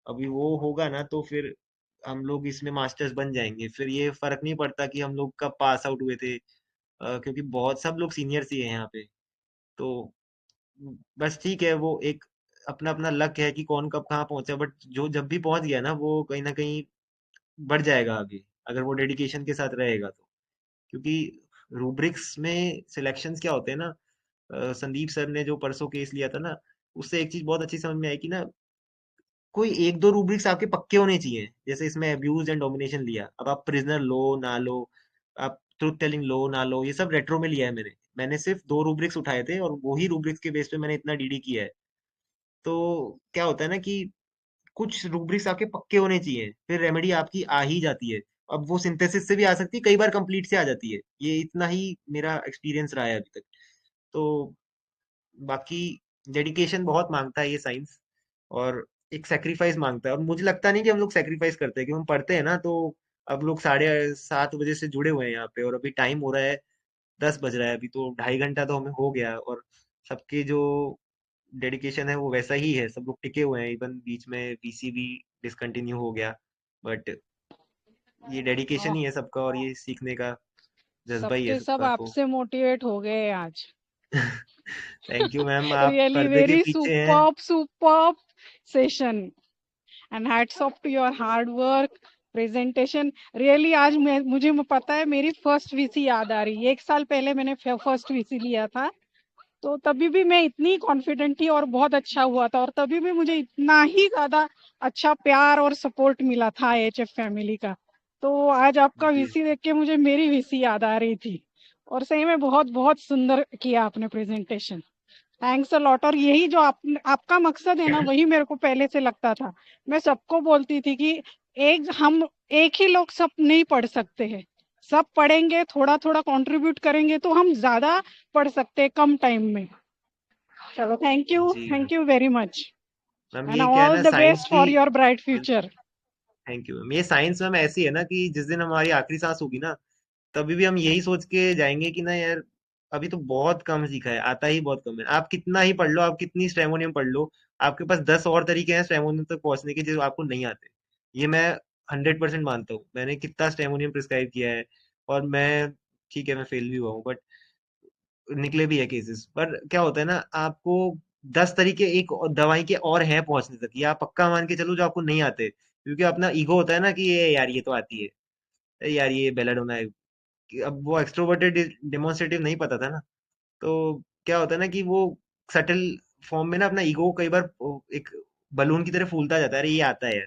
B: अभी वो होगा ना, तो फिर हम लोग इसमें मास्टर्स बन जाएंगे, फिर ये फर्क नहीं पड़ता कि हम लोग कब पास आउट हुए थे, क्योंकि बहुत सब लोग सीनियर्स ही हैं यहाँ पे। तो बस ठीक है, वो एक अपना अपना लक है कि कौन कब कहाँ पहुंचा, बट जो जब भी पहुंच गया ना वो कहीं ना कहीं बढ़ जाएगा आगे, अगर वो डेडिकेशन के साथ रहेगा तो। क्योंकि रूब्रिक्स में सिलेक्शंस क्या होते हैं ना, संदीप सर ने जो परसों केस लिया था ना, उससे एक चीज बहुत अच्छी समझ में आई कि ना, कोई एक दो रूब्रिक्स आपके पक्के होने चाहिए। जैसे इसमें अब्यूज एंड डोमिनेशन लिया, अब आप प्रिजनर लो ना लो, आप ट्रुथ टेलिंग लो ना लो, ये सब रेट्रो में लिया है मैंने सिर्फ 2 रूब्रिक्स उठाए थे और वही रूब्रिक्स के बेस पे मैंने इतना डीडी किया है। तो क्या होता है ना कि कुछ रूब्रिक्स आपके पक्के होने चाहिए, फिर रेमेडी आपकी आ ही जाती है। अब वो सिंथेसिस से भी आ सकती है, कई बार कंप्लीट से आ जाती है, ये इतना ही मेरा एक्सपीरियंस रहा है अभी तक। तो बाकी डेडिकेशन बहुत मांगता है ये साइंस, और एक सेक्रीफाइस मांगता है, और मुझे लगता नहीं कि हम लोग सेक्रीफाइस करते हैं, कि हम पढ़ते हैं ना तो अब लोग 7:30 बजे से जुड़े हुए हैं यहाँ पे, और अभी टाइम हो रहा है 10 बज रहा है, अभी तो 2.5 घंटा तो हमें हो गया, और सबके जो डेडिकेशन है वो वैसा ही है, सब लोग टिके हुए हैं, इवन बीच में वीसी भी डिसकंटिन्यू हो गया, बट ये डेडिकेशन
O: ओह,
B: ही है सबका, और ये सीखने का जज्बा ही है
O: सबके सब
B: सबका। तो
O: आपसे मोटिवेट हो गए आज।
B: थैंक यू मैम, आप
O: Really
B: पर्दे के
O: very
B: पीछे हैं।
O: superb session, and hats off to your hard work, presentation. Really आज मुझे पता है मेरी फर्स्ट वीसी याद आ रही है। 1 साल पहले मैंने फर्स्ट वीसी लिया था, तो तभी भी मैं इतनी कॉन्फिडेंट थी और बहुत अच्छा हुआ था, और तभी भी मुझे इतना ही ज्यादा अच्छा प्यार और सपोर्ट मिला था एचएफ फैमिली का। तो आज आपका
B: जी
O: वीसी देख के मुझे मेरी वीसी याद आ रही थी, और सही में बहुत बहुत सुंदर किया आपने प्रेजेंटेशन। Thanks a lot. और यही जो आपका मकसद है ना, वही मेरे को पहले से लगता था। मैं सबको बोलती थी कि हम एक ही लोग सब नहीं पढ़ सकते हैं, सब पढ़ेंगे, थोड़ा थोड़ा कंट्रीब्यूट करेंगे तो हम ज्यादा पढ़ सकते हैं कम टाइम में। चलो,
B: जी ma'am.
O: Thank you very much,
B: ma'am
O: and
B: ये क्या है
O: ऑल
B: ना,
O: द
B: साइंस
O: बेस्ट
B: भी।
O: For your bright future.
B: Thank you ma'am, ये साइंस मैम ऐसी है ना कि जिस दिन हमारी आखिरी सांस होगी ना, तभी भी हम यही सोच के जाएंगे कि ना यार, अभी तो बहुत कम सीखा है, आता ही बहुत कम है। आप कितना ही पढ़ लो, आप कितनी स्ट्रेमोनियम पढ़ लो, आपके पास 10 और तरीके हैं स्ट्रेमोनियम तक पहुंचने के जो आपको नहीं आते। ये मैं 100% मानता हूँ, मैंने कितना स्ट्रेमोनियम प्रिस्क्राइब किया है, और मैं, ठीक है मैं फेल भी हुआ हूँ, बट निकले भी है केसेस। पर क्या होता है ना, आपको 10 तरीके एक दवाई के और हैं पहुंचने तक, ये आप पक्का मान के चलो जो आपको नहीं आते, क्योंकि अपना ईगो होता है ना कि ये यार ये तो आती है, अरे यार ये बेलाडोना है, कि अब वो एक्सट्रोवर्टेड डेमोन्स्ट्रेटिव नहीं पता था ना, तो क्या होता है ना कि वो सटल फॉर्म में ना अपना ईगो कई बार एक बलून की तरह फूलता जाता है, अरे ये आता है यार,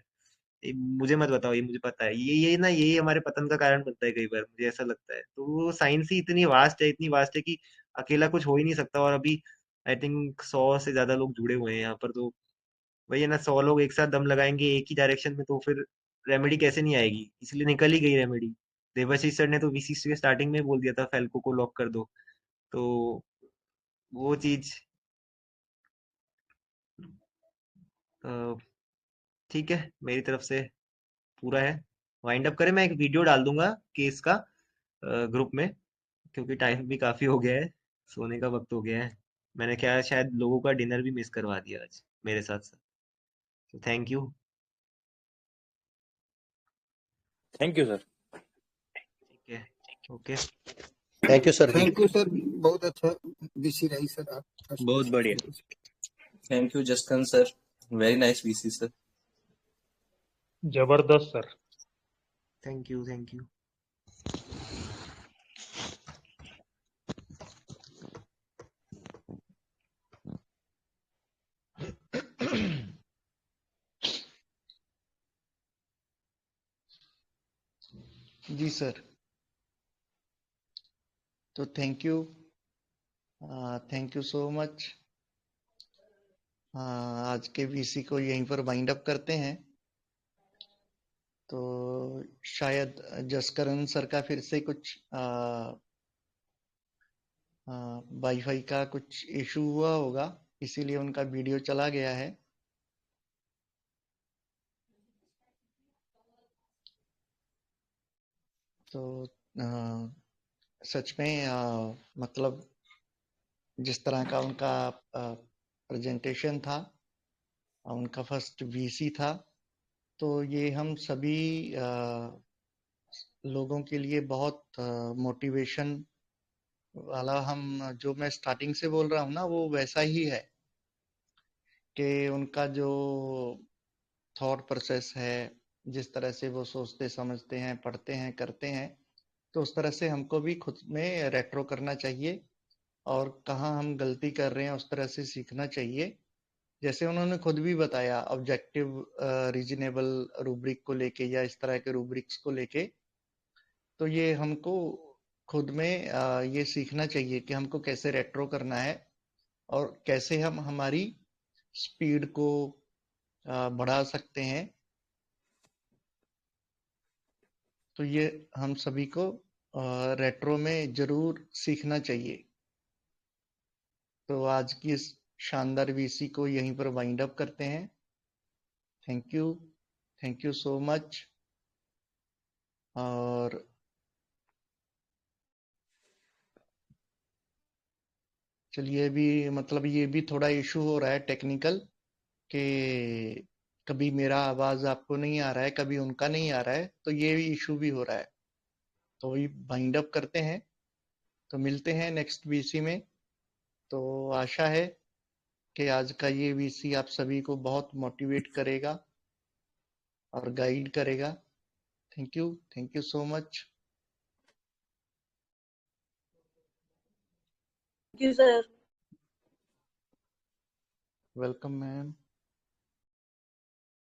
B: मुझे मत बताओ, ये मुझे पता है, ये ना, यही हमारे पतन का कारण बनता है कई बार, मुझे ऐसा लगता है। तो वो साइंस ही इतनी वास्ट है, इतनी वास्ट है कि अकेला कुछ हो ही नहीं सकता, और अभी आई थिंक 100 से ज्यादा लोग जुड़े हुए हैं यहाँ पर, तो वही है ना, 100 लोग एक साथ दम लगाएंगे एक ही डायरेक्शन में, तो फिर रेमेडी कैसे नहीं आएगी, इसलिए निकल ही गई रेमेडी। देवाशीष सर ने तो वीसी के स्टार्टिंग में बोल दिया था फेल्को को लॉक कर दो, तो वो चीज, अ, ठीक है, मेरी तरफ से पूरा है। वाइंड अप करें, मैं एक वीडियो डाल दूंगा केस का ग्रुप में, क्योंकि टाइम भी काफी हो गया है, सोने का वक्त हो गया है। मैंने क्या शायद लोगों का डिनर भी मिस करवा दिया आज मेरे साथ साथ। तो thank you.
S: Thank you sir.
B: ठीक है, ओके।
S: थैंक यू सर जी।
E: थैंक यू सर, बहुत अच्छा विषय रही सर आप फर्स्ट
S: बहुत बढ़िया। Thank you Jaskaran sir, very nice VC sir.
H: जबरदस्त sir.
B: Thank you, thank you.
A: जी सर, तो थैंक यू सो मच। आज के वीसी को यहीं पर वाइंड अप करते हैं। तो शायद जसकरण सर का फिर से कुछ वाईफाई का कुछ इशू हुआ होगा, इसीलिए उनका वीडियो चला गया है। तो सच में मतलब जिस तरह का उनका प्रेजेंटेशन था, उनका फर्स्ट वीसी था, तो ये हम सभी लोगों के लिए बहुत मोटिवेशन वाला, हम जो मैं स्टार्टिंग से बोल रहा हूँ ना, वो वैसा ही है कि उनका जो थॉट प्रोसेस है, जिस तरह से वो सोचते समझते हैं, पढ़ते हैं, करते हैं, तो उस तरह से हमको भी खुद में रेट्रो करना चाहिए और कहाँ हम गलती कर रहे हैं उस तरह से सीखना चाहिए। जैसे उन्होंने खुद भी बताया ऑब्जेक्टिव रीजनेबल रूब्रिक को लेके या इस तरह के रूब्रिक्स को लेके, तो ये हमको खुद में ये सीखना चाहिए कि हमको कैसे रेट्रो करना है और कैसे हम हमारी स्पीड को बढ़ा सकते हैं। तो ये हम सभी को रेट्रो में जरूर सीखना चाहिए। तो आज की इस शानदार वीसी को यहीं पर वाइंड अप करते हैं। Thank you so much. और चलिए, अभी मतलब ये भी थोड़ा इशू हो रहा है टेक्निकल, कि कभी मेरा आवाज आपको नहीं आ रहा है, कभी उनका नहीं आ रहा है, तो ये भी इशू भी हो रहा है। तो वही वाइंड अप करते हैं, तो मिलते हैं नेक्स्ट वीसी में। तो आशा है कि आज का ये वीसी आप सभी को बहुत मोटिवेट करेगा और गाइड करेगा। Thank you so much.
T: Thank you, sir.
A: Welcome ma'am.